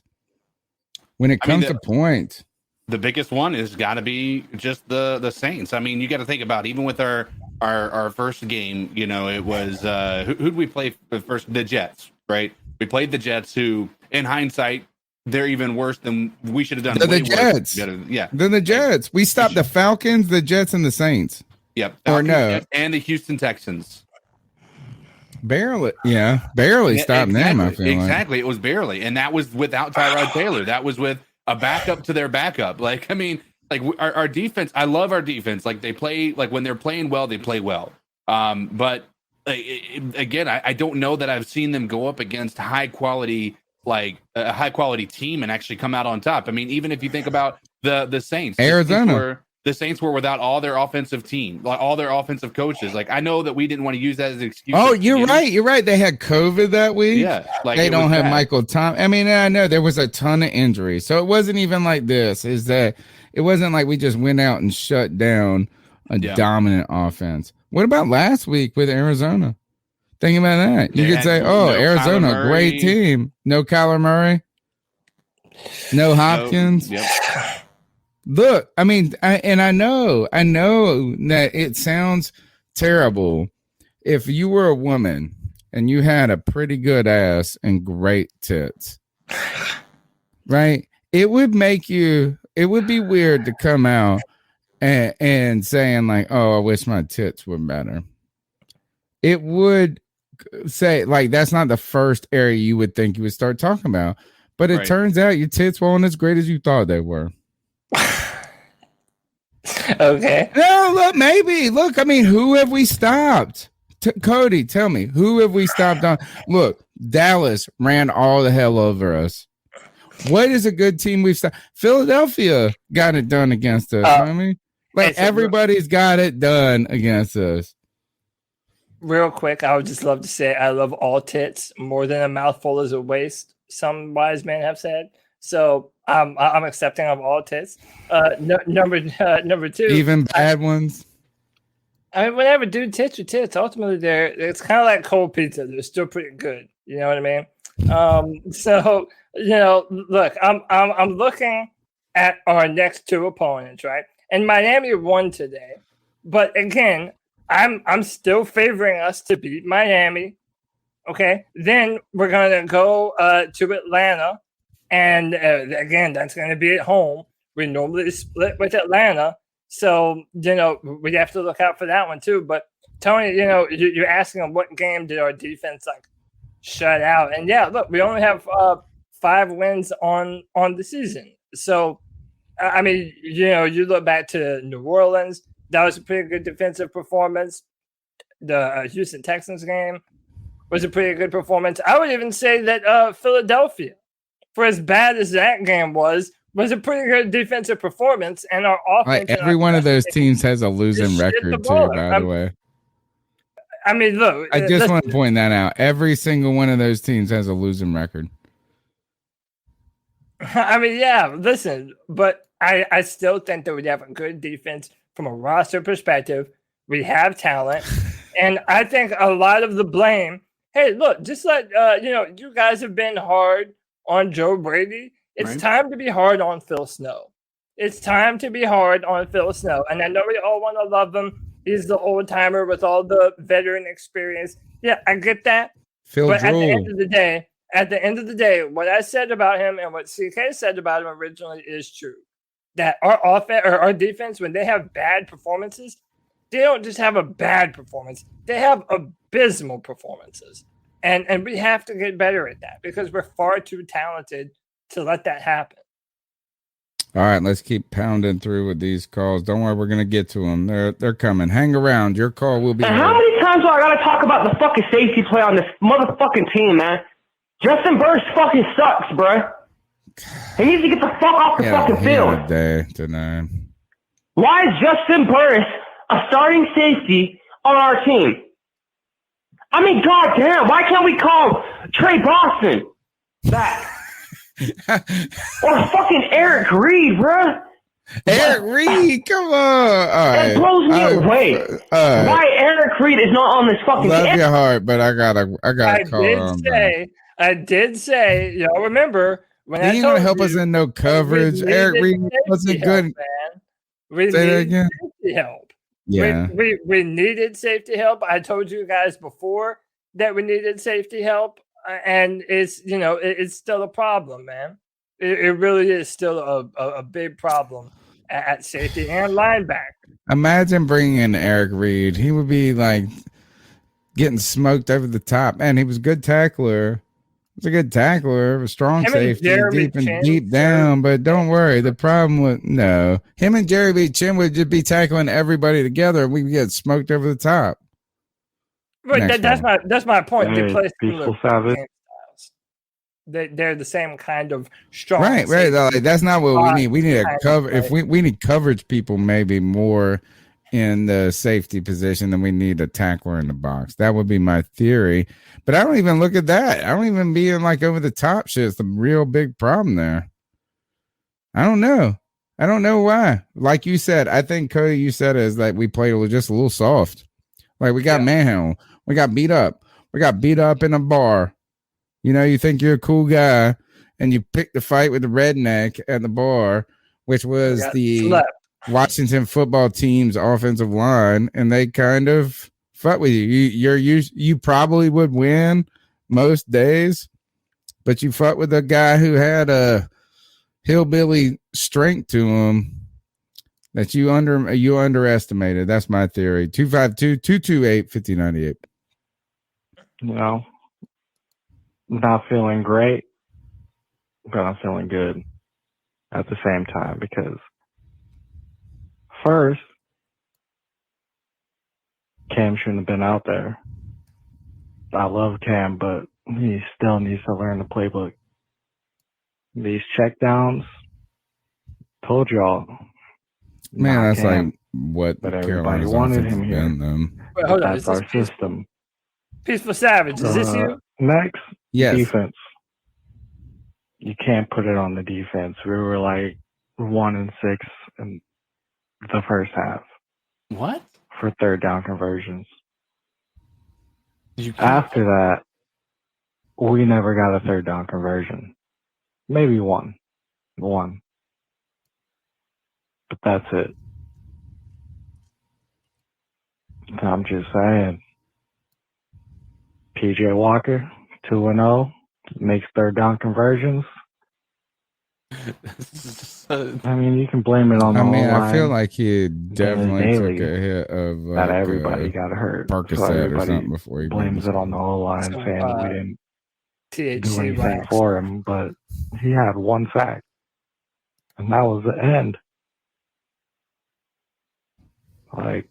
when it comes to points? The biggest one is got to be just the Saints. I mean, you got to think about, even with our first game, you know, it was who'd we play first? The Jets, right? We played the Jets, who in hindsight, they're even worse than we should have done. The Jets. Yeah. Then the Jets. We stopped the Falcons, the Jets, and the Saints. Yep. Falcons, or no. And the Houston Texans. Barely. Yeah. Barely stopped them, I feel Exactly. It was barely. And that was without Tyrod Taylor. That was with a backup to their backup. Like, I mean, like our defense, I love our defense. Like, they play, like when they're playing well, they play well. But again, I don't know that I've seen them go up against high quality, like a high quality team and actually come out on top. I mean, even if you think about the Saints, Arizona, the Saints were without all their offensive team, like all their offensive coaches. Like, I know that we didn't want to use that as an excuse. Oh, you're right. You're right. They had COVID that week. Yeah. Like, they don't have Michael Thomas. I mean, I know there was a ton of injuries. So it wasn't even like this, is that it wasn't like we just went out and shut down a dominant offense. What about last week with Arizona? Think about that. You could say, oh, Arizona, great team. No Kyler Murray. No Hopkins. Yep. Look, I mean, I know that it sounds terrible. If you were a woman and you had a pretty good ass and great tits, right? It would be weird to come out and saying like, oh, I wish my tits were better. It would say, like, that's not the first area you would think you would start talking about. But it turns out your tits weren't as great as you thought they were. Okay. No, look, maybe. Look, I mean, who have we stopped? Cody, tell me, who have we stopped on? Look, Dallas ran all the hell over us. What is a good team we've stopped? Philadelphia got it done against us. I mean, like everybody's got it done against us. Real quick, I would just love to say I love all tits more than a mouthful is a waste. Some wise men have said. So I'm accepting of all tits. Number two, even bad ones. I mean, whatever, dude. Tits are tits. Ultimately, it's kind of like cold pizza. They're still pretty good. You know what I mean? So look, I'm looking at our next two opponents, right? And Miami won today, but again, I'm still favoring us to beat Miami. Okay, then we're gonna go to Atlanta, and again, that's gonna be at home. We normally split with Atlanta. So, we have to look out for that one too. But Tony, you're asking them what game did our defense shut out? And yeah, look, we only have 5 wins on the season. So, I mean, you look back to New Orleans, that was a pretty good defensive performance. The Houston Texans game was a pretty good performance. I would even say that Philadelphia, for as bad as that game was a pretty good defensive performance, and our offense. Like every one of those teams has a losing record too. By the way, I mean, look. I just want to point that out. Every single one of those teams has a losing record. I mean, yeah. Listen, but I still think that we have a good defense from a roster perspective. We have talent, and I think a lot of the blame. Hey, look, just like you guys have been hard on Joe Brady. It's time to be hard on Phil Snow. It's time to be hard on Phil Snow. And I know we all want to love him. He's the old timer with all the veteran experience. Yeah, I get that. But at the end of the day, what I said about him and what CK said about him originally is true. That our offense or our defense, when they have bad performances, they don't just have a bad performance. They have abysmal performances. And we have to get better at that because we're far too talented to let that happen. All right, let's keep pounding through with these calls. Don't worry, we're gonna get to them. They're coming. Hang around. Your call will be. And how many times do I gotta talk about the fucking safety play on this motherfucking team, man? Justin Burris fucking sucks, bro. He needs to get the fuck off the fucking field. Tonight. Why is Justin Burris a starting safety on our team? I mean, goddamn, why can't we call Trey Boston back? Or fucking Eric Reed, bro. Eric Reed, come on. That blows me away. Why Eric Reed is not on this fucking love your heart, but I gotta call him. I did say, y'all remember when he ain't gonna help us in no coverage. Eric Reed wasn't good. Man. We Say that again. Safety help. Yeah, we needed safety help. I told you guys before that we needed safety help. And it's it's still a problem, man. It really is still a big problem at safety and linebacker. Imagine bringing in Eric Reed. He would be like getting smoked over the top. Man, he was a good tackler. He was a good tackler, a strong safety, deep down. But don't worry, the problem with him and Jeremy Chin would just be tackling everybody together, and we would get smoked over the top. But that's my point. They play Peaceful Savage. They're the same kind of strong. Right. Like, that's not what we need. We need a cover. If we need coverage people, maybe more in the safety position than we need a tackler in the box. That would be my theory. But I don't even look at that. I don't even be in like over the top shit. It's the real big problem there. I don't know. I don't know why. Like you said, I think Cody, you said is that we played just a little soft. Like we got manhandled. We got beat up. We got beat up in a bar. You think you're a cool guy, and you pick the fight with the redneck at the bar, which was the Washington football team's offensive line, and they kind of fought with you. You probably would win most days, but you fought with a guy who had a hillbilly strength to him that you underestimated. That's my theory. 252-228-5098. Not feeling great, but I'm feeling good at the same time because first, Cam shouldn't have been out there. I love Cam, but he still needs to learn the playbook. these checkdowns. Told y'all. Man, that's Cam, like what but everybody Carolina's wanted offense him has here. been, though. Wait, hold on. That's Is this our system. Peaceful Savage? Is this you? Next, Yes. defense. You can't put it on the defense. We were like 1-6 in the first half. What? For third down conversions. You can't. After that, we never got a third down conversion. Maybe one. But that's it. I'm just saying. PJ Walker, 2-0, makes third down conversions. I mean, you can blame it on the whole I feel line. like he definitely took Daily, a hit of that everybody got hurt. Percocet or something before he blames it on the whole line, saying that we didn't do anything for him. But he had one sack, and that was the end. Like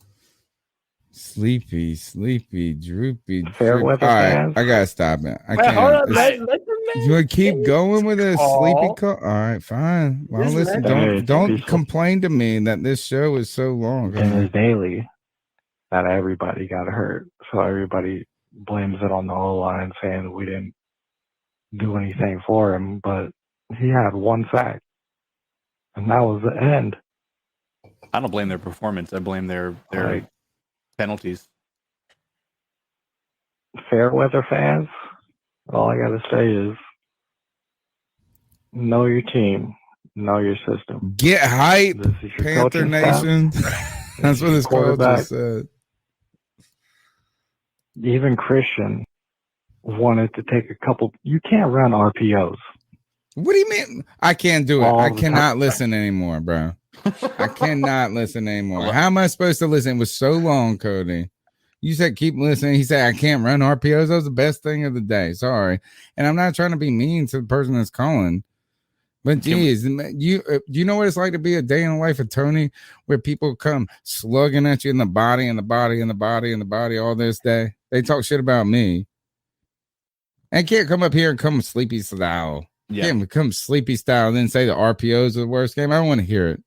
sleepy, droopy. Fair weather All right, fans. I gotta stop it. I Wait, can't. hold on. Let the man You want to keep going with a call. sleepy call? All right, fine. Well, Just listen, let don't complain to me that this show is so long. Dennis Daly, that everybody got hurt, so everybody blames it on the whole line, saying we didn't do anything for him. But he had one sack, and that was the end. I don't blame their performance. I blame their penalties. Fair weather fans, all I gotta say is know your team, know your system. Get hype, This is your Panther coaching staff. Nation. That's what his coach Quarterback. just said. Even Christian wanted to take a couple. You can't run RPOs. What do you mean? I can't do it. All I the cannot time. listen anymore, bro. I cannot listen anymore. How am I supposed to listen? It was so long, Cody. You said keep listening. He said I can't run RPOs. That was the best thing of the day. Sorry, and I'm not trying to be mean to the person that's calling, but geez, you know what it's like to be a day in the life of Tony, where people come slugging at you in the body all this day. They talk shit about me, and can't come up here and come sleepy style. Yeah. Can't come sleepy style and then say the RPOs are the worst game. I don't want to hear it.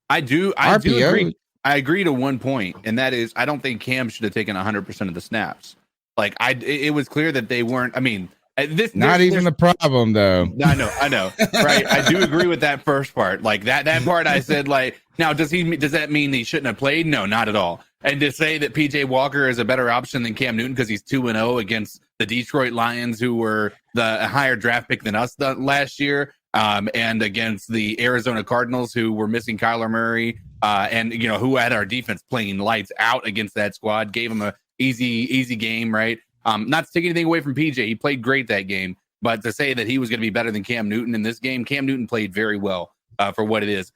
I do RPO. agree. I agree to one point, and that is I don't think Cam should have taken 100% of the snaps. Like it was clear that they weren't. I mean, this Not even the problem though. I know. Right. I do agree with that first part. Like that part I said, like, now does that mean he shouldn't have played? No, not at all. And to say that PJ Walker is a better option than Cam Newton because he's 2-0 against the Detroit Lions, who were the higher draft pick than us last year, and against the Arizona Cardinals, who were missing Kyler Murray, and who had our defense playing lights out against that squad, gave him a easy game, right? Not to take anything away from PJ, he played great that game, but to say that he was going to be better than Cam Newton in this game, Cam Newton played very well for what it is.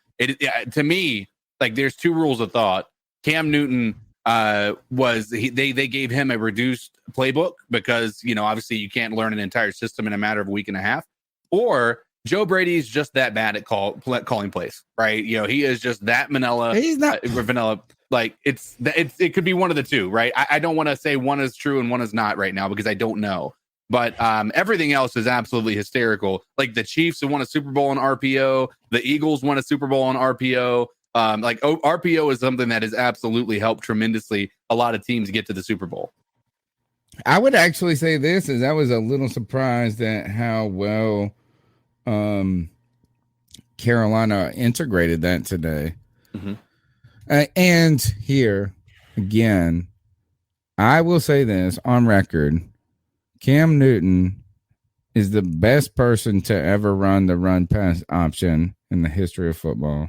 To me, like there's two rules of thought. Cam Newton they gave him a reduced playbook because obviously you can't learn an entire system in a matter of a week and a half, or Joe Brady's just that bad at calling plays, right? He is just that vanilla. He's not vanilla. Like it could be one of the two, right? I don't want to say one is true and one is not right now because I don't know. But everything else is absolutely hysterical. Like the Chiefs won a Super Bowl on RPO, the Eagles won a Super Bowl on RPO. RPO is something that has absolutely helped tremendously a lot of teams get to the Super Bowl. I would actually say this is I was a little surprised at how well Carolina integrated that today. Mm-hmm. And here again, I will say this on record: Cam Newton is the best person to ever run the run pass option in the history of football.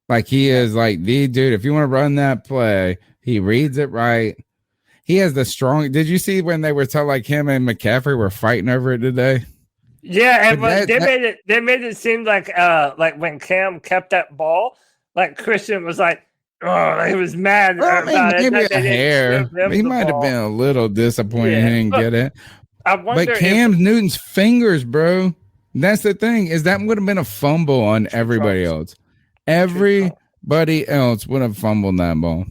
Like he is like the dude. If you want to run that play, he reads it right. He has the strong. Did you see when they were like him and McCaffrey were fighting over it today? Yeah, and they made it seem like when Cam kept that ball, like Christian was like, oh, he was mad about it. Maybe a hair. He might have been a little disappointed he didn't get it. I wonder but Cam Newton's fingers, bro. That's the thing, is that would have been a fumble on everybody else. Everybody else would have fumbled that ball.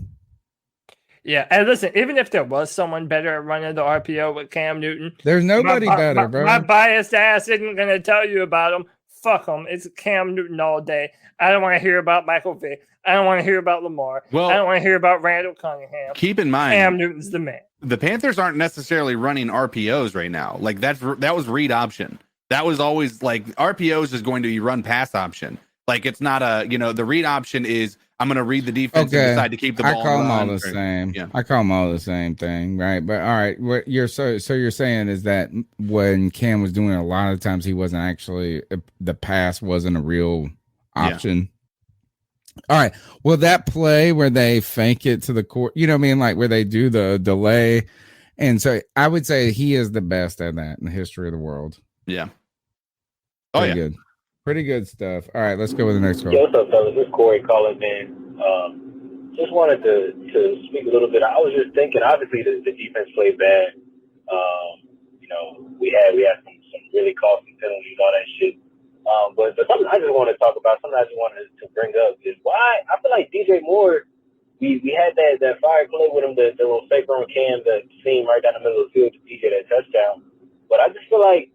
Yeah, and listen, even if there was someone better at running the RPO with Cam Newton, there's nobody better, bro. My biased ass isn't going to tell you about him. Fuck him. It's Cam Newton all day. I don't want to hear about Michael Vick. I don't want to hear about Lamar. I don't want to hear about Randall Cunningham. Keep in mind, Cam Newton's the man. The Panthers aren't necessarily running RPOs right now. Like that was read option. That was always like RPOs is going to be run pass option. Like it's not the read option is I'm going to read the defense and decide to keep the ball. I call them all the same. Yeah. I call them all the same thing, right? But all right, what you're you're saying is that when Cam was doing it, a lot of times he wasn't actually the pass wasn't a real option. Yeah. All right. Well, that play where they fake it to the court, you know what I mean? Like where they do the delay. And so I would say he is the best at that in the history of the world. Yeah. Good. Pretty good stuff. All right, let's go with the next call. Yo, what's up, fellas? This is Corey calling, man. Just wanted to speak a little bit. I was just thinking, obviously, the defense played bad. We had some really costly penalties, all that shit. But something I just want to talk about, something I just wanted to bring up is why I feel like DJ Moore, we had that fire play with him, the little fake on Cam, the seam right down the middle of the field to DJ that touchdown. But I just feel like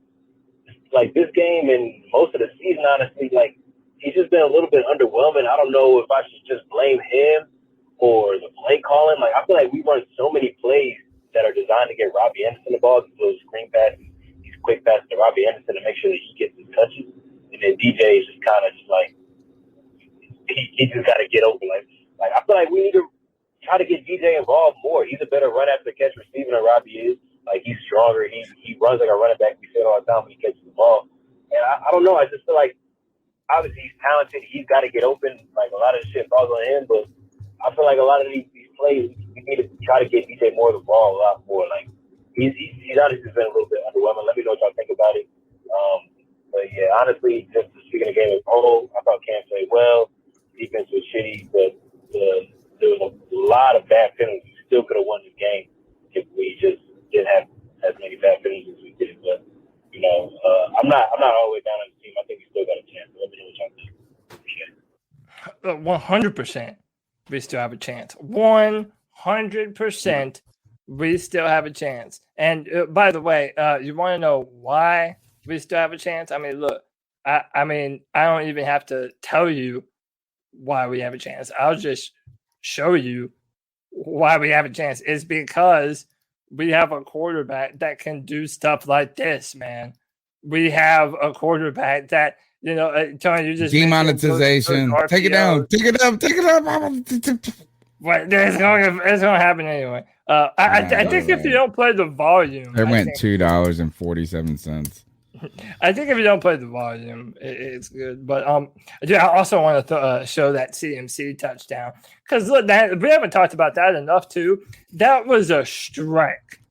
this game and most of the season, honestly, like he's just been a little bit underwhelming. I don't know if I should just blame him or the play calling. Like I feel like we run so many plays that are designed to get Robbie Anderson the ball, these little screen passes, these quick passes to Robbie Anderson to make sure that he gets his touches. And then DJ is just kind of just like he just got to get open. Like I feel like we need to try to get DJ involved more. He's a better run after the catch receiver than Robbie is. Like he's stronger. He runs like a running back. We say it all the time when he catches the ball. And I don't know. I just feel like obviously he's talented. He's got to get open. Like a lot of the shit falls on him. But I feel like a lot of these plays, we need to try to get DJ Moore the ball a lot more. Like he's honestly just been a little bit underwhelming. Let me know what y'all think about it. But yeah, honestly, just speaking of the game as a whole, I thought Cam played well. Defense was shitty, but there was a lot of bad penalties. We still could have won this game if we just didn't have as many bad penalties as we did. But I'm not all the way down on the team. I think we still got a chance. Let me know what y'all think. 100%. We still have a chance. 100%. We still have a chance. And by the way, you want to know why we still have a chance? I mean, look, I don't even have to tell you why we have a chance. I'll just show you why we have a chance. It's because we have a quarterback that can do stuff like this, man. We have a quarterback that, Tony, you just demonetization. Take it down. Take it up. Take it up. What? It's going to happen anyway. I think if you don't play the volume, it went $2.47. I think if you don't play the volume, it's good. But I also want to show that CMC touchdown because look, we haven't talked about that enough too. That was a strike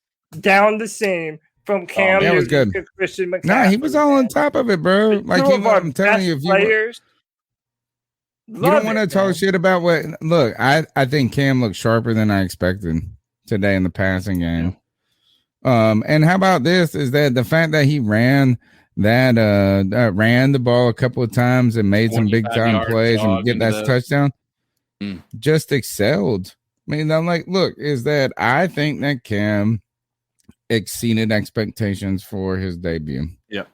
down the seam from Cam. That was good. Christian McCaffrey. Nah, he was all on top of it, bro. Like I'm telling you, if players. You don't want to talk shit about what. Look, I think Cam looked sharper than I expected today in the passing game. And how about this? Is that the fact that he ran the ball a couple of times and made some big time plays and get that touchdown? Just excelled. I mean, I'm like, look, is that I think that Cam exceeded expectations for his debut. Yeah.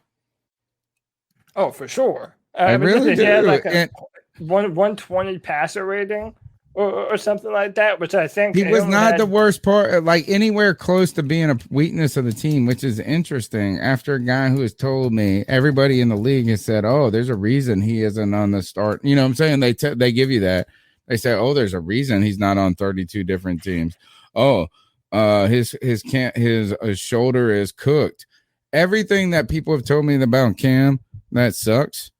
Oh, for sure. I really do. He had like a 120 passer rating or something like that, which I think he was not the worst part, like anywhere close to being a weakness of the team, which is interesting. After a guy who has told me, everybody in the league has said, "Oh, there's a reason he isn't on the start." You know what I'm saying? They give you that. They say, "Oh, there's a reason he's not on 32 different teams." Oh, his shoulder is cooked. Everything that people have told me about Cam that sucks.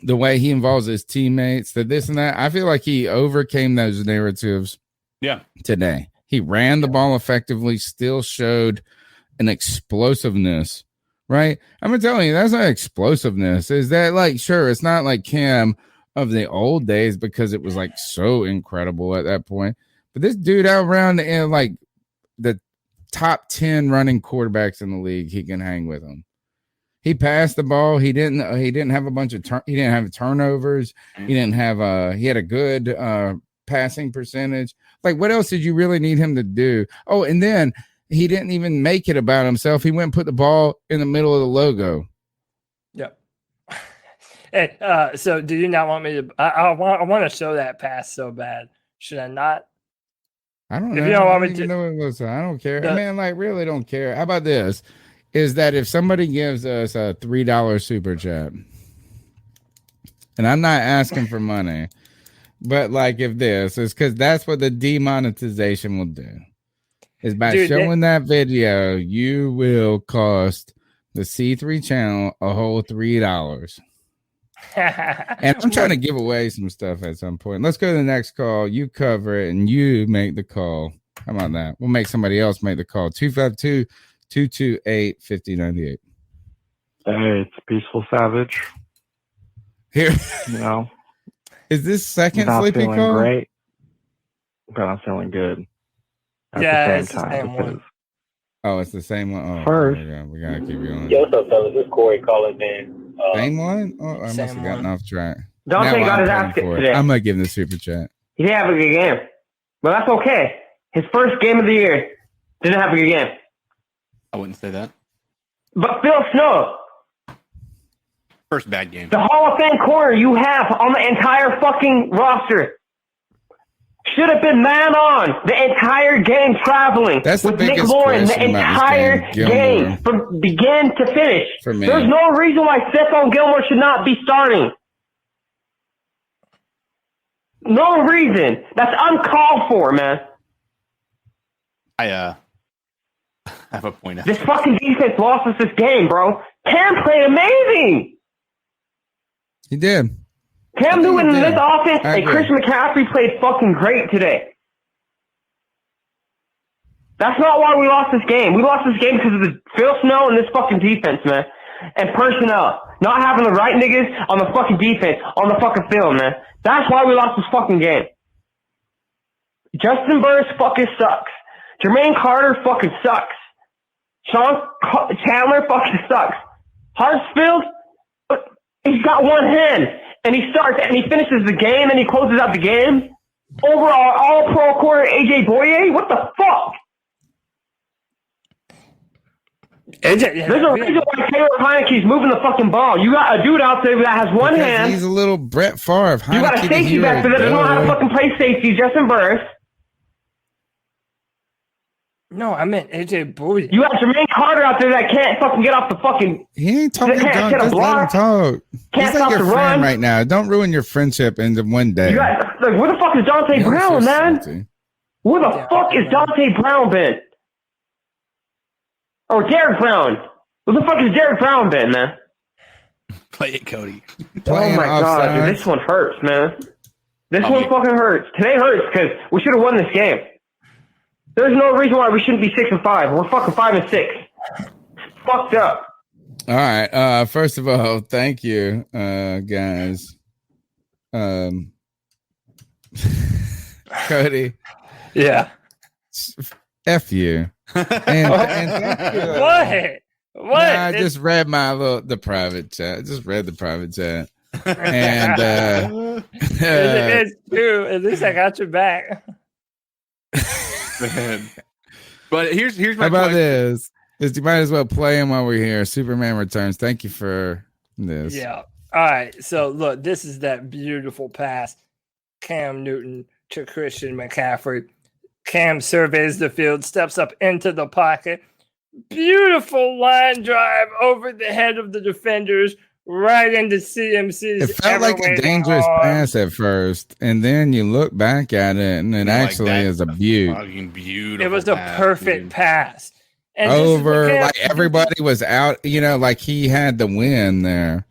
The way he involves his teammates, the this and that. I feel like he overcame those narratives. Yeah. Today, he ran the ball effectively, still showed an explosiveness, right? I'm gonna tell you, that's not explosiveness. Is that like, sure, it's not like Cam of the old days because it was like so incredible at that point. But this dude out around like the top 10 running quarterbacks in the league, he can hang with them. He passed the ball. He didn't have a bunch of he didn't have turnovers. He didn't have he had a good passing percentage. Like, what else did you really need him to do? Oh, and then he didn't even make it about himself. He went and put the ball in the middle of the logo. Yep. Hey, so do you not want me to? I want to show that pass so bad. Should I not? I don't If know. you don't want I me don't even to, know what it was. I don't care. The- Man, like, really don't care. How about this? Is that if somebody gives us a $3 super chat, and I'm not asking for money, but like if this is because that's what the demonetization will do. Is by showing that video, you will cost the C3 channel a whole $3. And I'm trying to give away some stuff at some point. Let's go to the next call. You cover it and you make the call. How about that? We'll make somebody else make the call. 252-228-5098. Hey, it's Peaceful Savage. Here, you know, is this second not sleepy feeling call? great, but I'm feeling good. At yeah, the it's same the time, same one. Oh, it's the same one. Oh, First, we gotta keep going. Yo, what's up, fellas? This is Corey calling, man. Same one? Oh, I must have gotten off track. Dante Now got I'm his paying ass kicked for it. today. I'm gonna give him the super chat. He didn't have a good game. But that's okay. His first game of the year didn't have a good game. I wouldn't say that. But Phil Snow, First bad game. the Hall of Fame corner you have on the entire fucking roster, should have been man on the entire game traveling. That's the with Nick biggest Lauren the question about this entire game, game Gilmore. from begin to finish. For me. There's no reason why Stephon Gilmore should not be starting. No reason. That's uncalled for, man. I have a point. This fucking defense lost us this game, bro. Cam played amazing. He did. Cam Newton in this offense I and agree. Christian McCaffrey played fucking great today. That's not why we lost this game. We lost this game because of the Phil Snow and this fucking defense, man. And personnel. Not having the right niggas on the fucking defense, on the fucking field, man. That's why we lost this fucking game. Justin Burris fucking sucks. Jermaine Carter fucking sucks. Sean Chandler fucking sucks. Hartsfield, he's got one hand. And he starts and he finishes the game and he closes out the game. Overall, all-pro corner AJ Boye? What the fuck? There's a reason why Taylor Heineke's moving the fucking ball. You got a dude out there that has one Because hand. he's a little Brett Favre. You got a Heineke the safety hero, back there that doesn't know how to duh. fucking play safety, Justin Burris. No, I meant AJ Bowie. You got Jermaine Carter out there that can't fucking get off the fucking. He ain't talking. Can't Don't, get a just let him block. talk. Can't He's stop like your the friend run. right now. Don't ruin your friendship into one day. You got like, where the fuck is Dante You're Brown, so man? salty. Where the fuck is Dante Brown been? Or Derek Brown? Where the fuck is Derek Brown been, man? Play it, Cody. Oh my god, dude, this one hurts, man. This one fucking hurts. Today hurts because we should have won this game. There's no reason why we shouldn't be 6-5. We're fucking 5-6. Fucked up. All right. First of all, thank you, guys. Cody. Yeah. F you. And thank you. What? Nah, I just read the private chat. Just read the private chat. And It's true. At least I got your back. Man. But here's my how about question. this? You might as well play him while we're here. Superman Returns. Thank you for this. Yeah. All right. So look, this is that beautiful pass. Cam Newton to Christian McCaffrey. Cam surveys the field, steps up into the pocket. Beautiful line drive over the head of the defenders, right into CMC's. It felt like a dangerous pass at first, and then you look back at it, and it actually is a beaut. Fucking beautiful. It was a pass, perfect dude. pass. And this is Over, what Cam- like everybody was out, like he had the win there.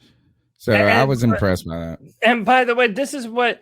So I was impressed by that. And by the way, this is what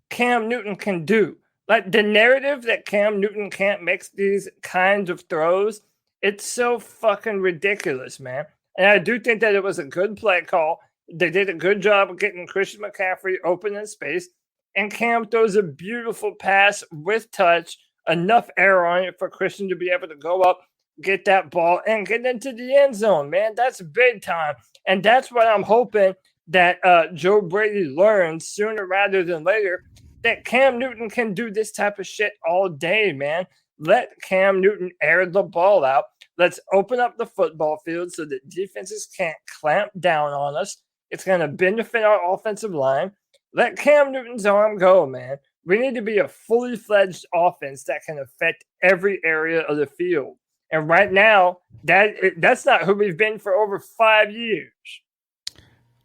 Cam Newton can do. Like the narrative that Cam Newton can't make these kinds of throws, it's so fucking ridiculous, man. And I do think that it was a good play call. They did a good job of getting Christian McCaffrey open in space. And Cam throws a beautiful pass with touch, enough air on it for Christian to be able to go up, get that ball, and get into the end zone, man. That's big time. And that's what I'm hoping that Joe Brady learns sooner rather than later. that Cam Newton can do this type of shit all day, man. Let Cam Newton air the ball out. Let's open up the football field so that defenses can't clamp down on us. It's going to benefit our offensive line. Let Cam Newton's arm go, man. We need to be a fully fledged offense that can affect every area of the field. And right now, that's not who we've been for over 5 years.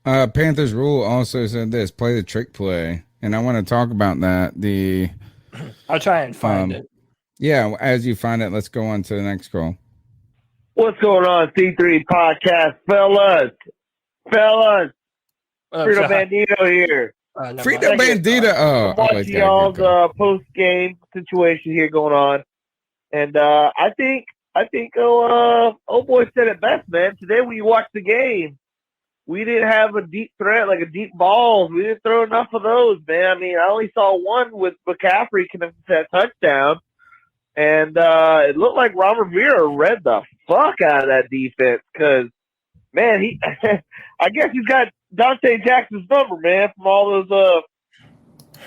Panthers rule also said this: play the trick play, and I want to talk about that. I'll try and find it. Yeah, as you find it, let's go on to the next call. What's going on, C3 Podcast, fellas? Frito Bandito here. Frito Bandito. I'm watching y'all's post-game situation here going on, and I think old boy said it best, man. Today when you watch the game, we didn't have a deep threat, like a deep balls. We didn't throw enough of those, man. I mean, I only saw one with McCaffrey connected to that touchdown. And it looked like Ron Rivera read the fuck out of that defense because, man, I guess he's got Dante Jackson's number, man, from all those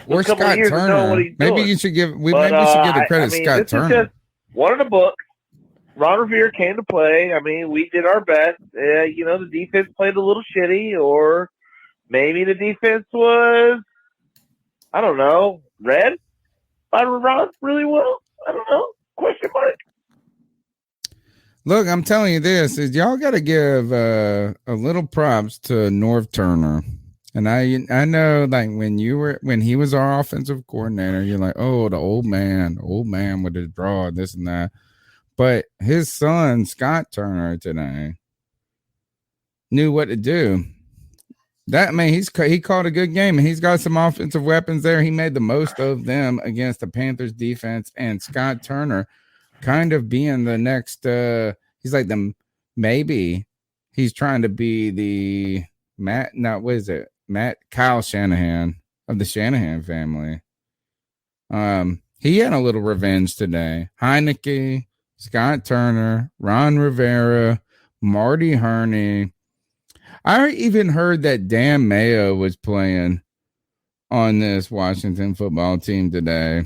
or couple Scott years Turner. of knowing what he's Maybe doing. you should give. Maybe we should give the credit to Scott this Turner. Is just one of the books. Ron Rivera came to play. I mean, we did our best. The defense played a little shitty, or maybe the defense was, I don't know, read by Ron really well. I don't know. Question mark. Look, I'm telling you this: is y'all got to give a little props to Norv Turner. And I know, like when he was our offensive coordinator, you're like, oh, the old man with his draw, this and that. But his son, Scott Turner, today knew what to do. He called a good game, and he's got some offensive weapons there. He made the most of them against the Panthers defense, and Scott Turner kind of being the next. He's like maybe he's trying to be the Kyle Shanahan of the Shanahan family. He had a little revenge today. Heineke, Scott Turner, Ron Rivera, Marty Herney. I even heard that Dan Mayo was playing on this Washington football team today.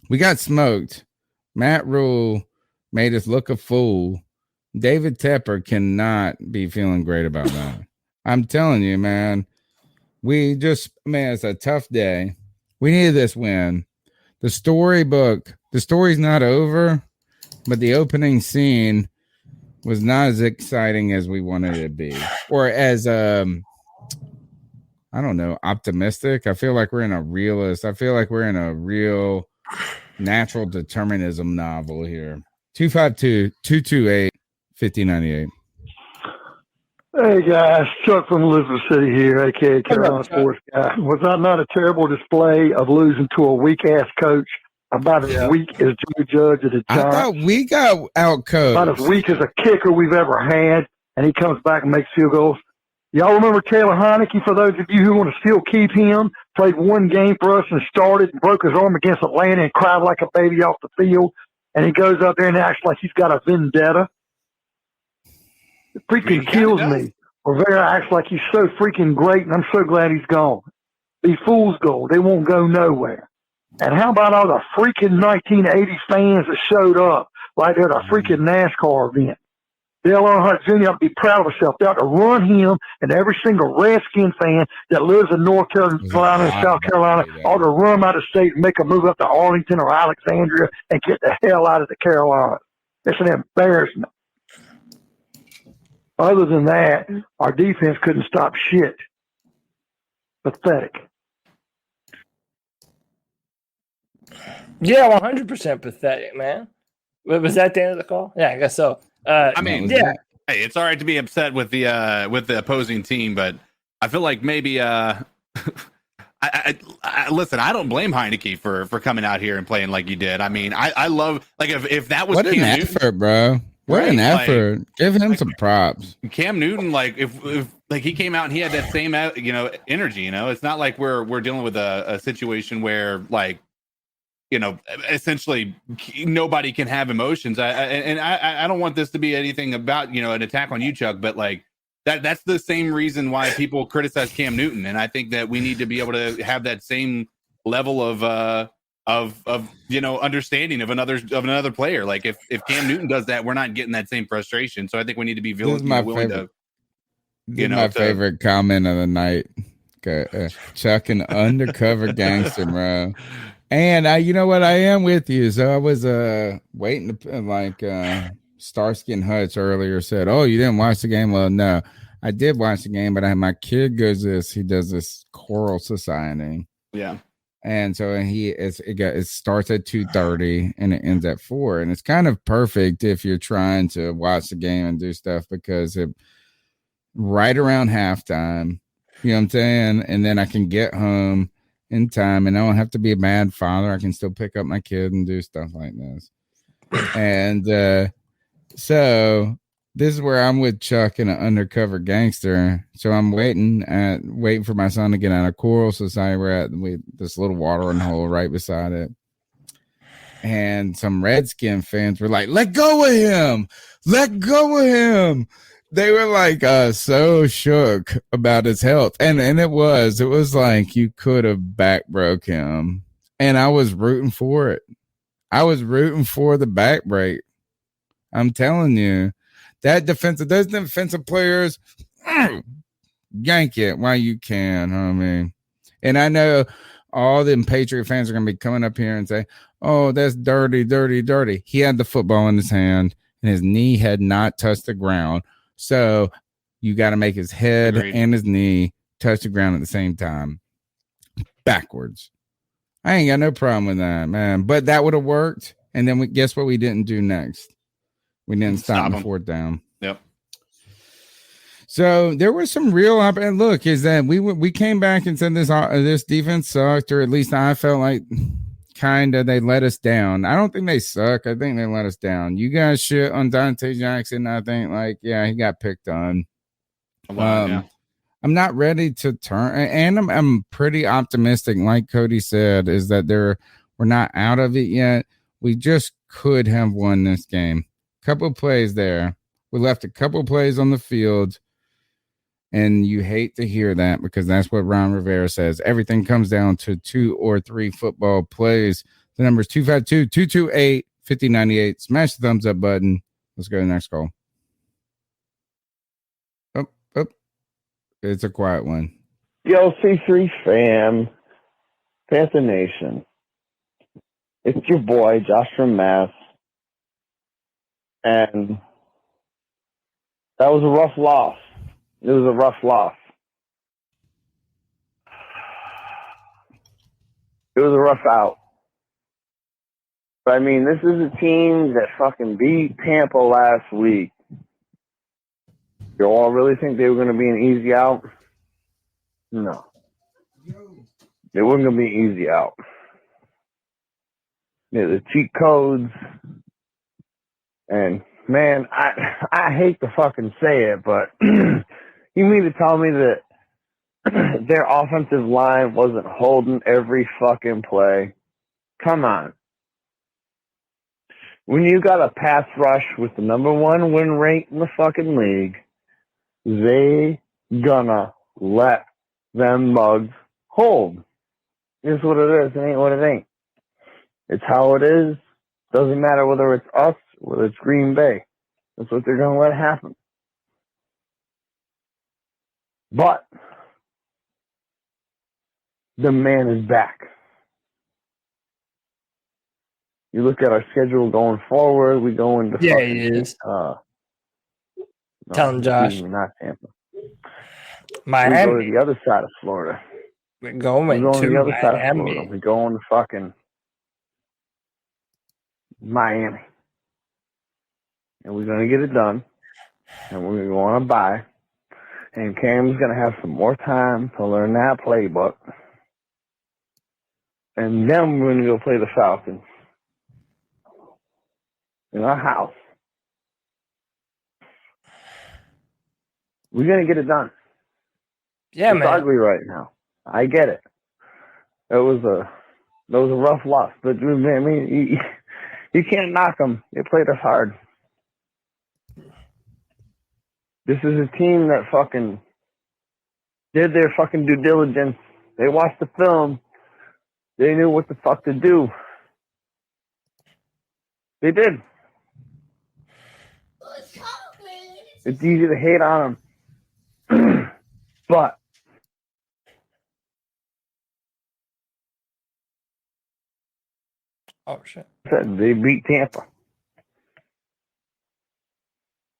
We got smoked. Matt Rule made us look a fool. David Tepper cannot be feeling great about that. I'm telling you, man. It's a tough day. We needed this win. The story's not over, but the opening scene was not as exciting as we wanted it to be, or as optimistic. I feel like we're in a realist. I feel like we're in a real natural determinism novel here. 252-228-5098. Hey guys, Chuck from Elizabeth City here, aka Carolina Sports Guy. Was that not a terrible display of losing to a weak ass coach? About as weak as Joe Judge at the Giants. I thought we got outcoached. About as weak as a kicker we've ever had, and he comes back and makes field goals. Y'all remember Taylor Heineke? For those of you who want to still keep him, played one game for us and started and broke his arm against Atlanta and cried like a baby off the field. And he goes up there and acts like he's got a vendetta. It freaking kills me. Rivera acts like he's so freaking great, and I'm so glad he's gone. These fools go. They won't go nowhere. And how about all the freaking 1980s fans that showed up like they're at a freaking NASCAR event? Dale Earnhardt Jr. ought to be proud of himself. They ought to run him and every single Redskin fan that lives in North Carolina and South Carolina ought to run them out of state and make a move up to Arlington or Alexandria and get the hell out of the Carolinas. It's an embarrassment. Other than that, our defense couldn't stop shit. Pathetic. Yeah, 100% pathetic, man. Was that the end of the call? Yeah, I guess so. Hey, it's all right to be upset with the opposing team, but I feel like maybe I listen. I don't blame Heineke for coming out here and playing like he did. I mean, I love, like, if that was what an effort, bro. What an effort. Give him some props. Cam Newton, like if he came out and he had that same energy. It's not like we're dealing with a situation where, like, essentially nobody can have emotions. I don't want this to be anything about, an attack on you, Chuck, but like that's the same reason why people criticize Cam Newton. And I think that we need to be able to have that same level of understanding of another player. Like if Cam Newton does that, we're not getting that same frustration. So I think we need to be willing to. This is my favorite comment of the night. Chuck an undercover gangster, bro. And you know what? I am with you. So I was waiting to Starsky and Hutch earlier said, "Oh, you didn't watch the game?" Well, no, I did watch the game, but my kid goes he does this choral society. Yeah. And so it starts at 2:30 and it ends at 4. And it's kind of perfect if you're trying to watch the game and do stuff because right around halftime, you know what I'm saying? And then I can get home in time and I don't have to be a bad father. I can still pick up my kid and do stuff like this. And so this is where I'm with Chuck and an undercover gangster. So I'm waiting for my son to get out of choral society. We're at this little watering hole right beside it. And some Redskin fans were like, "Let go of him! Let go of him!" They were like so shook about his health. And it was like you could have back broke him. And I was rooting for it. I was rooting for the back break. I'm telling you. Those defensive players, yank it while you can. I mean, and I know all them Patriot fans are going to be coming up here and say, "Oh, that's dirty, dirty, dirty." He had the football in his hand and his knee had not touched the ground. So you got to make his head and his knee touch the ground at the same time. Backwards. I ain't got no problem with that, man. But that would have worked. And then guess what we didn't do next? We didn't stop the 4th down. Yep. So there was some real and look is that we came back and said this defense sucked, or at least I felt like kind of they let us down. I don't think they suck. I think they let us down. You guys shit on Dante Jackson. I think he got picked on. Yeah. I'm not ready to turn, and I'm pretty optimistic. Like Cody said, is that we're not out of it yet. We just could have won this game. Couple of plays there. We left a couple of plays on the field, and you hate to hear that because that's what Ron Rivera says. Everything comes down to 2 or 3 football plays. The number is 252-228-5098. Smash the thumbs up button. Let's go to the next call. Oh, it's a quiet one. Yo, C3 fam, Panther Nation. It's your boy, Josh from Mass. And that was a rough loss. It was a rough loss. It was a rough out. But I mean, this is a team that fucking beat Tampa last week. You all really think they were going to be an easy out? No. They weren't going to be an easy out. Yeah, the cheat codes. And, man, I hate to fucking say it, but you mean to tell me that their offensive line wasn't holding every fucking play? Come on. When you got a pass rush with the number 1 win rate in the fucking league, they gonna let them mugs hold. It's what it is. It ain't what it ain't. It's how it is. Doesn't matter whether it's us, whether it's Green Bay. That's what they're gonna let happen. But the man is back. You look at our schedule going forward, we go into he is. Tell him, Josh. Not Tampa. Miami. We go to the other side of Florida. We're going to the other side of Miami. Florida. We go on to fucking Miami. And we're going to get it done. And we're going to go on a bye. And Cam's going to have some more time to learn that playbook. And then we're going to go play the Falcons in our house. We're going to get it done. Yeah, it's man. ugly right now. I get it. It was a rough loss. But, I mean, you can't knock them. They played us hard. This is a team that fucking did their fucking due diligence. They watched the film. They knew what the fuck to do. They did. It's easy to hate on them. But oh shit. They beat Tampa.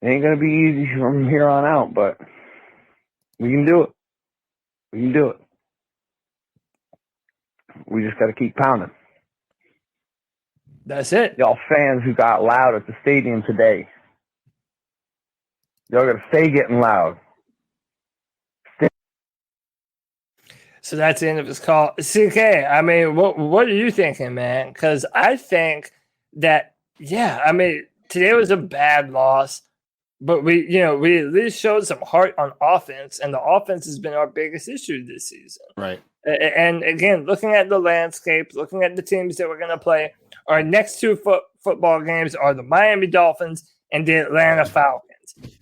It ain't gonna be easy from here on out, but we can do it. We can do it. We just gotta keep pounding. That's it. Y'all fans who got loud at the stadium today, y'all gotta stay getting loud. So that's the end of his call. CK, I mean, what are you thinking, man? Because I think that, yeah, I mean, today was a bad loss, but we at least showed some heart on offense, and the offense has been our biggest issue this season. Right. And again, looking at the landscape, looking at the teams that we're going to play, our next two football games are the Miami Dolphins and the Atlanta Falcons.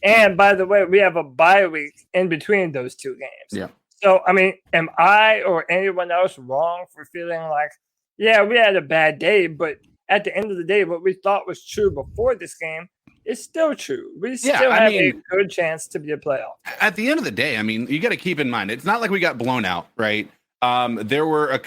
And by the way, we have a bye week in between those two games. Yeah. So, I mean, am I or anyone else wrong for feeling like, yeah, we had a bad day, but at the end of the day, what we thought was true before this game is still true. We still have a good chance to be a playoff. At the end of the day, I mean, you got to keep in mind, it's not like we got blown out, right? There were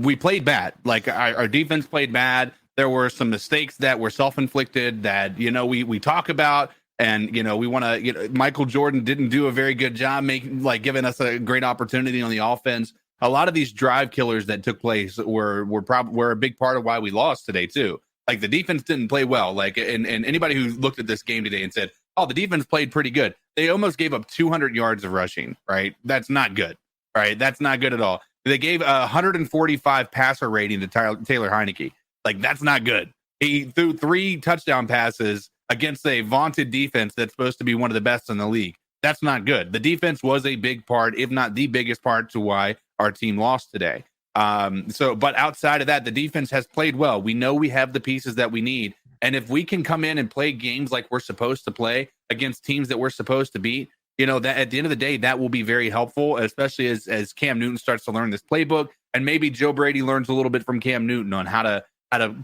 we played bad. Like our defense played bad. There were some mistakes that were self-inflicted that, we talk about. And, we want to, Michael Jordan didn't do a very good job giving us a great opportunity on the offense. A lot of these drive killers that took place were a big part of why we lost today too. Like the defense didn't play well. And anybody who looked at this game today and said, oh, the defense played pretty good. They almost gave up 200 yards of rushing, right? That's not good, right? That's not good at all. They gave a 145 passer rating to Taylor Heineke. Like, that's not good. He threw 3 touchdown passes against a vaunted defense that's supposed to be one of the best in the league. That's not good. The defense was a big part, if not the biggest part, to why our team lost today. But outside of that, the defense has played well. We know we have the pieces that we need. And if we can come in and play games like we're supposed to play against teams that we're supposed to beat, that at the end of the day, that will be very helpful, especially as Cam Newton starts to learn this playbook. And maybe Joe Brady learns a little bit from Cam Newton on how to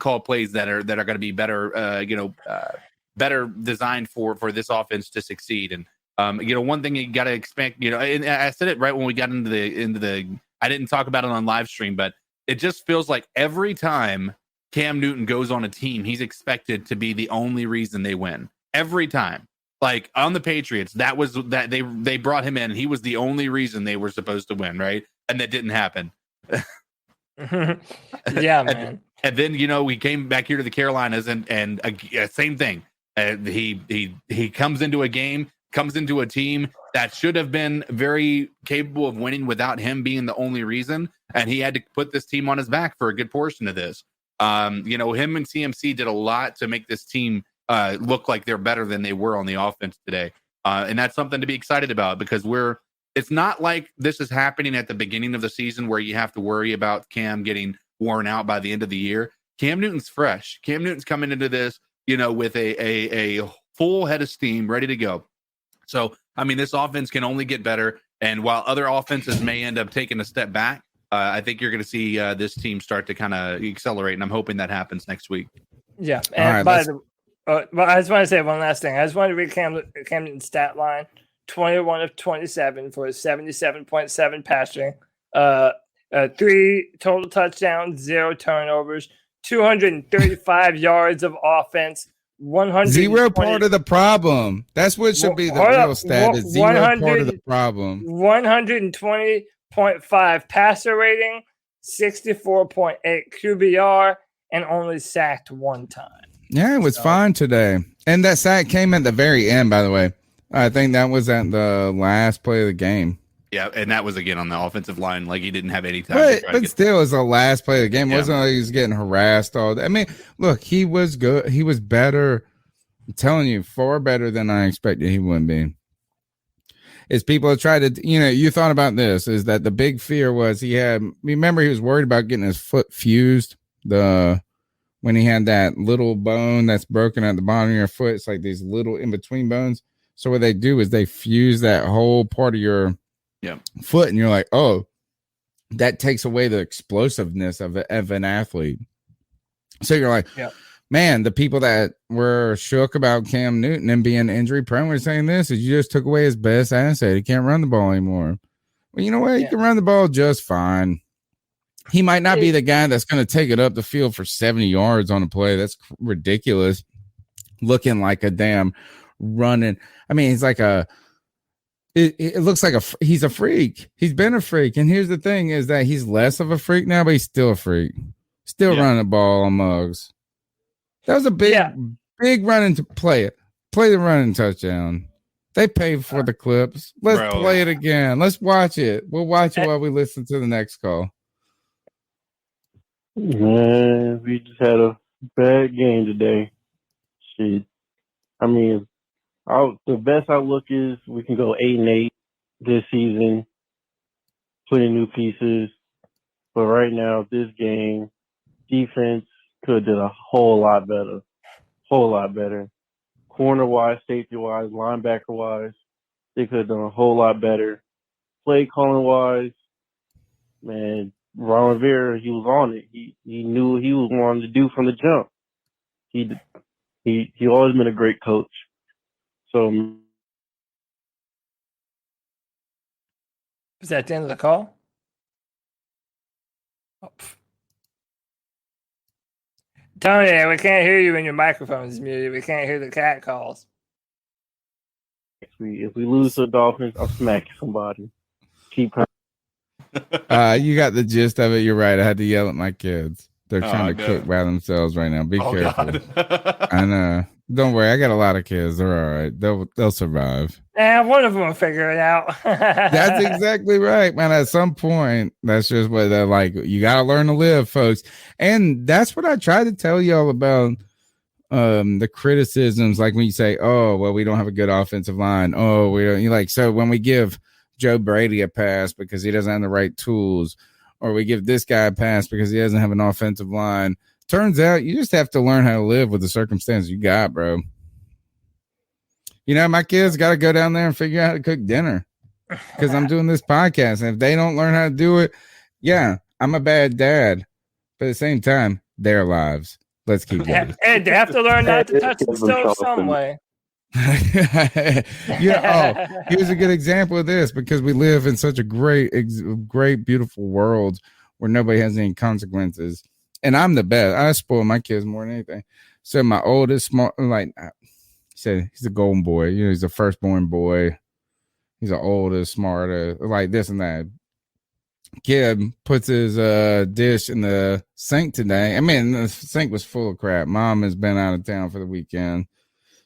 call plays that are going to be better, better designed for this offense to succeed. And one thing you got to expect, and I said it right when we got into the I didn't talk about it on live stream, but it just feels like every time Cam Newton goes on a team, he's expected to be the only reason they win. Every time. Like on the Patriots, that they brought him in, and he was the only reason they were supposed to win, right? And that didn't happen. Yeah, man. And then we came back here to the Carolinas, and same thing. He comes into a game, comes into a team that should have been very capable of winning without him being the only reason, and he had to put this team on his back for a good portion of this. Him and CMC did a lot to make this team look like they're better than they were on the offense today, and that's something to be excited about, because it's not like this is happening at the beginning of the season where you have to worry about Cam getting worn out by the end of the year. Cam Newton's fresh. Cam Newton's coming into this with a full head of steam, ready to go. So, I mean, this offense can only get better. And while other offenses may end up taking a step back, I think you're going to see this team start to kind of accelerate. And I'm hoping that happens next week. Yeah. And I just want to say one last thing. I just want to read Cam Newton's stat line: 21 of 27 for a 77.7 passing, 3 total touchdowns, 0 turnovers, 235 yards of offense, 0 part of the problem. That's what should be the real stat. Is 0 part of the problem. 120.5 passer rating, 64.8 QBR, and only sacked 1 time. Yeah, it was fine today. And that sack came at the very end, by the way. I think that was at the last play of the game. Yeah, and that was again on the offensive line. Like, he didn't have any time. But still, it was the last play of the game. It wasn't like he was getting harassed all day. I mean, look, he was good. He was better. I'm telling you, far better than I expected he would be. Is people have tried to, you thought about this, is that the big fear was remember he was worried about getting his foot fused when he had that little bone that's broken at the bottom of your foot. It's like these little in-between bones. So what they do is they fuse that whole part of your foot, and you're like, oh, that takes away the explosiveness of an athlete. So you're like, man, the people that were shook about Cam Newton and being injury prone were saying this is you just took away his best asset. He can't run the ball anymore. Well, you know what? He can run the ball just fine. He might not be the guy that's going to take it up the field for 70 yards on a play. That's ridiculous. Looking like a damn running. I mean, he's like it looks like he's a freak. He's been a freak. And here's the thing is that he's less of a freak now, but he's still a freak. Still running the ball on mugs. That was a big running to play it. Play the running touchdown. They paid for the clips. Let's play it again. Let's watch it. We'll watch it while we listen to the next call. Man, we just had a bad game today. Shit. I mean, the best outlook is we can go 8-8 this season, put in new pieces. But right now, this game, defense could have done a whole lot better. Corner-wise, safety-wise, linebacker-wise, they could have done a whole lot better. Play calling-wise, man, Ron Rivera, he was on it. He knew what he was wanting to do from the jump. He always been a great coach. So, is that the end of the call? Oh. Tony, we can't hear you when your microphone is muted. We can't hear the cat calls. If we lose to the Dolphins, I'll smack somebody. Keep You got the gist of it. You're right. I had to yell at my kids. They're trying to cook by themselves right now. Be careful. I know. Don't worry. I got a lot of kids. They're all right. They'll survive. One of them will figure it out. That's exactly right, man. At some point, that's just what they're like. You got to learn to live, folks. And that's what I try to tell y'all about the criticisms. Like when you say, oh, well, we don't have a good offensive line. Oh, we don't. You're like, so when we give Joe Brady a pass because he doesn't have the right tools, or we give this guy a pass because he doesn't have an offensive line. Turns out you just have to learn how to live with the circumstances you got, bro. You know, my kids got to go down there and figure out how to cook dinner because I'm doing this podcast. And if they don't learn how to do it, yeah, I'm a bad dad. But at the same time, their lives. Let's keep going. And they have to learn not to touch the stove some way. Here's a good example of this because we live in such a great, beautiful world where nobody has any consequences. And I'm the best. I spoil my kids more than anything. So my oldest, smart, like said, he's a golden boy. You know, he's a firstborn boy. He's the oldest, smarter, like this and that. Kid puts his dish in the sink today. I mean, the sink was full of crap. Mom has been out of town for the weekend.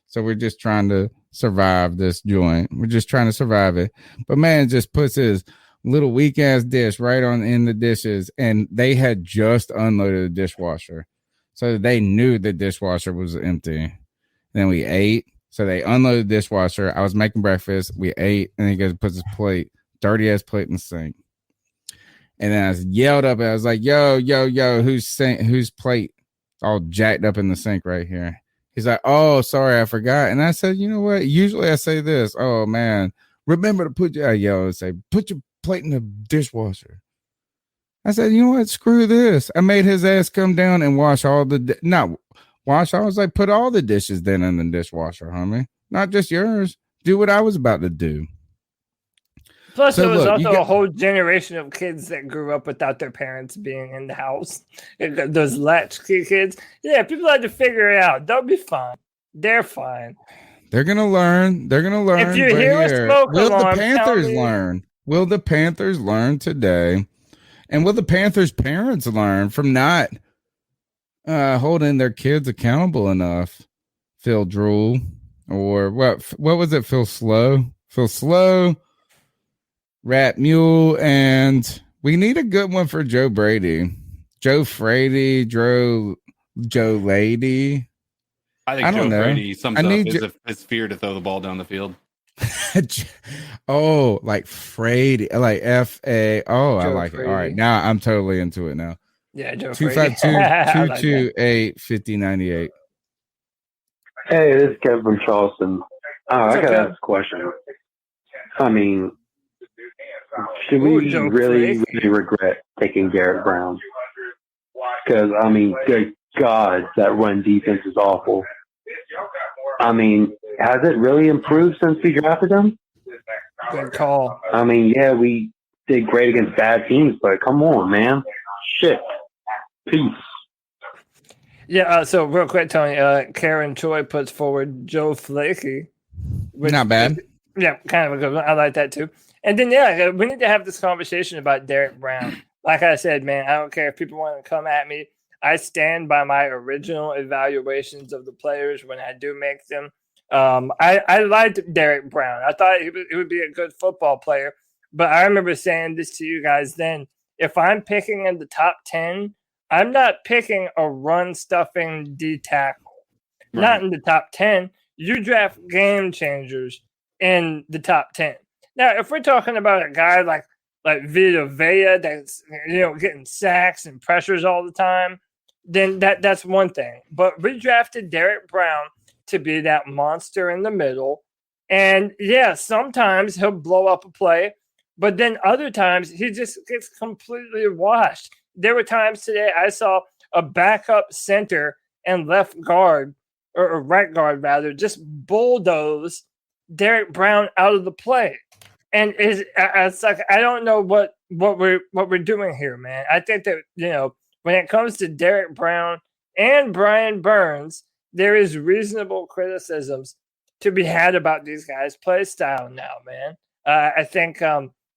So we're just trying to survive this joint. We're just trying to survive it. But man just puts his little weak ass dish right on in the dishes, and they had just unloaded the dishwasher. So they knew the dishwasher was empty. Then we ate. So they unloaded the dishwasher. I was making breakfast. We ate, and he goes puts his plate, dirty ass plate in the sink. And then I yelled up, and I was like, yo, whose plate all jacked up in the sink right here? He's like, oh, sorry, I forgot. And I said, you know what? Usually I say this. Oh, man, remember to put your, put your plate in the dishwasher. I said, you know what? Screw this. I made his ass come down and wash all the, I was like, put all the dishes then in the dishwasher, homie. Not just yours. Do what I was about to do. Plus, there was also a whole generation of kids that grew up without their parents being in the house. Those latchkey kids. Yeah, people had to figure it out. They'll be fine. They're fine. They're going to learn. If you hear a smoke alarm, will the Panthers learn? Will the Panthers learn today? And will the Panthers' parents learn from not holding their kids accountable enough? Phil Drool. Or what was it? Phil Slow. Rat Mule, and we need a good one for Joe Brady. Joe Frady, Joe Lady. I think Joe Brady sums up his fear to throw the ball down the field. Oh, like Frady, like F-A. Oh, Joe I like Frady. It. All right, now I'm totally into it now. Yeah, Joe 252-228-5098. Hey, this is Kevin from Charleston. I got to ask a question. I mean, Should we really regret taking Derek Brown? Because, I mean, good God, that run defense is awful. I mean, has it really improved since we drafted him? Good call. I mean, yeah, we did great against bad teams, but come on, man. Shit. Peace. Yeah, so real quick, Tony, Karen Choi puts forward Joe Flakey. Not bad. Yeah, kind of a good one. I like that too. And then, yeah, we need to have this conversation about Derek Brown. Like I said, man, I don't care if people want to come at me. I stand by my original evaluations of the players when I do make them. I liked Derek Brown. I thought he would be a good football player. But I remember saying this to you guys then. If I'm picking in the top 10, I'm not picking a run-stuffing D tackle. Right. Not in the top 10. You draft game changers in the top 10. Now, if we're talking about a guy like Vita Vea that's getting sacks and pressures all the time, then that's one thing. But we drafted Derek Brown to be that monster in the middle. And, yeah, sometimes he'll blow up a play, but then other times he just gets completely washed. There were times today I saw a backup center and left guard, or right guard rather, just bulldoze Derek Brown out of the play. And it's like, I don't know what we're doing here, man. I think that, when it comes to Derek Brown and Brian Burns, there is reasonable criticisms to be had about these guys' play style now, man. I think,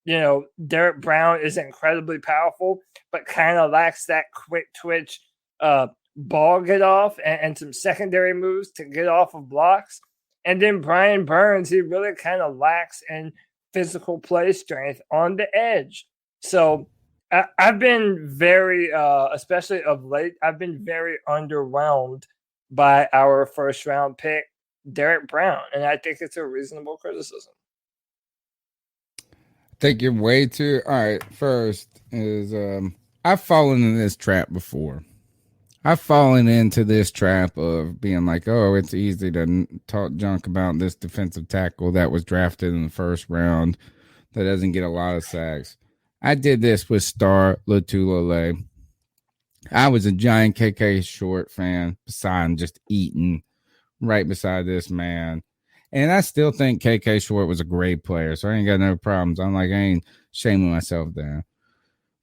Derek Brown is incredibly powerful, but kind of lacks that quick twitch ball get off and some secondary moves to get off of blocks. And then Brian Burns, he really kind of lacks in physical play strength on the edge. So I've been very, especially of late, I've been very underwhelmed by our first round pick, Derek Brown. And I think it's a reasonable criticism. I think you're way too. All right. First is I've fallen in this trap before. I've fallen into this trap of being like, oh, it's easy to talk junk about this defensive tackle that was drafted in the first round that doesn't get a lot of sacks. I did this with Star Lotulelei. I was a giant KK Short fan, beside just eating right beside this man. And I still think KK Short was a great player, so I ain't got no problems. I ain't shaming myself there.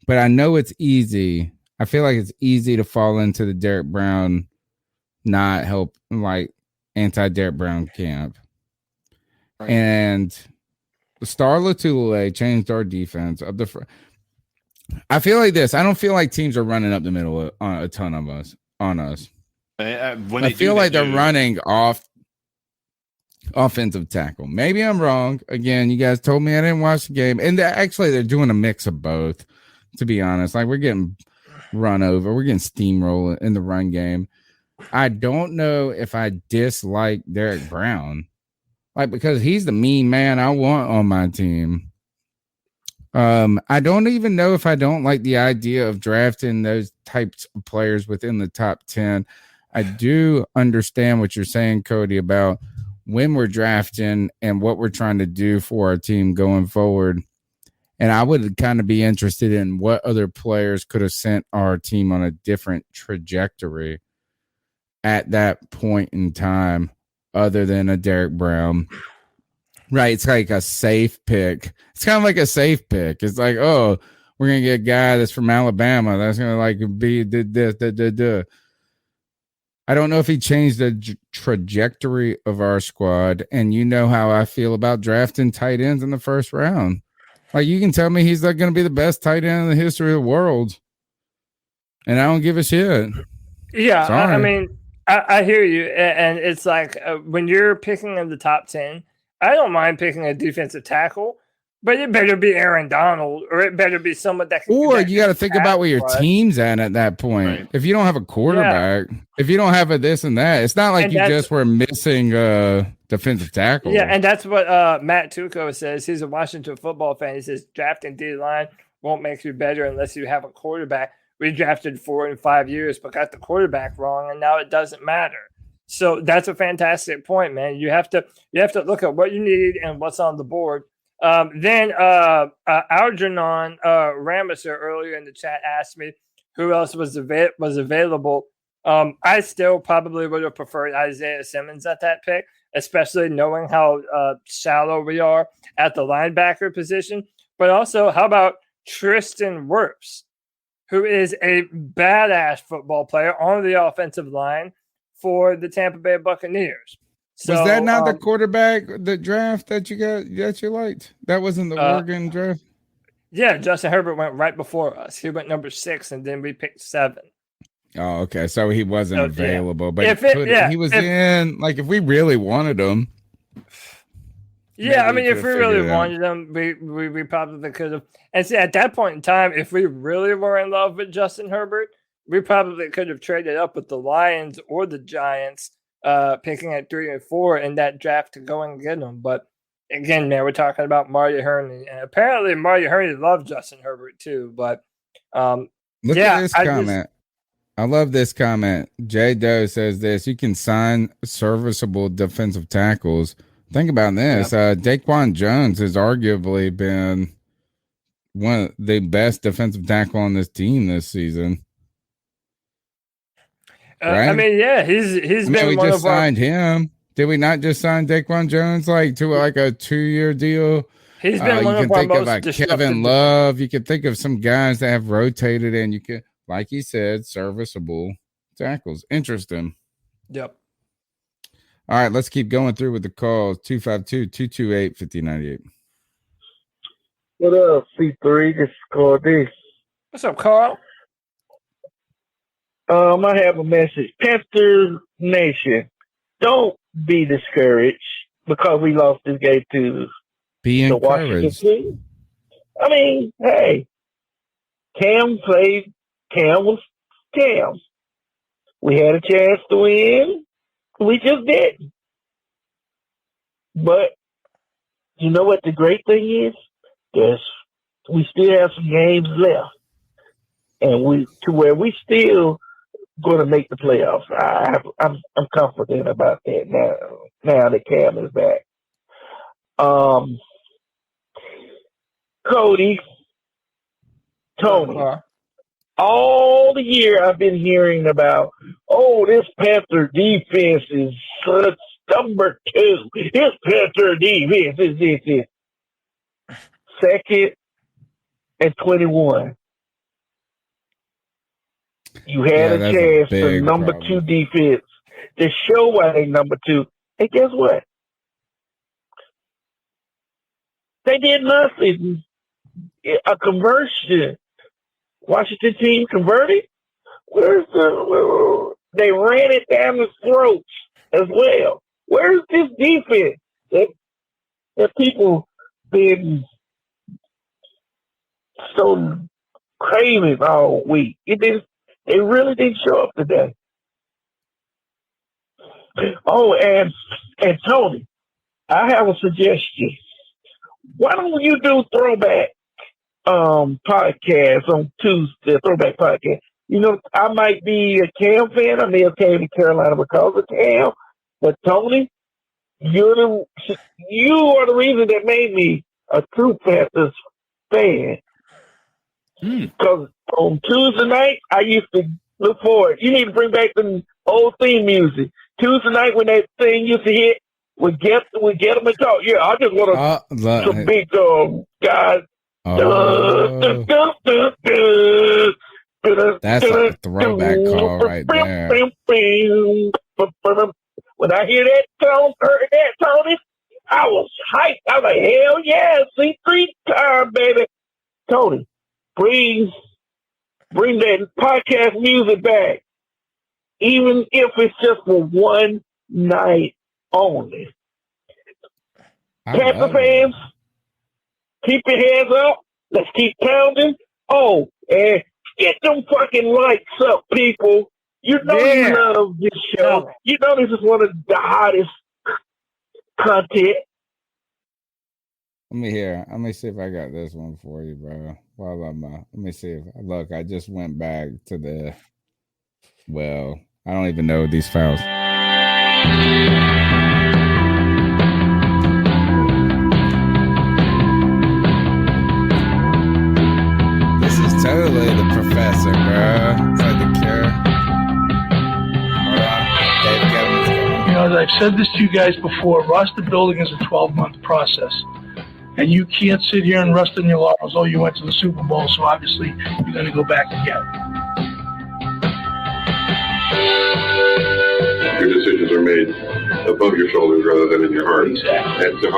But I know it's easy. I feel like it's easy to fall into the Derek Brown not help, like anti-Derek Brown camp. Right. And Star Lotulelei changed our defense of the. I feel like this. I don't feel like teams are running up the middle on a ton of us on us. I feel like they're running off offensive tackle. Maybe I'm wrong. Again, you guys told me I didn't watch the game, and actually they're doing a mix of both. To be honest, like we're getting run over, we're getting steamrolled in the run game. I don't know if I dislike Derek Brown, like because he's the mean man I want on my team. I don't even know if I don't like the idea of drafting those types of players within the top 10. I do understand what you're saying, Cody, about when we're drafting and what we're trying to do for our team going forward. And I would kind of be interested in what other players could have sent our team on a different trajectory at that point in time other than a Derek Brown. Right, it's like a safe pick. It's kind of like a safe pick. It's like, oh, we're going to get a guy that's from Alabama that's going to like be I don't know if he changed the trajectory of our squad. And you know how I feel about drafting tight ends in the first round. Like, you can tell me he's like going to be the best tight end in the history of the world. And I don't give a shit. Yeah, I mean, I hear you. And it's like when you're picking in the top 10, I don't mind picking a defensive tackle, but it better be Aaron Donald or it better be someone that can. Or you got to think about where your team's at that point. Right. If you don't have a quarterback, if you don't have a this and that, it's not like you just were missing a defensive tackle. Yeah, and that's what Matt Tuco says. He's a Washington football fan. He says drafting D-line won't make you better unless you have a quarterback. We drafted 4 and 5 years, but got the quarterback wrong, and now it doesn't matter. So that's a fantastic point, man. You have to look at what you need and what's on the board. Then Algernon Ramiser earlier in the chat asked me who else was available. I still probably would have preferred Isaiah Simmons at that pick, especially knowing how shallow we are at the linebacker position. But also, how about Tristan Wirfs, who is a badass football player on the offensive line for the Tampa Bay Buccaneers. So, was that not the quarterback, the draft that you liked? That wasn't the Oregon draft? Yeah, Justin Herbert went right before us. He went number 6, and then we picked 7. Oh, okay. So he wasn't available, but if we really wanted him. Yeah, I mean, if we really wanted him, we probably could have. And see, at that point in time, if we really were in love with Justin Herbert, we probably could have traded up with the Lions or the Giants, picking at 3 and 4 in that draft to go and get him. But again, man, we're talking about Mario Herney, and apparently Mario Herney loved Justin Herbert too. But look at this comment. I love this comment. Jay Doe says this: you can sign serviceable defensive tackles. Think about this. Daquan Jones has arguably been one of the best defensive tackle on this team this season. Right? I mean, yeah, he's been. We just signed him. Did we not just sign Daquan Jones to a 2-year deal? He's been one of our most disruptive. Kevin Love. You could think of some guys that have rotated, and you could, like he said, serviceable tackles. Interesting. Yep. All right, let's keep going through with the calls. 252-228-5098. What up, C3? This is Cody. What's up, Carl? I have a message. Panthers Nation, don't be discouraged because we lost this game to the Washington team. I mean, hey, Cam was Cam. We had a chance to win. We just didn't. But you know what the great thing is? We still have some games left. And we still going to make the playoffs. I'm confident about that now that Cam is back. Cody, Tony, all the year I've been hearing about, this Panther defense is such number 2. This Panther defense is this. 2nd and 21. You had a chance for number 2 defense to show why they number 2. And guess what? They did nothing. A conversion. Washington team converted. They ran it down the throats as well. Where's this defense that people been so craving all week? They really didn't show up today. Oh, and Tony, I have a suggestion. Why don't you do throwback podcast on Tuesday? Throwback podcast. You know, I might be a Cam fan. I may have came to Carolina because of Cam, but Tony, you are the reason that made me a true Panthers fan. Because on Tuesday night, I used to look forward. You need to bring back the old theme music. Tuesday night when that thing used to hit, we get them and talk. Yeah, I just want some big guys. That's like a throwback call right there. When I heard that, Tony, I was hyped. I was like, hell yeah, C3 time, baby. Tony, bring that podcast music back, even if it's just for one night only. Panther fans, keep your hands up. Let's keep pounding. Oh, and get them fucking likes up, people. You know you love this show. You know this is one of the hottest content. Let me see if I got this one for you, bro. Let me see. Look, I just went back to I don't even know these files. professor, bro. It's like the cure. You know, as I've said this to you guys before, roster building is a 12-month process. And you can't sit here and rest on your laurels. Oh, you went to the Super Bowl, so obviously you're going to go back again. Your decisions are made above your shoulders rather than in your heart. Exactly. And so,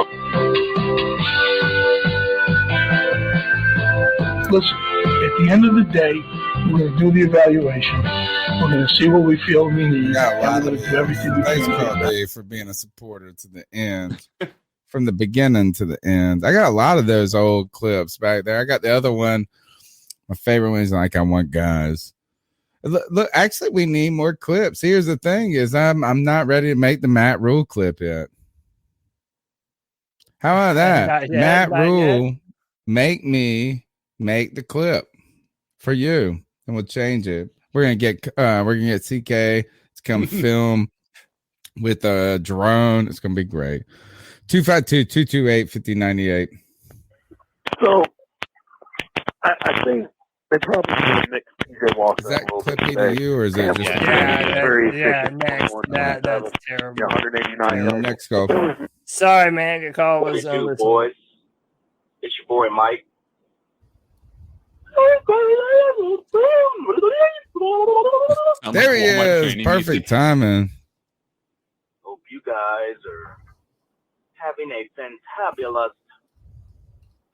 listen, at the end of the day, we're going to do the evaluation. We're going to see what we feel we need. And we're going to do everything we Thanks, can. Cody, for being a supporter to the end. From the beginning to the end. I got a lot of those old clips back there. I got the other one. My favorite one is like, I want guys. Look, actually, we need more clips. Here's the thing is I'm not ready to make the Matt Rule clip yet. How about that? Matt Rule, make the clip for you, and we'll change it. We're gonna get CK to come film with a drone. It's gonna be great. 252-228-5098. So, I think they probably should have mixed PJ Walker. Is that clippy to you, or is it just next. That's terrible. Yeah, 189. Next call. Sorry, man. Your call was Two boys. It's your boy Mike. There he is. Perfect timing. Hope you guys are having a fantabulous.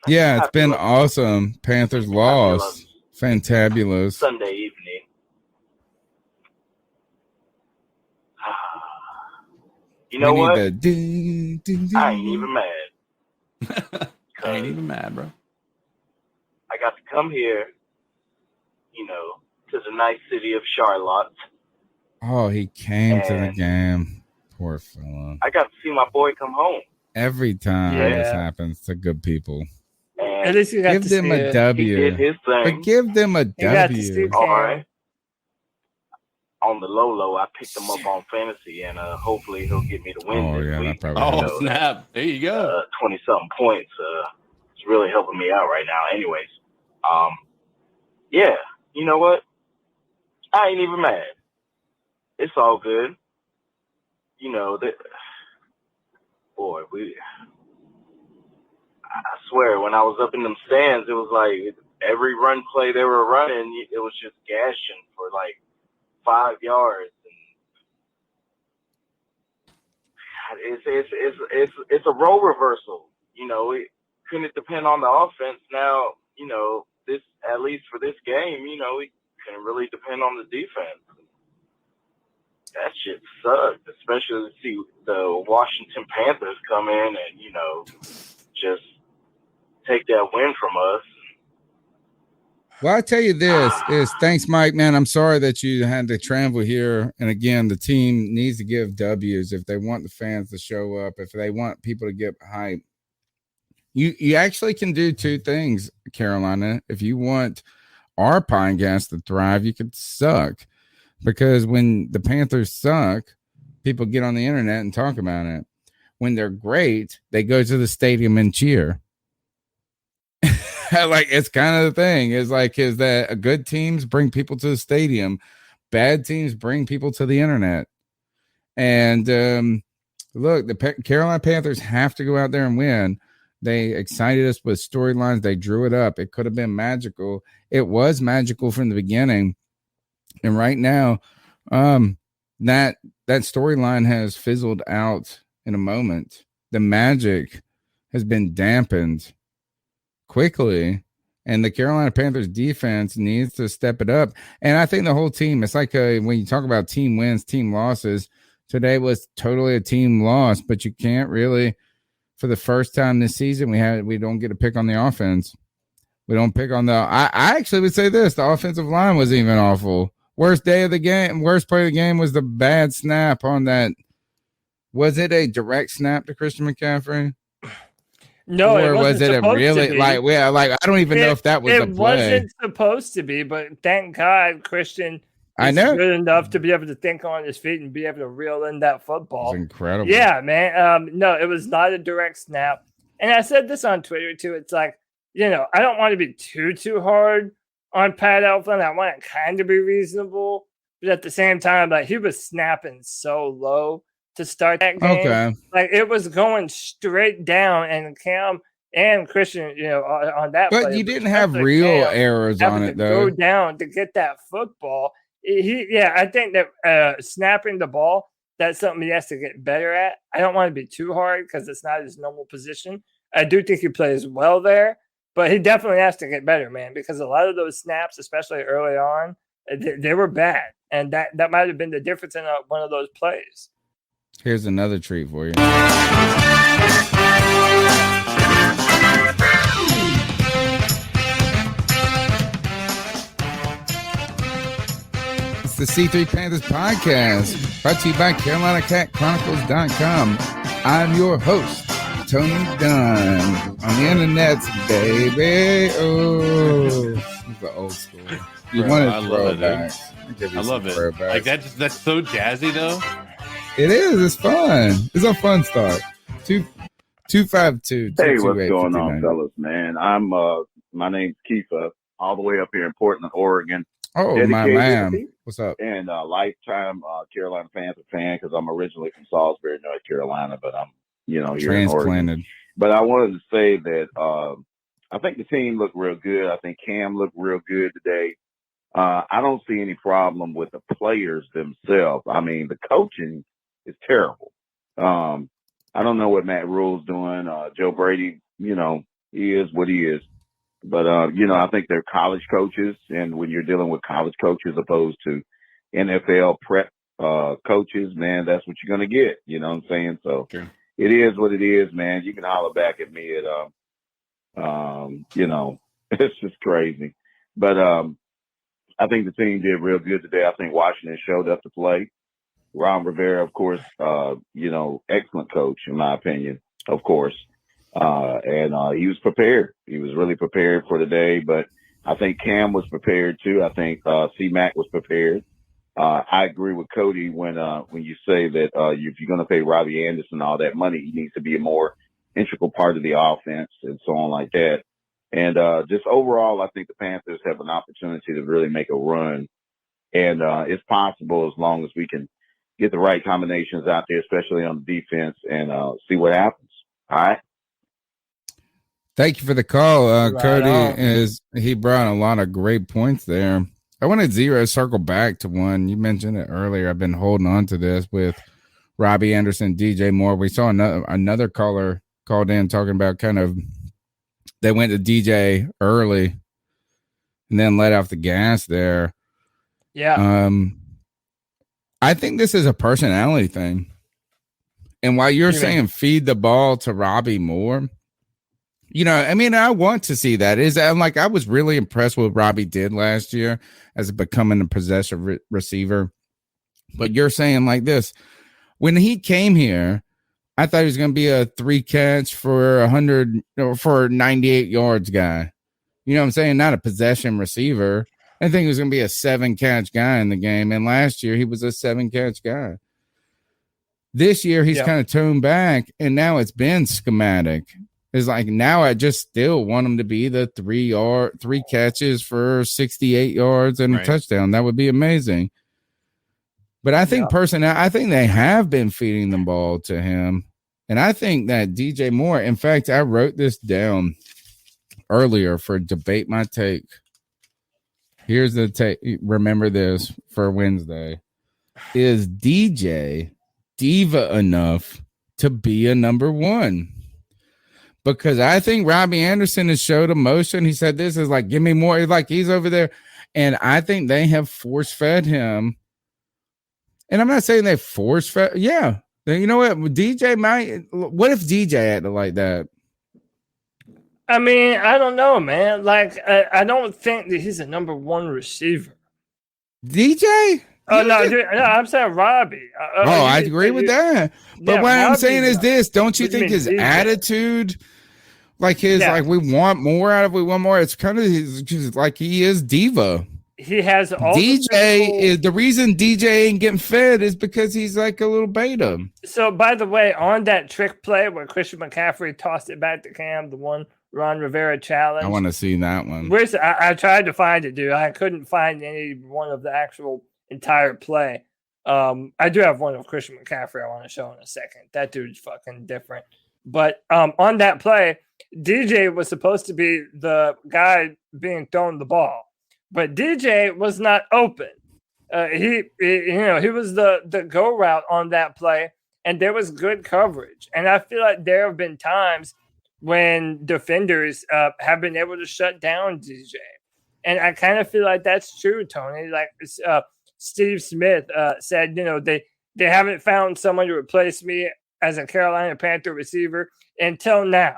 Yeah, it's been awesome. Panthers lost. Fantabulous. Sunday evening. You know what? I ain't even mad. I ain't even mad, bro. I got to come here, you know, to the nice city of Charlotte. Oh, he came to the game. Poor fella. I got to see my boy come home. Every time this happens to good people. And at least you got give to them see a it. W. He did his thing. But give them a W. All right. On the low, I picked him up on fantasy, and hopefully he'll get me the win this week. Oh, snap. There you go. 20-something points. It's really helping me out right now. Anyways, yeah, you know what? I ain't even mad. It's all good. You know, I swear, when I was up in them stands, it was like every run play they were running, it was just gashing for like 5 yards. And it's a role reversal. You know, it couldn't depend on the offense. Now, you know, this, at least for this game, you know, we can really depend on the defense. That shit sucked, especially to see the Washington Panthers come in and, you know, just take that win from us. Well, I tell you this is thanks, Mike, man. I'm sorry that you had to travel here. And again, the team needs to give W's if they want the fans to show up, if they want people to get hype. You actually can do two things, Carolina. If you want our pine gas to thrive, you could suck. Because when the Panthers suck, people get on the internet and talk about it. When they're great, they go to the stadium and cheer. Like, it's kind of the thing. Is that good teams bring people to the stadium, bad teams bring people to the internet. And look, the Carolina Panthers have to go out there and win. They excited us with storylines. They drew it up. It could have been magical. It was magical from the beginning. And right now, that storyline has fizzled out in a moment. The magic has been dampened quickly, and the Carolina Panthers defense needs to step it up. And I think the whole team, it's like when you talk about team wins, team losses, today was totally a team loss, but you can't really, for the first time this season, we don't get a pick on the offense. We don't pick on I actually would say this, the offensive line was even awful. Worst day of the game, worst play of the game was the bad snap on that. Was it a direct snap to Christian McCaffrey? No, or was it a really to be. like I don't even know if that was a play. It wasn't supposed to be, but thank God Christian is good enough to be able to think on his feet and be able to reel in that football. It's incredible. Yeah, man. No, it was not a direct snap. And I said this on Twitter too. It's like, you know, I don't want to be too hard on Pat Elflein. I want it kind of be reasonable, but at the same time, like he was snapping so low to start that game. Okay. Like it was going straight down, and Cam and Christian, on that But play, you didn't have real errors on it, though. Go down to get that football. I think that snapping the ball, that's something he has to get better at. I don't want to be too hard because it's not his normal position. I do think he plays well there, but he definitely has to get better, man, because a lot of those snaps, especially early on, they were bad. And that might have been the difference in one of those plays. Here's another treat for you. It's the C3 Panthers podcast, brought to you by CarolinaCatChronicles.com. I'm your host, Tony Dunn. On the internet, baby. Oh, this is the old school. You want to throw it back. I love it. Like that's so jazzy, though. It is. It's fun. It's a fun start. 252. Hey, what's going on, fellas? Man, I'm my name's Keefa, all the way up here in Portland, Oregon. Oh, my man. What's up? And lifetime Carolina Panther fan because I'm originally from Salisbury, North Carolina, but I'm here in Oregon. But I wanted to say that I think the team looked real good. I think Cam looked real good today. I don't see any problem with the players themselves. I mean, the coaching is terrible. I don't know what Matt Rule's doing. Joe Brady, he is what he is. But, I think they're college coaches. And when you're dealing with college coaches opposed to NFL prep coaches, man, that's what you're going to get. You know what I'm saying? So It is what it is, man. You can holler back at me at, it's just crazy. But I think the team did real good today. I think Washington showed up to play. Ron Rivera, of course, excellent coach, in my opinion, of course. And he was prepared. He was really prepared for the day, but I think Cam was prepared too. I think C-Mac was prepared. I agree with Cody when you say that if you're going to pay Robbie Anderson all that money, he needs to be a more integral part of the offense and so on like that. And just overall, I think the Panthers have an opportunity to really make a run. And it's possible as long as we can get the right combinations out there, especially on the defense, and see what happens. All right. Thank you for the call. Cody he brought a lot of great points there. I wanted to circle back to one. You mentioned it earlier. I've been holding on to this with Robbie Anderson, DJ Moore. We saw another caller called in talking about kind of they went to DJ early and then let off the gas there. Yeah. I think this is a personality thing. And while you're saying feed the ball to Robbie more, I want to see that. I was really impressed with what Robbie did last year as becoming a possessive receiver. But you're saying like this, when he came here, I thought he was going to be a 3-catch for 100 or for 98 yards guy. You know what I'm saying? Not a possession receiver. I think he was going to be a 7-catch guy in the game. And last year he was a 7-catch guy. This year he's kind of toned back, and now it's been schematic. It's like now I just still want him to be the 3 catches for 68 yards and a touchdown. That would be amazing. But I think I think they have been feeding the ball to him. And I think that DJ Moore, in fact, I wrote this down earlier for Debate My Take. Here's the take. Remember this for Wednesday. Is DJ diva enough to be a number one? Because I think Robbie Anderson has showed emotion. He said, this is like, give me more. Like he's over there. And I think they have force fed him. And I'm not saying they force fed. Yeah. You know what? DJ might. What if DJ acted like that? I mean, I don't know, man. Like, I don't think that he's a number one receiver. DJ? Oh, no, I'm saying Robbie. I agree with that. But what I'm saying is this. Don't you think his attitude, like we want more out of we want more, it's kind of like he is diva. He has all the reason DJ ain't getting fed is because he's like a little beta. So, by the way, on that trick play where Christian McCaffrey tossed it back to Cam, the one Ron Rivera challenge. I want to see that one. I tried to find it, dude. I couldn't find any one of the actual entire play. I do have one of Christian McCaffrey I want to show in a second. That dude's fucking different. But on that play, DJ was supposed to be the guy being thrown the ball, but DJ was not open. He was the go route on that play, and there was good coverage. And I feel like there have been times when defenders have been able to shut down DJ, and I kind of feel like that's true, Tony. Like Steve Smith said, they haven't found someone to replace me as a Carolina Panther receiver until now.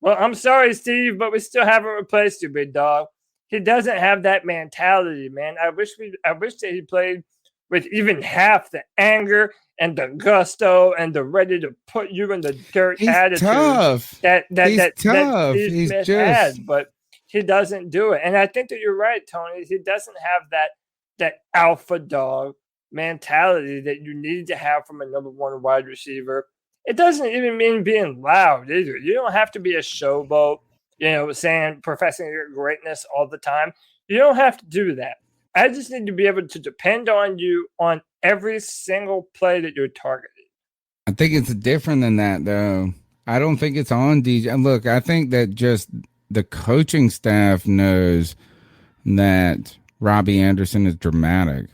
Well, I'm sorry, Steve, but we still haven't replaced you, big dog. He doesn't have that mentality, man. I wish that he played with even half the anger and the gusto and the ready to put you in the dirt attitude tough. that tough. Steve Smith has, but he doesn't do it. And I think that you're right, Tony. He doesn't have that alpha dog mentality that you need to have from a number one wide receiver. It doesn't even mean being loud either. You don't have to be a showboat, professing your greatness all the time. You don't have to do that. I just need to be able to depend on you on every single play that you're targeting. I think it's different than that, though. I don't think it's on DJ. Look, I think that just the coaching staff knows that Robbie Anderson is dramatic.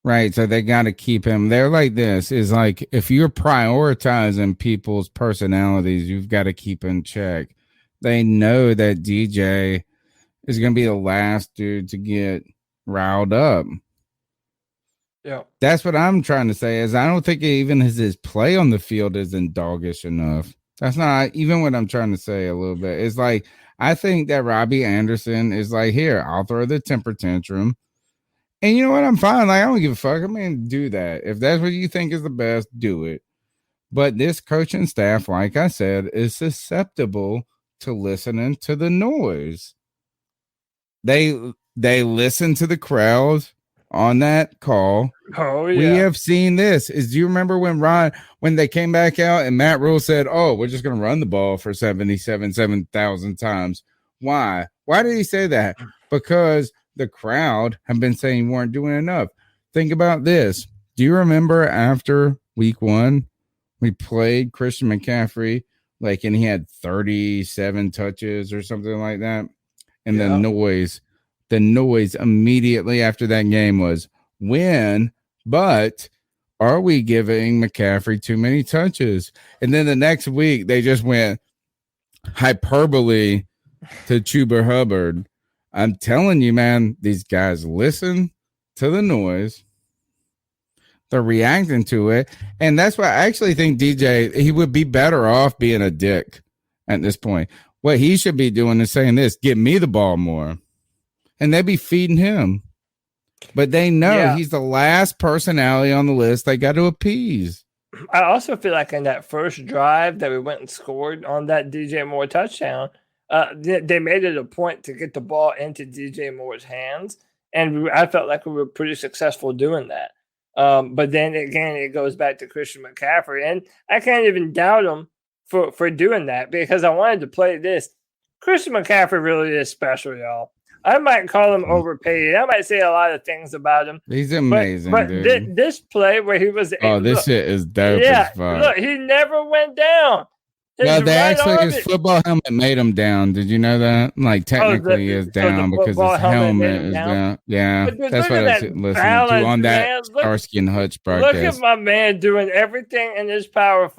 Right, so they got to keep him. They're like this. Is like if you're prioritizing people's personalities, you've got to keep in check. They know that DJ is going to be the last dude to get riled up. Yeah, that's what I'm trying to say. Is I don't think even his play on the field isn't doggish enough. That's not even what I'm trying to say. A little bit. It's like I think that Robbie Anderson is like, here, I'll throw the temper tantrum. And you know what? I'm fine. Like, I don't give a fuck. I mean, do that. If that's what you think is the best, do it. But this coaching staff, like I said, is susceptible to listening to the noise. They listen to the crowd on that call. Oh, yeah. We have seen this. Do you remember when they came back out and Matt Rule said, oh, we're just going to run the ball for 7,000 times. Why? Why did he say that? Because the crowd have been saying you weren't doing enough. Think about this. Do you remember after week 1, we played Christian McCaffrey, and he had 37 touches or something like that? And the noise immediately after that game was win, but are we giving McCaffrey too many touches? And then the next week, they just went hyperbole to Chuba Hubbard. I'm telling you, man, these guys listen to the noise. They're reacting to it. And that's why I actually think DJ, he would be better off being a dick at this point. What he should be doing is saying this, give me the ball more. And they'd be feeding him. But they know he's the last personality on the list they got to appease. I also feel like in that first drive that we went and scored on that DJ Moore touchdown, they made it a point to get the ball into DJ Moore's hands, and I felt like we were pretty successful doing that. But then again, it goes back to Christian McCaffrey, and I can't even doubt him for doing that because I wanted to play this. Christian McCaffrey really is special, y'all. I might call him overpaid. I might say a lot of things about him. He's amazing, but dude. This play where he was this shit is dope as fuck. Look, he never went down. His football helmet made him down. Did you know that? Like, technically, he is down because his helmet is down. Yeah, that's what I was listening to on that Starsky and Hutch broadcast. Look at my man doing everything in his power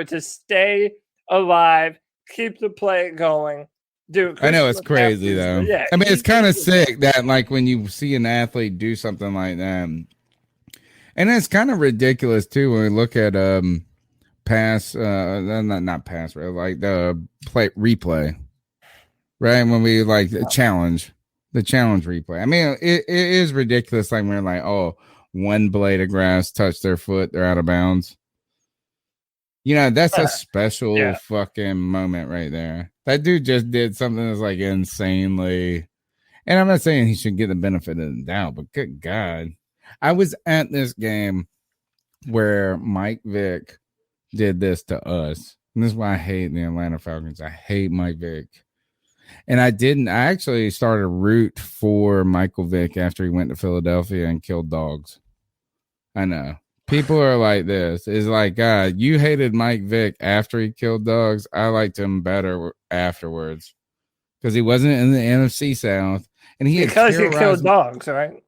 to stay alive, keep the play going. Dude, I know it's crazy though. Yeah, I mean, it's kind of sick that like when you see an athlete do something like that, and it's kind of ridiculous too when we look at pass, not pass, right? Like the replay, right? When we like the challenge replay. I mean, it is ridiculous. Like we're like, oh, one blade of grass touched their foot, they're out of bounds. You know, that's a special fucking moment right there. That dude just did something that's like insanely, and I'm not saying he should get the benefit of the doubt, but good God. I was at this game where Mike Vick did this to us. And this is why I hate the Atlanta Falcons. I hate Mike Vick. And I actually started a root for Michael Vick after he went to Philadelphia and killed dogs. I know. People are like this. It's like, God, you hated Mike Vick after he killed dogs. I liked him better afterwards because he wasn't in the NFC South. And he killed dogs, right?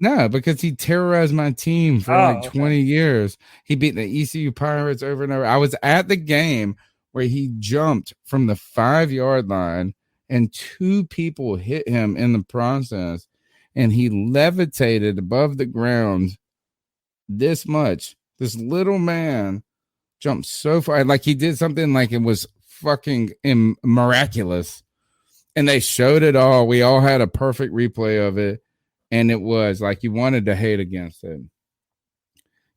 No, because he terrorized my team for 20 years. He beat the ECU Pirates over and over. I was at the game where he jumped from the 5-yard line and 2 people hit him in the process. And he levitated above the ground this much. This little man jumped so far. Like he did something like it was fucking miraculous. And they showed it all. We all had a perfect replay of it. And it was like you wanted to hate against it.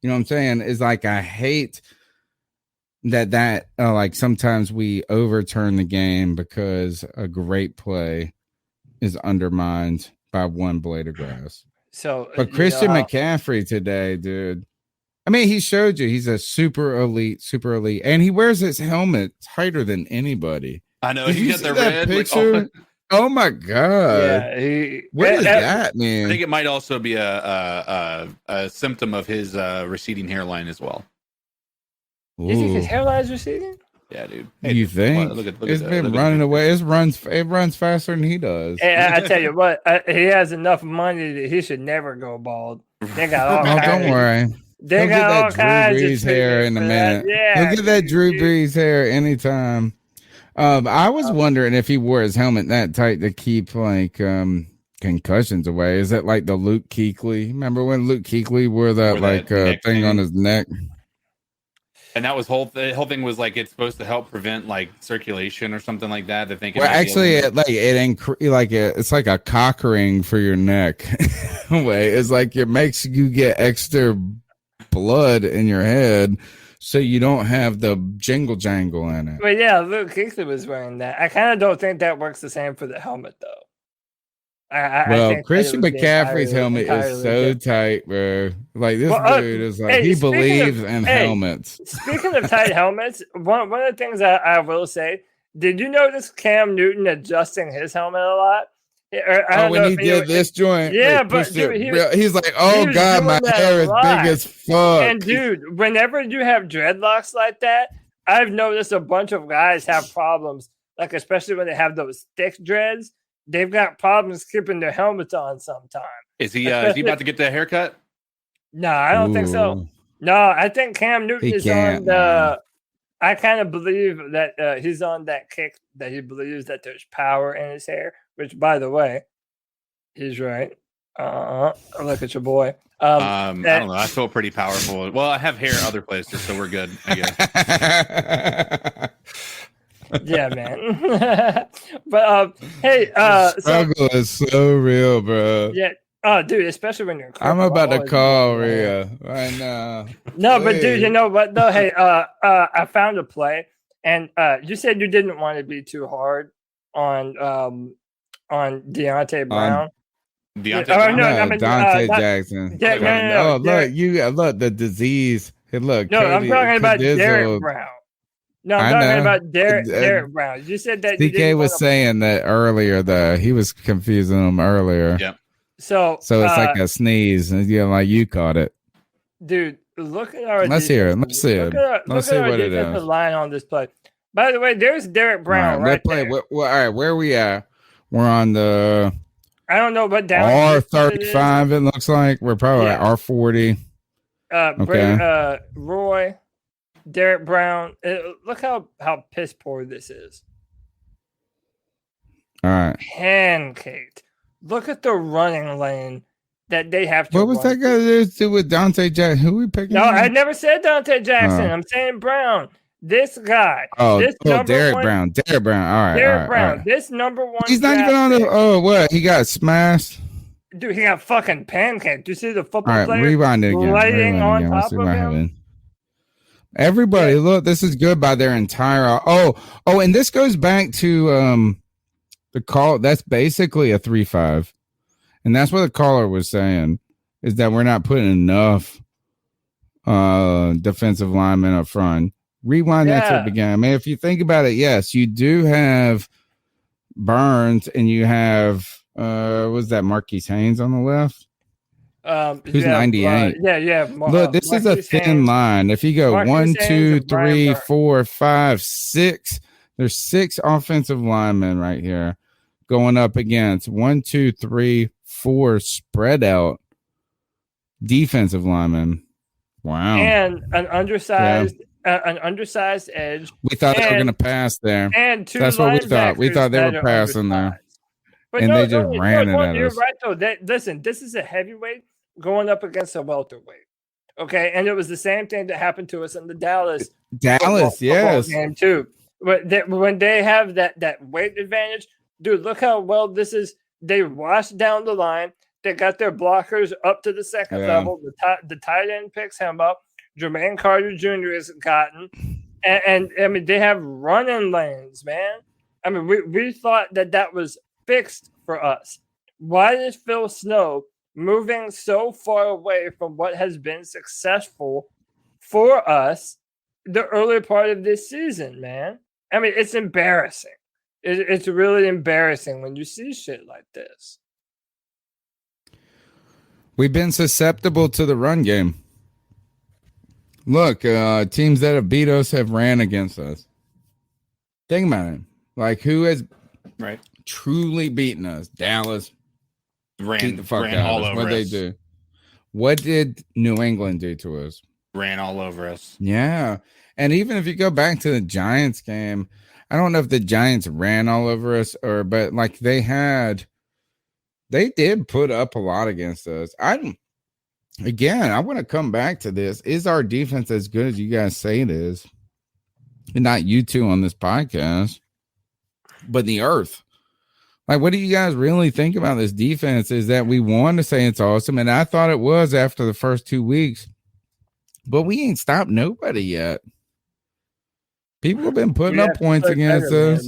You know what I'm saying? It's like I hate that like sometimes we overturn the game because a great play is undermined by one blade of grass. So, but Christian McCaffrey today, dude. I mean, he showed you he's a super elite, and he wears his helmet tighter than anybody. I know. Did He you got see the that red picture? Oh my god! Yeah, what is that, man? I think it might also be a symptom of his receding hairline as well. You think his hairline is receding? Yeah, dude. You think? Look It's been running away. It runs faster than he does. Hey, I tell you what, he has enough money that he should never go bald. They got all kinds. Don't worry. They He'll got all get that kinds Drew of Brees hair in a minute. Yeah, he'll get that Drew Brees hair anytime. I was wondering if he wore his helmet that tight to keep like concussions away. Is that like the Luke Kuechly? Remember when Luke Kuechly wore that thing on his neck? And that was the whole thing was like it's supposed to help prevent like circulation or something like that. They think Well, actually, it's like a cock ring for your neck. Way it's like it makes you get extra blood in your head, so you don't have the jingle jangle in it. But yeah, Luke Kuechly was wearing that. I kind of don't think that works the same for the helmet though. I think Christian McCaffrey's helmet is so tight, bro. Like this dude is like he believes in helmets. Speaking of tight helmets, one of the things I will say, did you notice Cam Newton adjusting his helmet a lot? When he did this joint, yeah, but dude, he's like, "Oh God, my hair is big as fuck." And dude, whenever you have dreadlocks like that, I've noticed a bunch of guys have problems, like especially when they have those thick dreads. They've got problems keeping their helmets on sometimes. Is he about to get that haircut? No, I don't think so. No, I think Cam Newton is on the. I kind of believe that he's on that kick that he believes that there's power in his hair, which, by the way, he's right. Look at your boy. I don't know. I feel pretty powerful. Well, I have hair other places, so we're good, I guess. Yeah, man. But hey, struggle is so real, bro. Yeah. Oh, dude, especially when you're. I'm about to call Rhea right now. No, but dude, you know what? Though, hey, I found a play, and you said you didn't want to be too hard on Deontay Brown. Dante Jackson. No, look, the disease. Hey, look. No, Cody, I'm talking about Derek Brown. No, I'm talking about Derek Brown. You said that. DK was saying that earlier. He was confusing him earlier. Yep. So it's like a sneeze, and like you caught it, dude. Look at our. Let's hear it. Let's see it. Let's see what it is. Line on this play. By the way, there's Derek Brown right there. All right, where are we at? We're on the. I don't know, but down R35. It looks like we're probably at R40. Okay. Roy. Derek Brown, look how piss poor this is. All right. Pancaked. Look at the running lane that they have to. What was that guy to do with Dante Jackson? Who we picking? No, I never said Dante Jackson. I'm saying Brown. This guy. Derek Brown. Derek Brown. All right. Derek Brown. This number one. He's not even on the. Oh, what? He got smashed. Dude, he got fucking pancaked. Do you see the football player rewind it again. lighting on top of him? Everybody, look, this is good by their entire. And this goes back to the call. That's basically a 3-5, and that's what the caller was saying is that we're not putting enough defensive linemen up front. Rewind that to the beginning. I mean, if you think about it, yes, you do have Burns and you have was that Marquise Haynes on the left? Who's 98? Look, this is a thin line. If you go Marquise 1, Haynes 2, and Brian 3, Burns. 4, 5, 6. There's 6 offensive linemen right here going up against 1, 2, 3, 4 spread out defensive linemen. Wow. And an undersized edge. We thought they were going to pass there. And 2 That's what we thought. We thought they were that are passing there. But And they just ran it at you're us. right, though. Listen, this is a heavyweight going up against a welterweight. Okay, and it was the same thing that happened to us in the Dallas football game too. But when they have that weight advantage, dude, look how well this is. They washed down the line. They got their blockers up to the second level. The tight end picks him up. Jermaine Carter Jr. has gotten, and I mean they have running lanes, man. I mean we thought that was fixed for us. Why is Phil Snow moving so far away from what has been successful for us the early part of this season, man? I mean, it's embarrassing. It's really embarrassing when you see shit like this. We've been susceptible to the run game. Look, teams that have beat us have ran against us. Think about it. Like, who has truly beaten us? Dallas beat the fuck out of us. What'd they do? What did New England do to us? Ran all over us. Yeah. And even if you go back to the Giants game, I don't know if the Giants ran all over us but like they did put up a lot against us. I want to come back to this. Is our defense as good as you guys say it is? And not you two on this podcast, but the earth. Like, what do you guys really think about this defense? Is that we want to say it's awesome, and I thought it was after the first 2 weeks, but we ain't stopped nobody yet. People have been putting up points against us.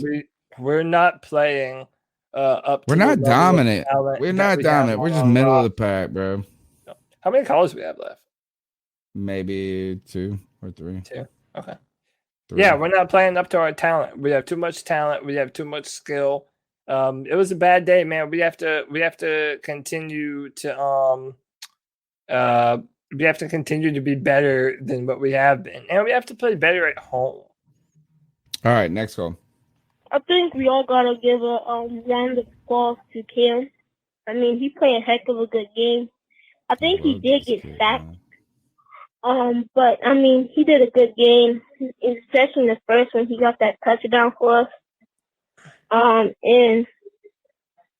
We're not playing up. We're not dominant. We're not dominant. We're just middle of the pack, bro. How many calls do we have left? Maybe 2 or 3. 2. Okay. 3. Yeah, we're not playing up to our talent. We have too much talent. We have too much skill. It was a bad day, man. We have to continue to be better than what we have been, and we have to play better at home. All right, next call. I think we all gotta give a round of applause to Cam. I mean, he played a heck of a good game. I think he did get sacked. But I mean, he did a good game, especially in the first one. He got that touchdown for us. And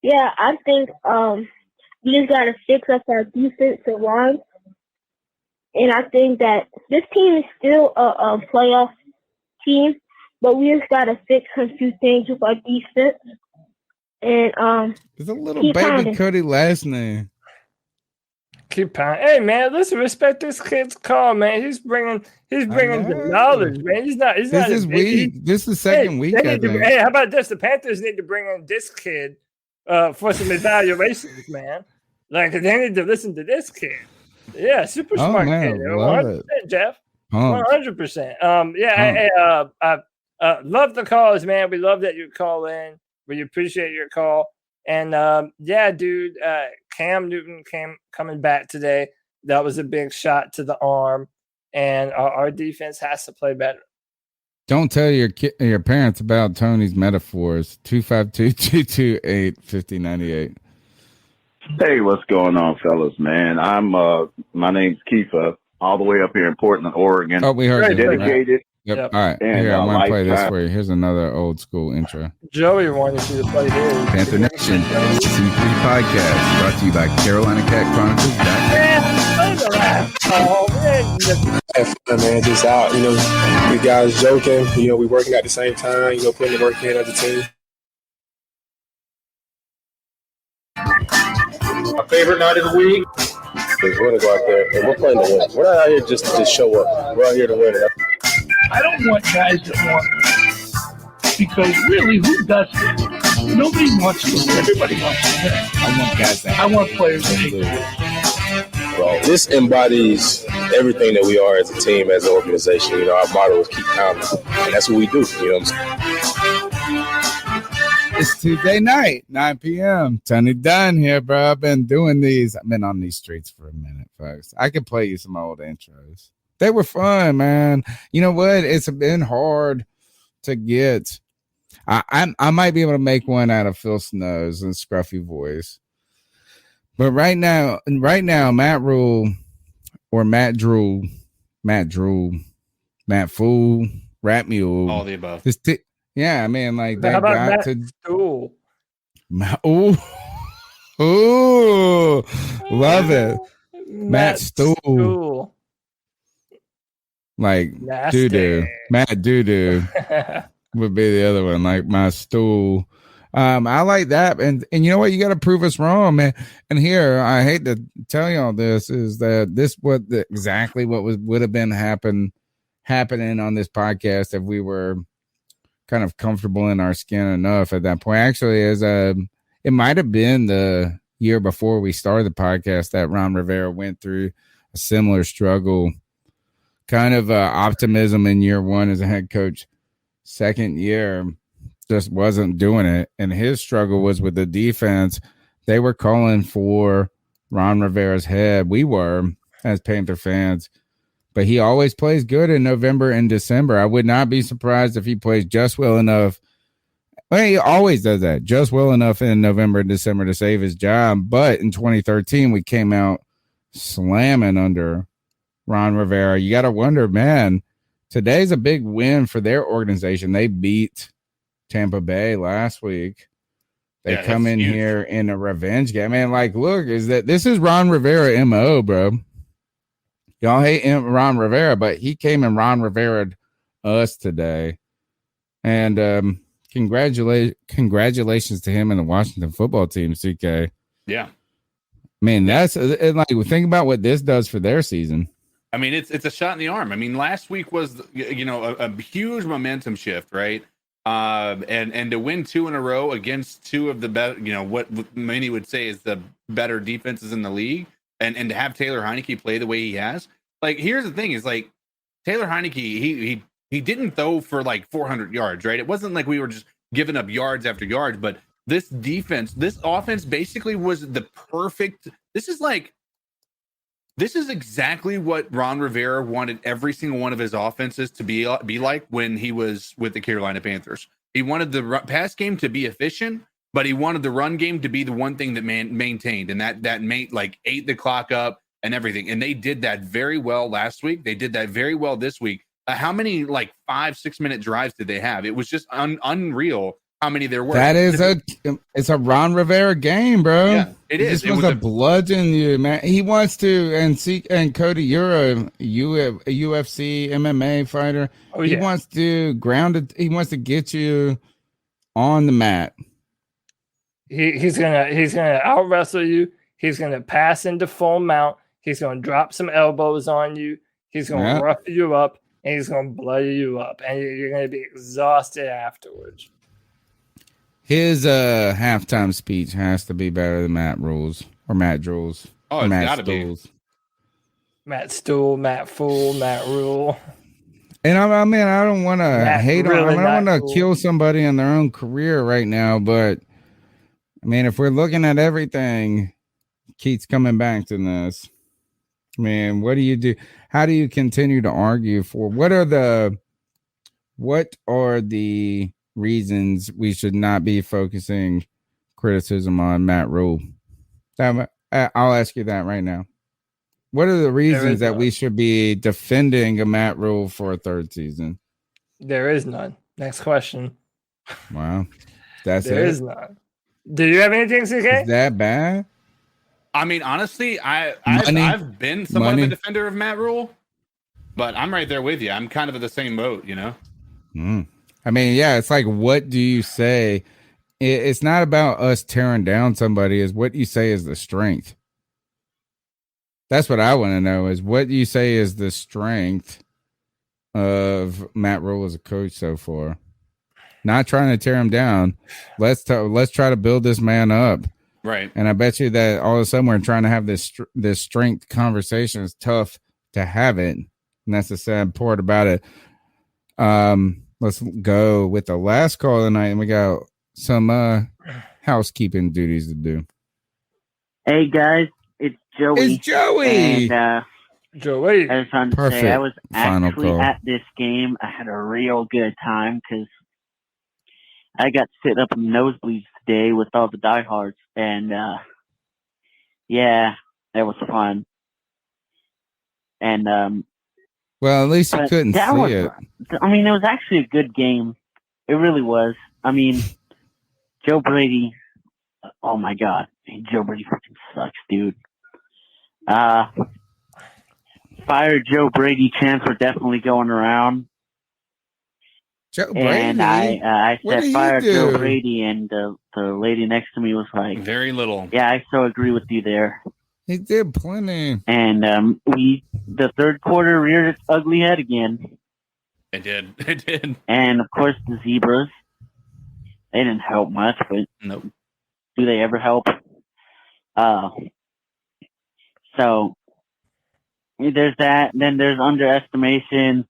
yeah, I think we just gotta fix up our defensive line. And I think that this team is still a playoff team, but we just gotta fix a few things with our defense. And there's a little baby Cody last name. Keep pounding. Hey man, let's respect this kid's call, man. He's bringing the knowledge, man. This is week. This is second week. How about this? The Panthers need to bring in this kid for some evaluations, man. Like they need to listen to this kid. Yeah, super smart kid. 100%, Jeff. 100%. I love the calls, man. We love that you call in. We appreciate your call. And dude, Cam Newton coming back today. That was a big shot to the arm, and our defense has to play better. Don't tell your parents about Tony's metaphors. 252-228-5098. Hey, what's going on, fellas? Man, my name's Kiefer, all the way up here in Portland, Oregon. Oh, we heard you. Dedicated. Yep. All right. Here, I want to play this for you. Here's another old school intro. Joey wanted you to play his. Panther Nation, C3 Podcast, brought to you by CarolinaCatChronicles.com. Man, just out, we guys joking, we working at the same time, putting the work in as a team. My favorite night of the week is we're going to go out there and we're playing to win. We're not out here just to show up. We're out here to win. I don't want guys that want it. Because really, who does it? Nobody wants to win. Everybody wants to win. I want guys that I want players that hate. this embodies everything that we are as a team, as an organization. You know, our motto is keep pounding, and that's what we do. You know what I'm saying? It's Tuesday night, 9 p.m. Tony Dunn here, bro. I've been doing these. I've been on these streets for a minute, folks. I could play you some old intros. They were fun, man. You know what? It's been hard to get. I might be able to make one out of Phil Snow's and scruffy voice. But right now, Matt Rule or Matt Drool, Matt Fool, Rat Mule. All the above. Yeah, I mean, like they How about got Matt to Stool? Ooh, love it. Matt Stool. Like doo-doo. Matt doo-doo would be the other one, like my stool. I like that, and you know what? You got to prove us wrong, man. And here, I hate to tell y'all this is that this exactly what would have been happening on this podcast if we were kind of comfortable in our skin enough at that point. Actually, it might have been the year before we started the podcast that Ron Rivera went through a similar struggle. Kind of optimism in year one as a head coach. Second year, just wasn't doing it. And his struggle was with the defense. They were calling for Ron Rivera's head. We were, as Panther fans. But he always plays good in November and December. I would not be surprised if he plays just well enough. Well, he always does that, just well enough in November and December to save his job. But in 2013, we came out slamming under Ron Rivera. You got to wonder, man, today's a big win for their organization. They beat Tampa Bay last week. They come in huge. Here in a revenge game. Man, like, look, this is Ron Rivera MO, bro. Y'all hate Ron Rivera, but he came and Ron Rivera us today. And congratulations to him and the Washington football team, CK. Yeah. I mean, that's like, think about what this does for their season. I mean, it's a shot in the arm. I mean, last week was, a huge momentum shift, right? And to win 2 in a row against 2 of the better, what many would say is the better defenses in the league, and to have Taylor Heineke play the way he has. Like, here's the thing: is like Taylor Heineke, he didn't throw for like 400 yards, right? It wasn't like we were just giving up yards after yards, but this offense basically was the perfect. This is exactly what Ron Rivera wanted every single one of his offenses to be like when he was with the Carolina Panthers. He wanted the pass game to be efficient, but he wanted the run game to be the one thing that maintained, and that made ate the clock up and everything. And they did that very well last week. They did that very well this week. How many 5-6 minute drives did they have? It was just unreal how many there were. That is it's a Ron Rivera game, bro. Yeah, it is. This was a bludgeon you, man. He wants to, and Cody, you're a UFC MMA fighter. Oh, yeah. He wants to ground it. He wants to get you on the mat. He's gonna out wrestle you. He's gonna pass into full mount. He's gonna drop some elbows on you. He's gonna rough you up, and he's gonna blow you up, and you're gonna be exhausted afterwards. His halftime speech has to be better than Matt Rule's or Matt Drool's. Oh, it's gotta be. Matt Stool, Matt Fool, Matt Rule. And I mean, I don't want to hate on. I don't want to kill somebody in their own career right now, but I mean, if we're looking at everything, Keith's coming back to this. I mean, what do you do? How do you continue to argue for what are the reasons we should not be focusing criticism on Matt Rule? I'll ask you that right now. What are the reasons that we should be defending a Matt Rule for a third season? There is none. Next question. Wow. There is none. Do you have anything, CK? Is that bad? I mean, honestly, I've been somewhat of a defender of Matt Rule, but I'm right there with you. I'm kind of in the same boat, I mean, yeah, it's like, what do you say? It's not about us tearing down somebody. Is what you say is the strength. That's what I want to know, is what do you say is the strength of Matt Rule as a coach so far? Not trying to tear him down. Let's try to build this man up. Right. And I bet you that all of a sudden we're trying to have this strength conversation is tough to have it. And that's the sad part about it. Let's go with the last call tonight, and we got some housekeeping duties to do. Hey guys, it's Joey. It's Joey. And Joey. I was trying to Perfect. say I was Final actually call. at this game. I had a real good time because I got to sit up in the nosebleeds today with all the diehards, and yeah, that was fun. And well, at least you but couldn't see that was, it. I mean, it was actually a good game. It really was. I mean, Joe Brady. Oh my God, Joe Brady fucking sucks, dude. Fire Joe Brady chants were definitely going around. Joe And Brady? I What said did he fire do? Joe Brady, and the lady next to me was like, very little. Yeah, I so agree with you there. He did plenty. And the third quarter reared its ugly head again. It did. It did. And of course the Zebras, they didn't help much, but nope. Do they ever help? So there's that. Then there's underestimation.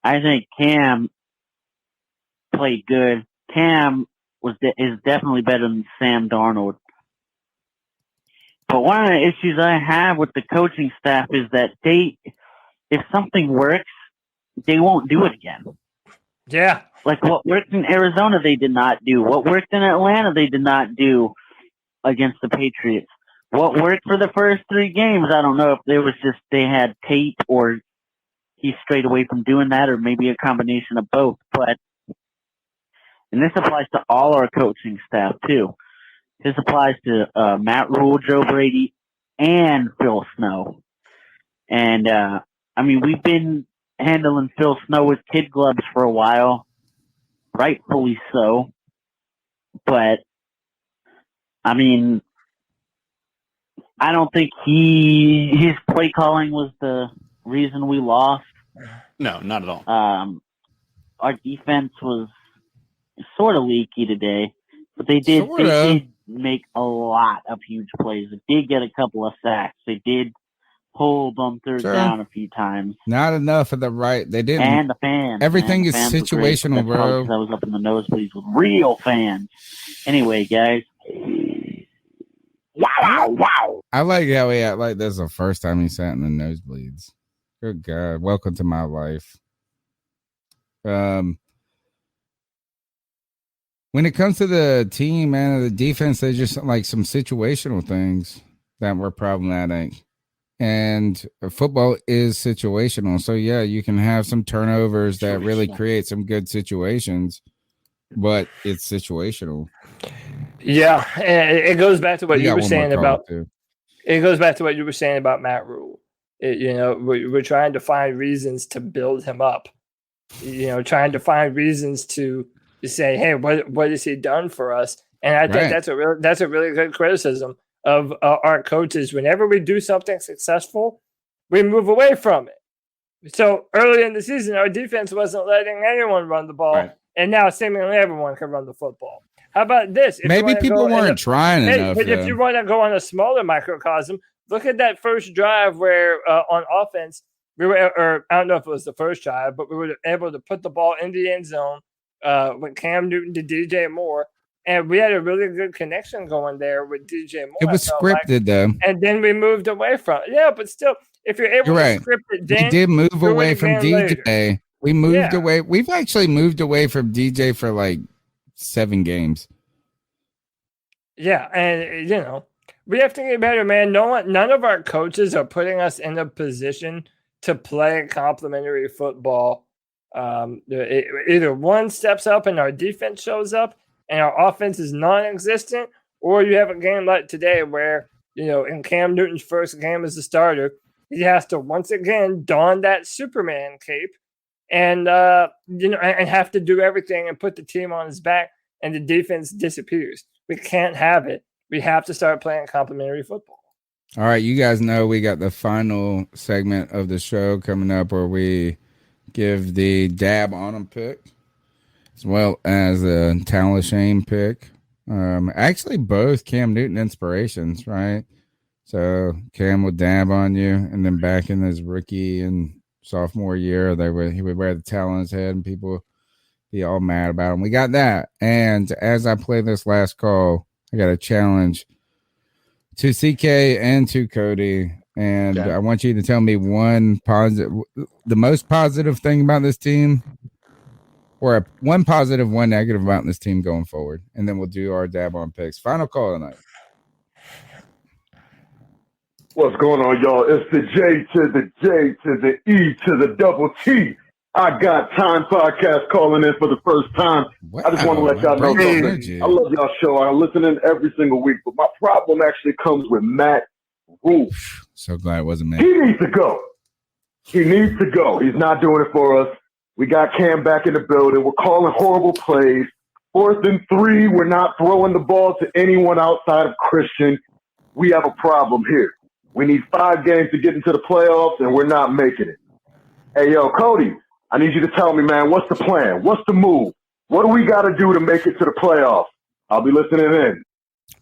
I think Cam played good. Cam is definitely better than Sam Darnold. But one of the issues I have with the coaching staff is that if something works, they won't do it again. Yeah. Like what worked in Arizona, they did not do. What worked in Atlanta, they did not do against the Patriots. What worked for the first 3 games, I don't know if it was just they had tape or he strayed away from doing that, or maybe a combination of both. But, and this applies to all our coaching staff too. This applies to Matt Rule, Joe Brady, and Phil Snow. And I mean, we've been handling Phil Snow with kid gloves for a while, rightfully so. But I mean, I don't think his play calling was the reason we lost. No, not at all. Our defense was sort of leaky today, but they did make a lot of huge plays. They did get a couple of sacks. They did hold on third down a few times. Not enough of the right. They didn't. And the fans. Everything the is fans were great. situational, That's probably bro. 'cause I was up in the nosebleeds with real fans. Anyway, guys. Wow. I like how he act like this is the first time he sat in the nosebleeds. Good God. Welcome to my life. When it comes to the team, man, the defense, they just like some situational things that were problematic. And football is situational. So, yeah, you can have some turnovers that really create some good situations, but it's situational. Yeah, and it goes back to what you were saying about. Too. It goes back to what you were saying about Matt Rule. We're trying to find reasons to build him up. Trying to find reasons to say, hey, what has he done for us? And I think that's a really good criticism of our coaches. Whenever we do something successful, we move away from it. So early in the season, our defense wasn't letting anyone run the ball, and now seemingly everyone can run the football. How about this? Maybe people weren't trying enough. But if you want to go on a smaller microcosm, look at that first drive where on offense, we were, or I don't know if it was the first drive, but we were able to put the ball in the end zone with Cam Newton to DJ Moore. And we had a really good connection going there with DJ Moore. It was scripted, though. And then we moved away from it. Yeah, but still, if you're able to script it, then we did move away from DJ. Later. We moved away. We've actually moved away from DJ for like 7 games. Yeah, and we have to get better, man. None of our coaches are putting us in a position to play complementary football. Either one steps up and our defense shows up and our offense is non-existent, or you have a game like today where, in Cam Newton's first game as a starter, he has to once again don that Superman cape and and have to do everything and put the team on his back, and the defense disappears. We can't have it. We have to start playing complementary football. All right, you guys know we got the final segment of the show coming up where we give the dab on them pick as well as a talent shame pick. Actually, both Cam Newton inspirations, right? So Cam would dab on you, and then back in his rookie and sophomore year, he would wear the towel on his head, and people be all mad about him. We got that. And as I play this last call, I got a challenge to CK and to Cody. And Okay. I want you to tell me the most positive thing about this team, or one positive, one negative about this team going forward. And then we'll do our dab on picks. Final call tonight. What's going on, y'all? It's the J to the J to the E to the double T. I got time podcast calling in for the first time. Wow, I just want to let y'all know something. I love y'all show. I listen in every single week, but my problem actually comes with Matt Rule. So glad it wasn't me. He needs to go. He needs to go. He's not doing it for us. We got Cam back in the building. We're calling horrible plays. 4th and 3, we're not throwing the ball to anyone outside of Christian. We have a problem here. We need 5 games to get into the playoffs, and we're not making it. Hey, yo, Cody, I need you to tell me, man, what's the plan? What's the move? What do we got to do to make it to the playoffs? I'll be listening in.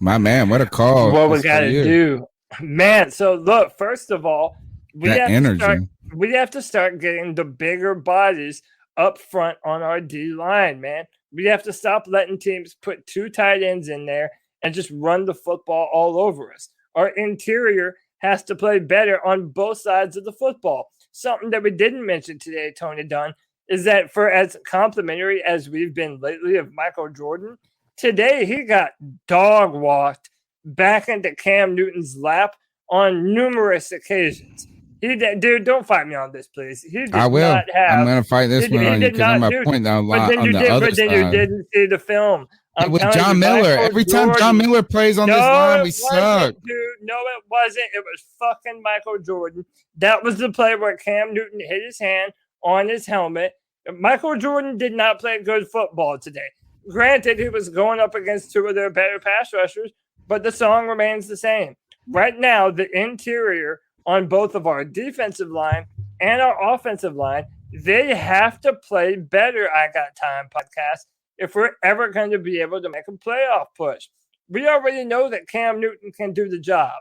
My man, what a call. What we got to do. Man, so look, first of all, we have to start getting the bigger bodies up front on our D line, man. We have to stop letting teams put 2 tight ends in there and just run the football all over us. Our interior has to play better on both sides of the football. Something that we didn't mention today, Tony Dunn, is that for as complimentary as we've been lately of Michael Jordan, today he got dog walked back into Cam Newton's lap on numerous occasions. Dude, don't fight me on this, please. I will. I'm going to fight this one on you because I'm going to point down on the other side. But then you didn't see the film. With John Miller. Every time John Miller plays on this line, we suck. Dude, no, it wasn't. It was fucking Michael Jordan. That was the play where Cam Newton hit his hand on his helmet. Michael Jordan did not play good football today. Granted, he was going up against 2 of their better pass rushers, but the song remains the same. Right now, the interior on both of our defensive line and our offensive line, they have to play better, I Got Time podcast, if we're ever going to be able to make a playoff push. We already know that Cam Newton can do the job.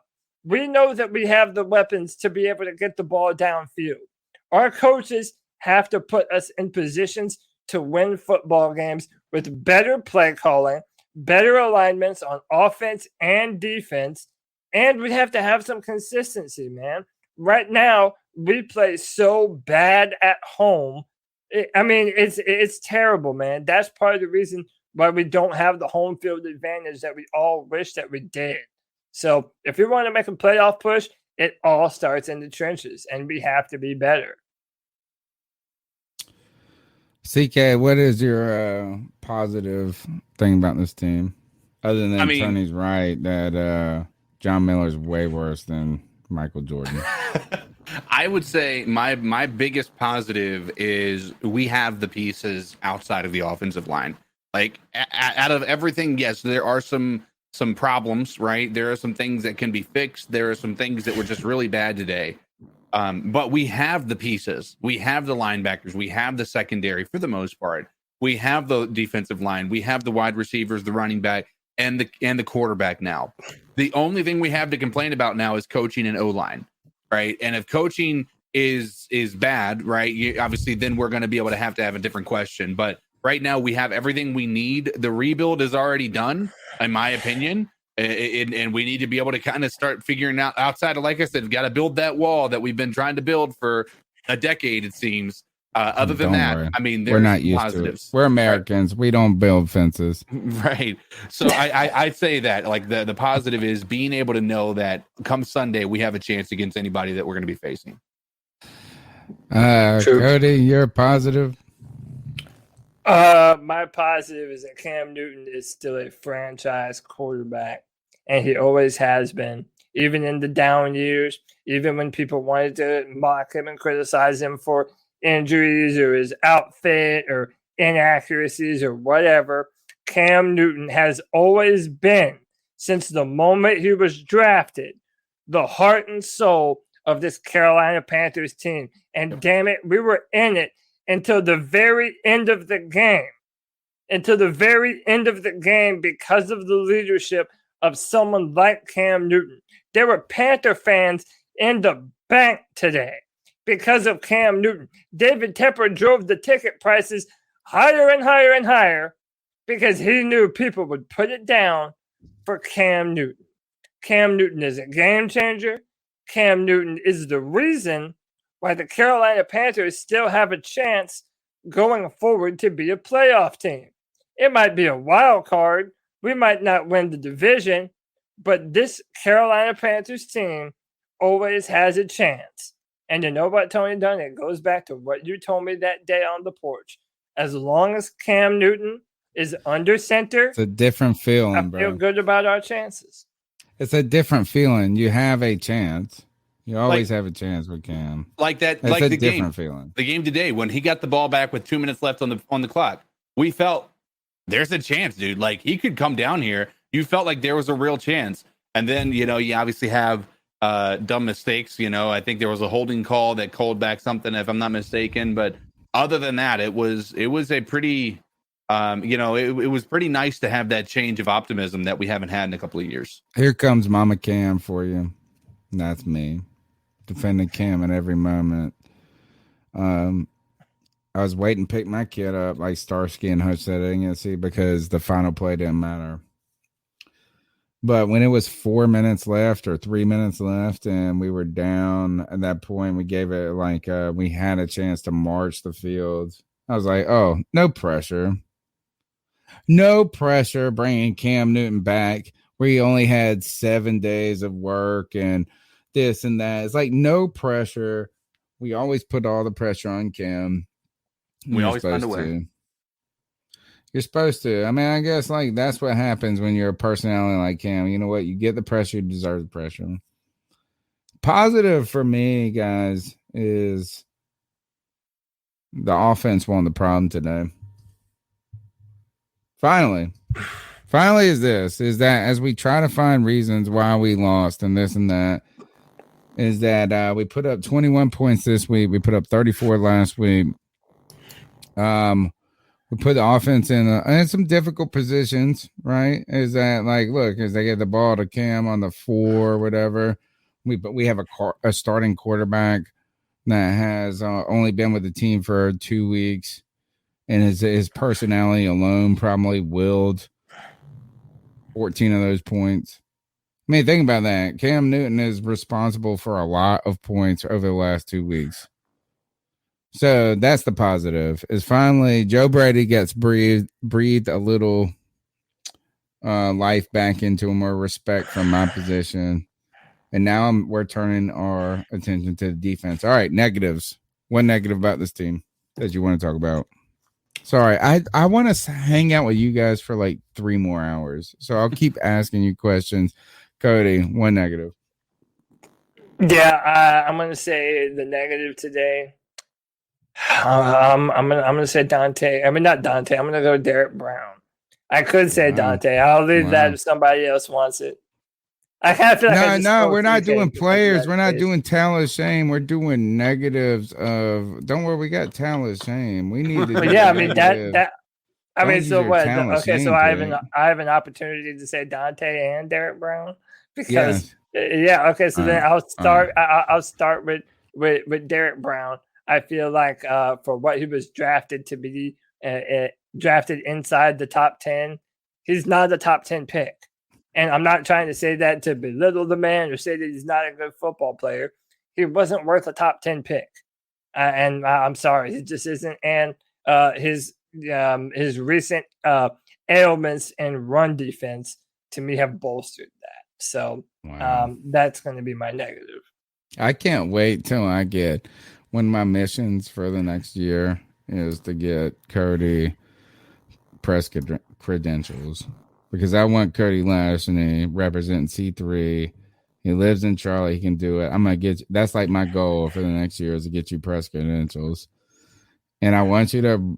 We know that we have the weapons to be able to get the ball downfield. Our coaches have to put us in positions to win football games with better play calling, better alignments on offense and defense, and we have to have some consistency, man. Right now, we play so bad at home. It's terrible, man. That's part of the reason why we don't have the home field advantage that we all wish that we did. So if we want to make a playoff push, it all starts in the trenches, and we have to be better. CK, what is your positive thing about this team? Other than Tony's right that John Miller's way worse than Michael Jordan. I would say my biggest positive is we have the pieces outside of the offensive line. Like out of everything, yes, there are some problems, right? There are some things that can be fixed. There are some things that were just really bad today. But we have the pieces. We have the linebackers. We have the secondary for the most part. We have the defensive line. We have the wide receivers, the running back, and the quarterback now. The only thing we have to complain about now is coaching and O-line, right? And if coaching is bad, right, obviously then we're going to be able to have a different question. But right now we have everything we need. The rebuild is already done, in my opinion. And we need to be able to kind of start figuring out outside of, like I said, we've got to build that wall that we've been trying to build for a decade, it seems. Other than that, worry. I mean, we're not used positives. to it. We're Americans. Right. We don't build fences. Right. So I'd say that like the positive is being able to know that come Sunday, we have a chance against anybody that we're going to be facing. Cody, you're positive. My positive is that Cam Newton is still a franchise quarterback, and he always has been, even in the down years, even when people wanted to mock him and criticize him for injuries or his outfit or inaccuracies or whatever. Cam Newton has always been, since the moment he was drafted, the heart and soul of this Carolina Panthers team. And damn it, we were in it until the very end of the game. until the very end of the game because of the leadership of someone like Cam Newton. There were Panther fans in the bank today because of Cam Newton. David Tepper drove the ticket prices higher and higher and higher because he knew people would put it down for Cam Newton. Cam Newton is a game changer. Cam Newton is the reason why the Carolina Panthers still have a chance going forward to be a playoff team. It might be a wild card. We might not win the division, but this Carolina Panthers team always has a chance. And you know what, Tony Dunn? It goes back to what you told me that day on the porch. As long as Cam Newton is under center, it's a different feeling, I feel good about our chances. It's a different feeling. You have a chance. You always have a chance with Cam. Like that, it's like a the different game, feeling. The game today when he got the ball back with 2 minutes left on the clock, we felt there's a chance, dude. Like he could come down here. You felt like there was a real chance, and then you obviously have dumb mistakes. I think there was a holding call that called back something, if I'm not mistaken. But other than that, it was a pretty, it was pretty nice to have that change of optimism that we haven't had in a couple of years. Here comes Mama Cam for you. That's me defending Cam at every moment. I was waiting to pick my kid up like Starsky and Hutch said I didn't get to see because the final play didn't matter. But when it was 4 minutes left or 3 minutes left and we were down at that point, we gave it like we had a chance to march the field. I was like, oh, no pressure. No pressure bringing Cam Newton back where he only had 7 days of work and this and that. It's like no pressure. We always put all the pressure on Cam. We always find a way. You're supposed to. I mean, I guess like that's what happens when you're a personality like Cam. You know what? You get the pressure, you deserve the pressure. Positive for me, guys, is the offense won the problem today. Finally is that as we try to find reasons why we lost and this and that, is that we put up 21 points this week. We put up 34 last week. We put the offense in some difficult positions, right? Is that like, look, as they get the ball to Cam on the 4 or whatever, we have a starting quarterback that has only been with the team for 2 weeks, and his personality alone probably willed 14 of those points. I mean, think about that. Cam Newton is responsible for a lot of points over the last 2 weeks. So that's the positive. Is finally Joe Brady gets breathed a little life back into him, more respect from my position, and now we're turning our attention to the defense. All right, negatives. One negative about this team that you want to talk about? Sorry, I want to hang out with you guys for like 3 more hours, so I'll keep asking you questions. Cody, one negative. Yeah, I'm gonna say the negative today. I'm gonna say Dante. I mean, not Dante. I'm gonna go Derek Brown. I could say Dante. I'll leave that if somebody else wants it. I kind of feel like no, we're not doing players. We're not doing talent shame. We're doing negatives of. Don't worry, we got talent shame. We need to. Yeah, I mean that. I mean, so what? Okay, so I have an opportunity to say Dante and Derek Brown because okay. So then I'll start. I'll start with Derek Brown. I feel like for what he was drafted to be, drafted inside the top 10, he's not a top 10 pick. And I'm not trying to say that to belittle the man or say that he's not a good football player. He wasn't worth a top 10 pick. And I'm sorry, he just isn't. And his recent ailments and run defense, to me, have bolstered that. So that's going to be my negative. I can't wait till I get one of my missions for the next year is to get Cody press credentials because I want Cody Lashney representing C3. He lives in Charlotte. He can do it. I'm going to get you. That's like my goal for the next year is to get you press credentials. And I want you to,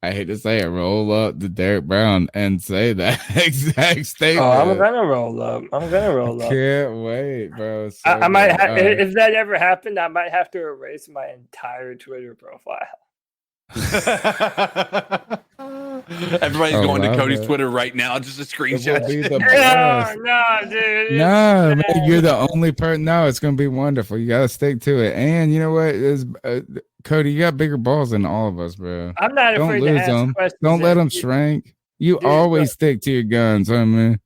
I hate to say it, roll up to Derek Brown and say that exact statement. Oh, I'm going to roll up. Can't wait, bro. So I might have, if that ever happened, I might have to erase my entire Twitter profile. Everybody's going to Cody's Twitter right now, just a screenshot. No, dude. No, man, you're the only person. No, it's going to be wonderful. You got to stick to it. And you know what? Cody, you got bigger balls than all of us, bro. I'm not Don't afraid lose to ask them. questions. Don't let them shrink. You always stick to your guns, man.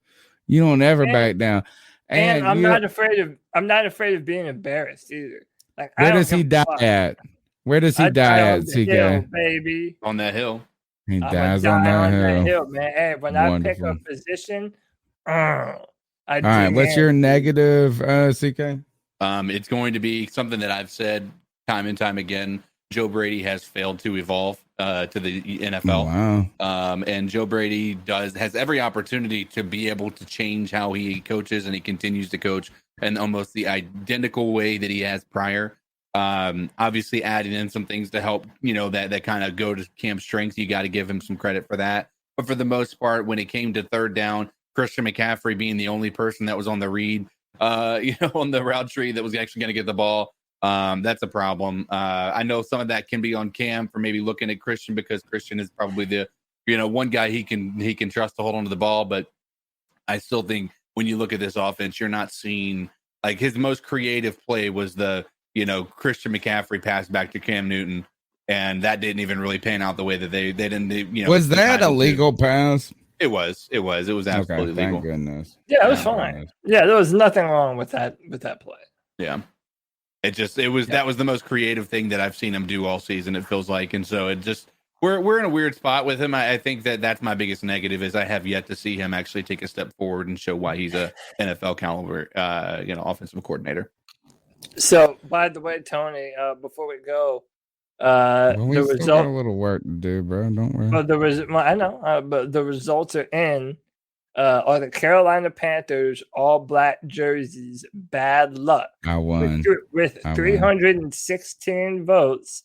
You don't ever back down. And I'm not afraid of being embarrassed either. Like, where does he die at? Where does he die at, CK? Baby, on that hill. He dies on that hill. Man. Hey, when I pick a position, all right, what's your negative, CK? It's going to be something that I've said time and time again. Joe Brady has failed to evolve to the NFL. Wow. And Joe Brady has every opportunity to be able to change how he coaches, and he continues to coach in almost the identical way that he has prior. Obviously adding in some things to help, that kind of go to Cam's strengths. You got to give him some credit for that. But for the most part, when it came to third down, Christian McCaffrey being the only person that was on the read, on the route tree that was actually going to get the ball. That's a problem. I know some of that can be on Cam for maybe looking at Christian, because Christian is probably the, one guy he can trust to hold on to the ball. But I still think when you look at this offense, you're not seeing, like, his most creative play was the, Christian McCaffrey pass back to Cam Newton, and that didn't even really pan out the way that they didn't. Was that a legal pass? It was absolutely legal. Thank goodness. Yeah, it was fine. Yeah, there was nothing wrong with that play. Yeah. That was the most creative thing that I've seen him do all season, it feels like. And so we're in a weird spot with him. I think that's my biggest negative, is I have yet to see him actually take a step forward and show why he's a NFL caliber, offensive coordinator. So, by the way, Tony, before we go, we the still result, got a little work to do, bro. Don't worry. But I know, but the results are in. Are the Carolina Panthers all black jerseys bad luck? I won. With 316 votes,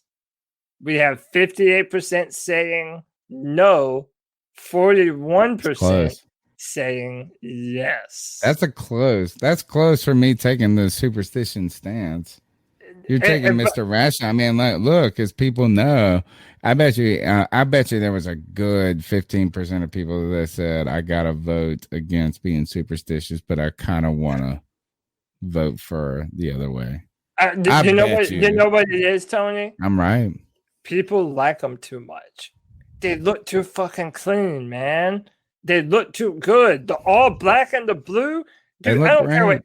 we have 58% saying no, 41% saying yes. That's close for me taking the superstition stance. You're taking Mr. Rational. I mean, look, as people know, I bet you there was a good 15% of people that said, I got to vote against being superstitious, but I kind of want to vote for the other way. You know what it is, Tony? I'm right. People like them too much. They look too fucking clean, man. They look too good. The all black and the blue. Dude, I don't care what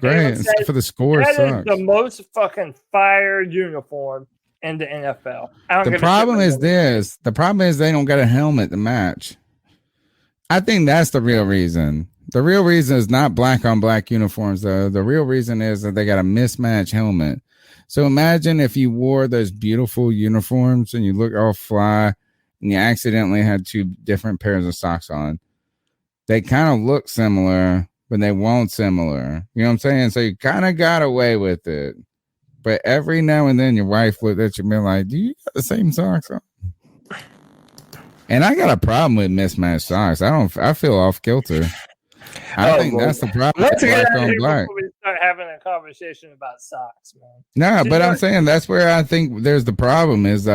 anyone says. For the score that sucks. is the most fucking fire uniform in the NFL. The problem is this. The problem is they don't got a helmet to match. I think that's the real reason. The real reason is not black on black uniforms, though. The real reason is that they got a mismatched helmet. So imagine if you wore those beautiful uniforms and you look all fly and you accidentally had two different pairs of socks on. They kind of look similar, but they won't similar. You know what I'm saying? So you kind of got away with it. But every now and then your wife looked at you and be like, do you got the same socks on? And I got a problem with mismatched socks. I feel off kilter. I think that's the problem. Let's black get on black. before we start having a conversation about socks, man. No, but I'm saying that's where I think there's the problem is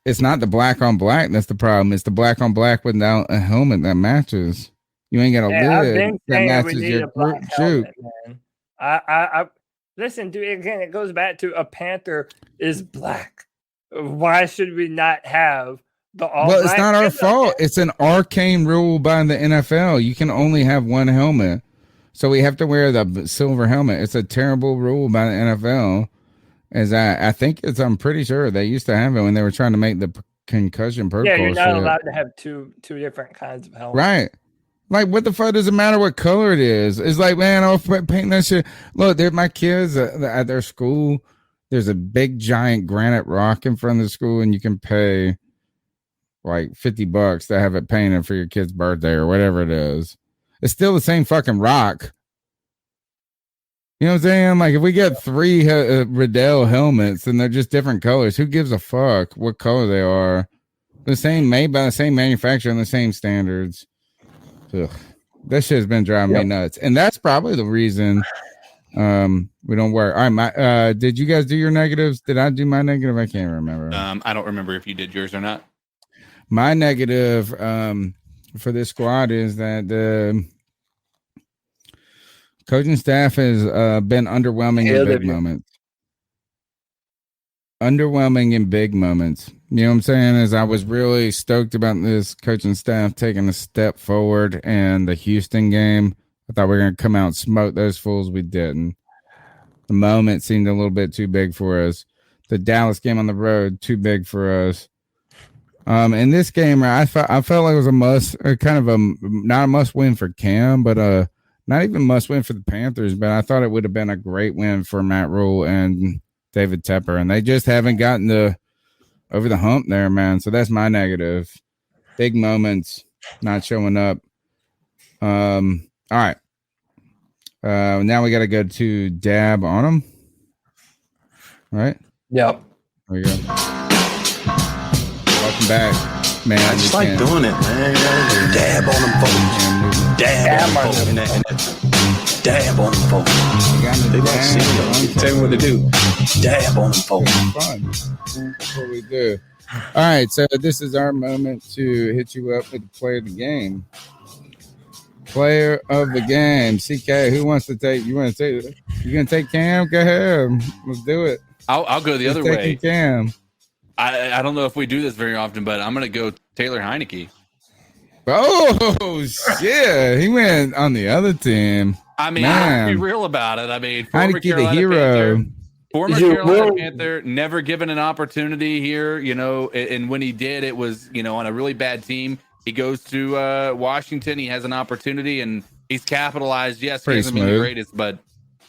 it's not the black on black that's the problem. It's the black on black without a helmet that matches. You ain't got a lid that matches your shoe. Man. I listen, dude, again, it goes back to a Panther is black. Why should we not have the all Well, black? it's not our fault. It's an arcane rule by the NFL. You can only have one helmet. So we have to wear the silver helmet. It's a terrible rule by the NFL. I'm pretty sure they used to have it when they were trying to make the concussion protocol. Yeah, you're not allowed to have two different kinds of helmets. Right. Like, what the fuck does it matter what color it is? It's like, man, I'll paint that shit. Look, my kids at their school, there's a big giant granite rock in front of the school, and you can pay like $50 to have it painted for your kid's birthday or whatever it is. It's still the same fucking rock. You know what I'm saying? Like, if we get 3 Riddell helmets and they're just different colors, who gives a fuck what color they are? The same, made by the same manufacturer and the same standards. Ugh. This shit's been driving me nuts, and that's probably the reason we don't work. All right, did you guys do your negatives? Did I do my negative? I can't remember. I don't remember if you did yours or not. My negative for this squad is that the coaching staff has been underwhelming in big moments. Underwhelming in big moments. You know what I'm saying? Is I was really stoked about this coaching staff taking a step forward in the Houston game. I thought we were going to come out and smoke those fools. We didn't. The moment seemed a little bit too big for us. The Dallas game on the road, too big for us. In this game, I felt like it was a must, not a must win for Cam, but not even must win for the Panthers. But I thought it would have been a great win for Matt Rule and David Tepper, and they just haven't gotten over the hump there, man. So that's my negative. Big moments not showing up. All right. Now we got to go to dab on them. All right. Yep. There you go. Welcome back, man. I just like doing it, man. Dab on them folks. Dab on them folks. Dab on them folks. They like seeing you. Tell me what to do. Dab on them folks. Fun. That's what we do. All right, so this is our moment to hit you up with the play of the game. Player of the game. CK, who wants to take? You want to take? You gonna take Cam? Go ahead. Let's do it. I'll go the other way. Cam. I don't know if we do this very often, but I'm going to go Taylor Heineke. Oh, shit. He went on the other team. I mean, I have to be real about it. I mean, former Heineke, Carolina the hero. Panther, former Carolina Panther, never given an opportunity here, and when he did, it was, on a really bad team. He goes to Washington. He has an opportunity, and he's capitalized. Yes, he hasn't been the greatest, but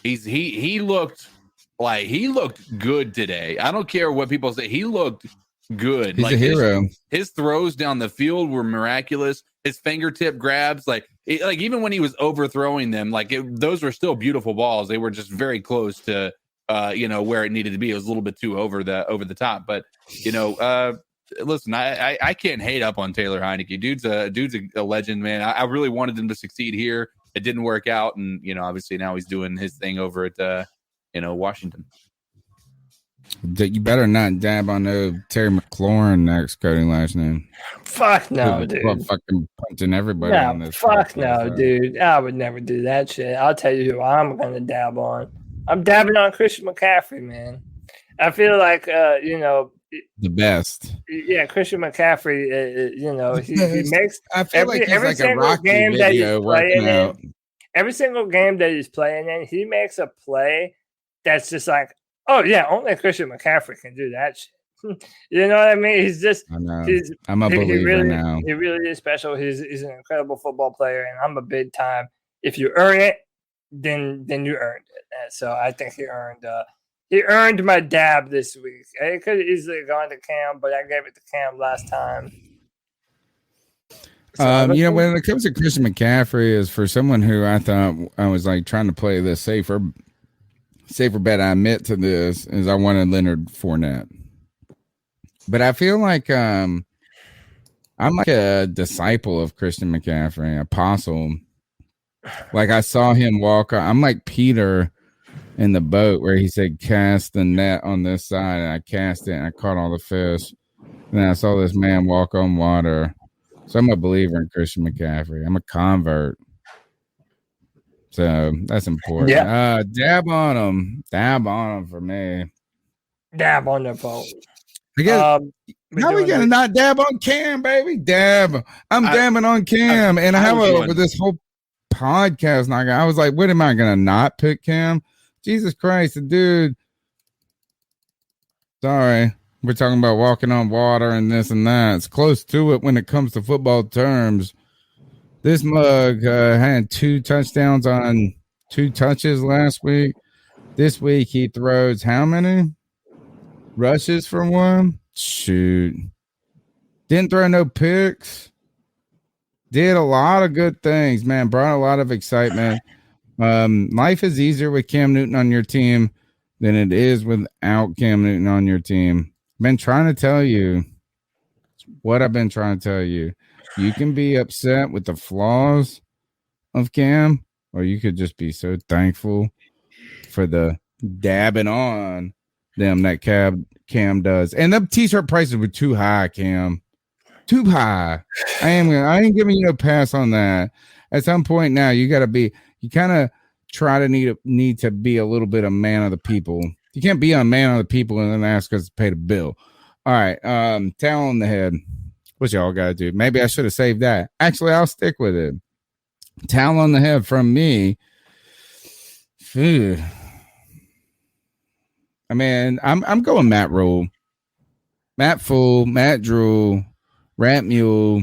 he looked good today. I don't care what people say. He looked good. He's a hero. His throws down the field were miraculous. His fingertip grabs, even when he was overthrowing them, those were still beautiful balls. They were just very close to, where it needed to be. It was a little bit too over the top. But listen, I can't hate up on Taylor Heineke. Dude's a legend, man. I really wanted him to succeed here. It didn't work out, and obviously now he's doing his thing over at Washington. You better not dab on Terry McLaurin next, Cody last name. Fuck no, dude. Fucking punching everybody on this. Fuck no, dude. I would never do that shit. I'll tell you who I'm gonna dab on. I'm dabbing on Christian McCaffrey, man. I feel like the best. Yeah, Christian McCaffrey. He makes. I feel like he's like a Rocky game video that he's working out. Every single game that he's playing in, he makes a play that's just like, oh yeah, only Christian McCaffrey can do that shit. You know what I mean? He's just. I know. I'm a believer now. He really is special. He's an incredible football player, and I'm a big time. If you earn it, then you earned it. And so I think he earned my dab this week. It could have easily gone to Cam, but I gave it to Cam last time. So when it comes to Christian McCaffrey, is for someone who I thought I was trying to play the safer bet. I admit to this is I wanted Leonard Fournette, but I feel like I'm like a disciple of Christian McCaffrey, apostle. Like I saw him walk. I'm like Peter in the boat where he said, "Cast the net on this side," and I cast it and I caught all the fish. And then I saw this man walk on water. So I'm a believer in Christian McCaffrey. I'm a convert. So that's important. Yeah. Dab on him. Dab on him for me. Dab on the phone. I guess now we gotta not dab on Cam, baby. Dab. I'm dabbing on Cam. And I have over this whole podcast. I was like, what am I gonna not pick Cam? Jesus Christ, the dude. Sorry. We're talking about walking on water and this and that. It's close to it when it comes to football terms. This mug had 2 touchdowns on 2 touches last week. This week he throws how many? Rushes for 1? Shoot. Didn't throw no picks. Did a lot of good things, man. Brought a lot of excitement. Life is easier with Cam Newton on your team than it is without Cam Newton on your team. Been trying to tell you what I've been trying to tell you. You can be upset with the flaws of Cam, or you could just be so thankful for the dabbing on them that Cam does. And the t-shirt prices were too high, Cam. too high. I ain't giving you no pass on that. At some point now, you kind of try to need to be a little bit a man of the people. You can't be a man of the people and then ask us to pay the bill. All right. Towel on the head. What y'all got to do? Maybe I should have saved that. Actually, I'll stick with it. Towel on the head from me. Phew. I mean, I'm going Matt Rule, Matt Fool, Matt Drew, Rat Mule,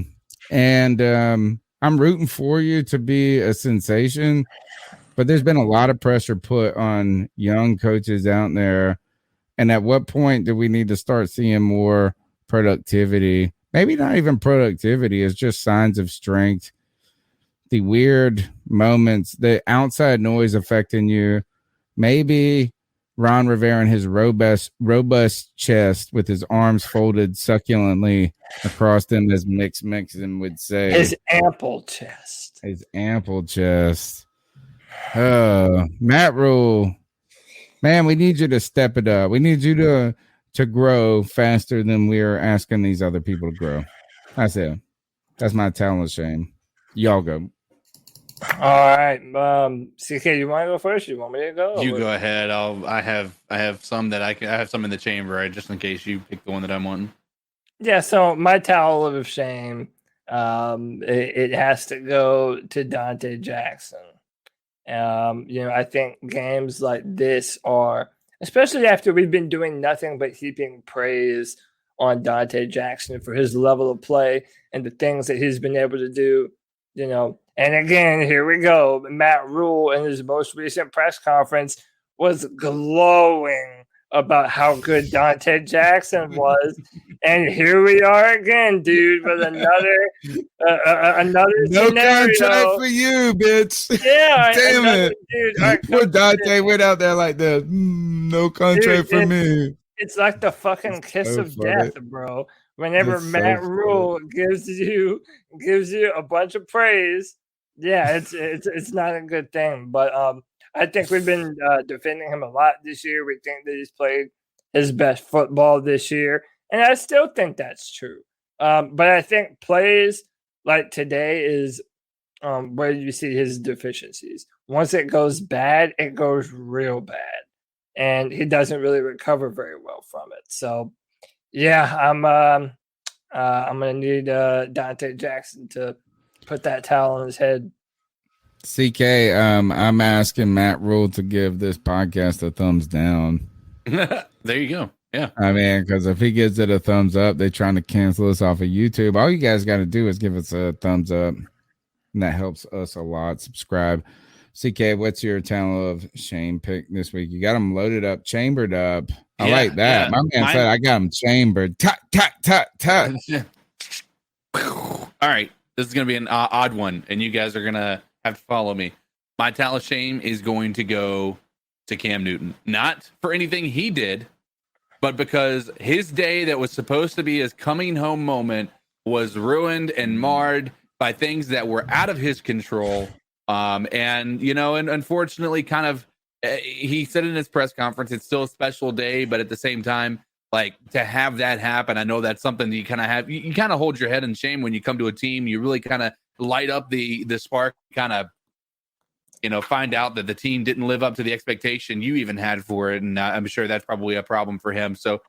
and I'm rooting for you to be a sensation. But there's been a lot of pressure put on young coaches out there. And at what point do we need to start seeing more productivity? Maybe not even productivity. It's just signs of strength. The weird moments, the outside noise affecting you. Maybe Ron Rivera and his robust chest with his arms folded succulently across them, as Mixon would say. His ample chest. Matt Rule, man, we need you to step it up. We need you to grow faster than we're asking these other people to grow. That's it. That's my talent shame. Y'all go. All right, CK, you want to go first? You want me to go? You go ahead. I have some that I have some in the chamber just in case you pick the one that I'm wanting. Yeah. So my towel of shame, it has to go to Dante Jackson. I think games like this are, especially after we've been doing nothing but heaping praise on Dante Jackson for his level of play and the things that he's been able to do, And again, here we go. Matt Rule in his most recent press conference was glowing about how good Dante Jackson was. And here we are again, dude, with another no scenario. Contract for you, bitch. Yeah, damn it, dude. Poor Dante went out there like this. No contract for me. It's like the fucking kiss so of funny. death, bro. Whenever It's so Matt funny. Rule gives you a bunch of praise, yeah, it's not a good thing. But I think we've been defending him a lot this year. We think that he's played his best football this year, and I still think that's true. But I think plays like today is where you see his deficiencies. Once it goes bad, it goes real bad, and he doesn't really recover very well from it. So, yeah, I'm gonna need Dante Jackson to put that towel on his head. CK, I'm asking Matt Rule to give this podcast a thumbs down. There you go. Yeah. I mean, because if he gives it a thumbs up, they're trying to cancel us off of YouTube. All you guys got to do is give us a thumbs up, and that helps us a lot. Subscribe. CK, what's your talent of shame pick this week? You got them loaded up, chambered up. I like that. Yeah. My man said I got them chambered. Tut, tut, tut, tut. All right. This is going to be an odd one, and you guys are going to have to follow me. My talent of shame is going to go to Cam Newton. Not for anything he did, but because his day that was supposed to be his coming home moment was ruined and marred by things that were out of his control. And unfortunately, kind of, he said in his press conference, it's still a special day, but at the same time, like, to have that happen, I know that's something that you kind of have. You kind of hold your head in shame when you come to a team. You really kind of light up the spark, kind of, find out that the team didn't live up to the expectation you even had for it. And I'm sure that's probably a problem for him. So,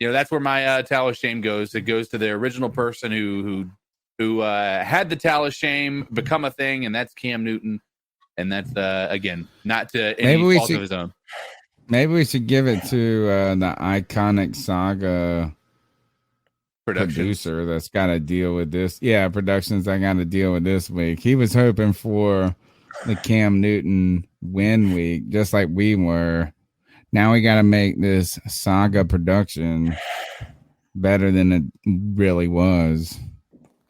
that's where my towel of shame goes. It goes to the original person who had the towel of shame become a thing, and that's Cam Newton. And that's, again, not to any fault of his own. Maybe we should give it to the iconic Saga producer that's got to deal with this. Yeah, productions that got to deal with this week. He was hoping for the Cam Newton win week, just like we were. Now we got to make this Saga production better than it really was.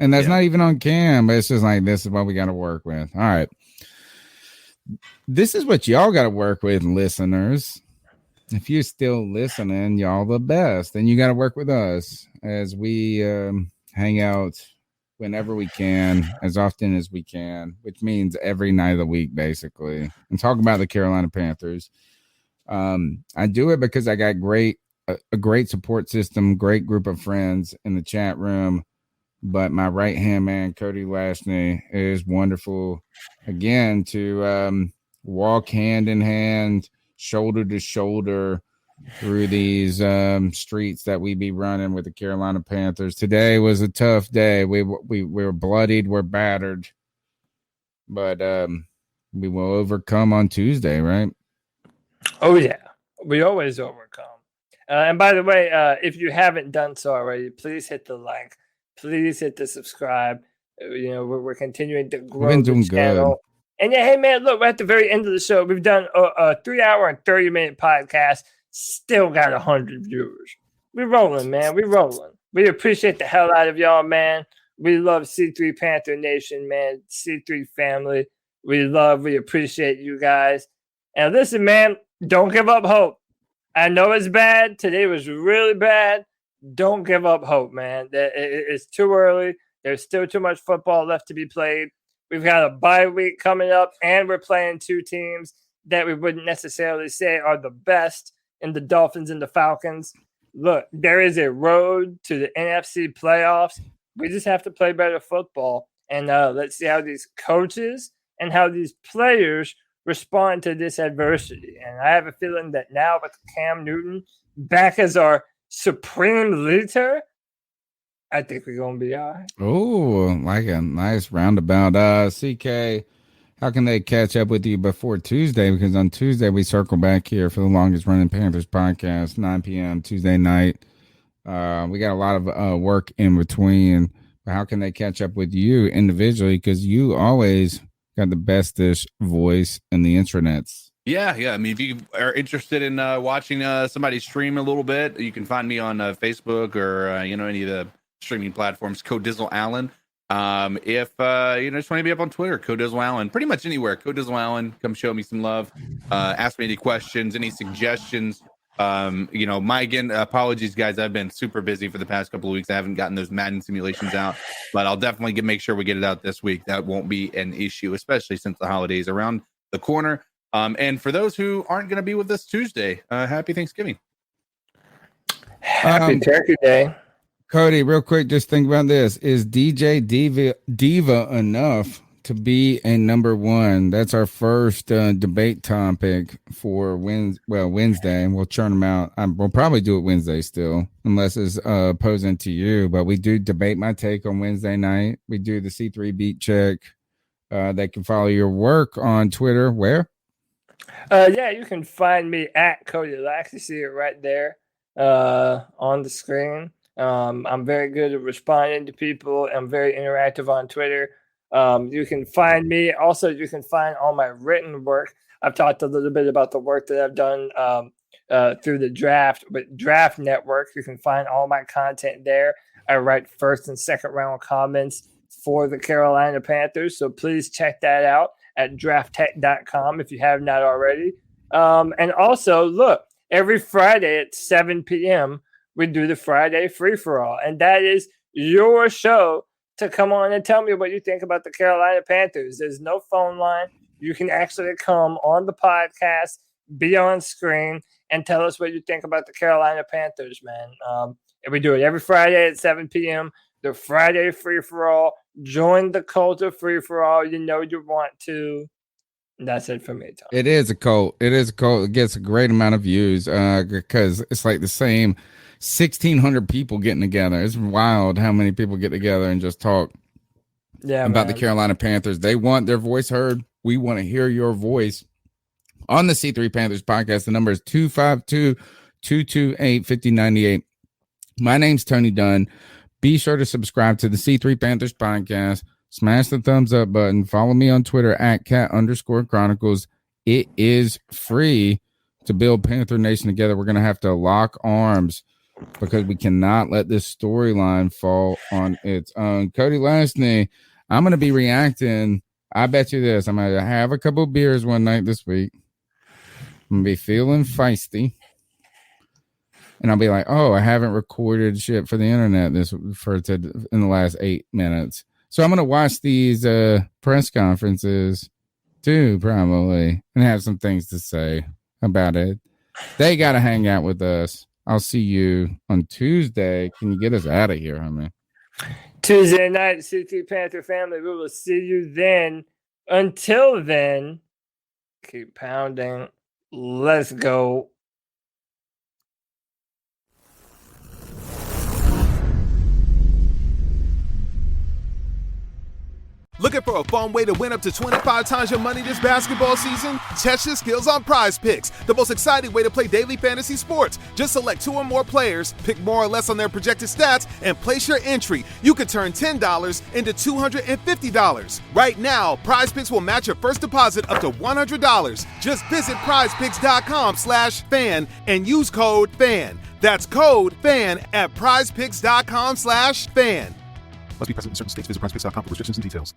And that's not even on Cam, but it's just like, this is what we got to work with. All right. This is what y'all got to work with, listeners. If you're still listening, y'all the best. And you got to work with us as we hang out whenever we can, as often as we can, which means every night of the week, basically, and talk about the Carolina Panthers. I do it because I got a great support system, great group of friends in the chat room but my right hand man, Cody Lashney, is wonderful again to walk hand in hand, shoulder to shoulder through these streets that we be running with the Carolina Panthers. Today was a tough day. We were bloodied, we're battered, but we will overcome on Tuesday, right? Oh yeah, we always overcome. And by the way, if you haven't done so already, please hit the like, please hit the subscribe. We're continuing to grow the channel. Good. And yeah, hey man, look, we're at the very end of the show. We've done a 3 hour and 30-minute podcast. Still got 100 viewers. We're rolling, man. We're rolling. We appreciate the hell out of y'all, man. We love C3 Panther Nation, man. C3 family. We appreciate you guys. And listen, man, don't give up hope. I know it's bad. Today was really bad. Don't give up hope, man. It's too early. There's still too much football left to be played. We've got a bye week coming up, and we're playing two teams that we wouldn't necessarily say are the best in the Dolphins and the Falcons. Look, there is a road to the NFC playoffs. We just have to play better football. And let's see how these coaches and how these players respond to this adversity. And I have a feeling that now with Cam Newton back as our supreme leader, I think we're going to be all right. Oh, like a nice roundabout. CK, how can they catch up with you before Tuesday? Because on Tuesday, we circle back here for the longest running Panthers podcast, 9 p.m. Tuesday night. We got a lot of work in between. But how can they catch up with you individually? Because you always got the bestest voice in the intranets. Yeah. I mean, if you are interested in watching somebody stream a little bit, you can find me on Facebook or any of the streaming platforms. Codizzle Allen. If just want to be up on Twitter, Codizzle Allen. Pretty much anywhere, Codizzle Allen. Come show me some love. Ask me any questions, any suggestions. Apologies, guys. I've been super busy for the past couple of weeks. I haven't gotten those Madden simulations out, but I'll definitely make sure we get it out this week. That won't be an issue, especially since the holidays around the corner. And for those who aren't going to be with us Tuesday, happy Thanksgiving. Happy Turkey Day. Cody, real quick, just think about this. Is DJ Diva enough to be a number one? That's our first debate topic for Wednesday, and we'll churn them out. We'll probably do it Wednesday still, unless it's opposing to you. But we do debate my take on Wednesday night. We do the C3 beat check. They can follow your work on Twitter. Where? You can find me at Cody Lax. You see it right there on the screen. I'm very good at responding to people. I'm very interactive on Twitter. You can find me. Also, you can find all my written work. I've talked a little bit about the work that I've done through the draft, but Draft Network. You can find all my content there. I write first and second round comments for the Carolina Panthers. So please check that out at drafttech.com if you have not already. And also, look, every Friday at 7 p.m., we do the Friday free-for-all. And that is your show to come on and tell me what you think about the Carolina Panthers. There's no phone line. You can actually come on the podcast, be on screen, and tell us what you think about the Carolina Panthers, man. And we do it every Friday at 7 p.m. The Friday free-for-all. Join the cult of free-for-all. You know you want to. And that's it for me, Tom. It is a cult. It gets a great amount of views because it's like the same 1,600 people getting together. It's wild how many people get together and just talk about the Carolina Panthers. They want their voice heard. We want to hear your voice on the C3 Panthers podcast. The number is 252-228-5098. My name's Tony Dunn. Be sure to subscribe to the C3 Panthers podcast. Smash the thumbs up button. Follow me on Twitter at @cat_chronicles. It is free to build Panther Nation together. We're going to have to lock arms because we cannot let this storyline fall on its own. Cody Lashney, I'm going to be reacting. I bet you this. I'm going to have a couple of beers one night this week. I'm going to be feeling feisty. And I'll be like, oh, I haven't recorded shit for the internet in the last 8 minutes. So I'm going to watch these press conferences too, probably, and have some things to say about it. They got to hang out with us. I'll see you on Tuesday. Can you get us out of here, homie? Tuesday night, C3 Panther family. We will see you then. Until then, keep pounding. Let's go. Looking for a fun way to win up to 25 times your money this basketball season? Test your skills on Prize Picks, the most exciting way to play daily fantasy sports. Just select 2 or more players, pick more or less on their projected stats, and place your entry. You could turn $10 into $250. Right now, Prize Picks will match your first deposit up to $100. Just visit prizepicks.com/fan and use code FAN. That's code FAN at prizepicks.com/fan. Must be present in certain states. Visit prizepicks.com for restrictions and details.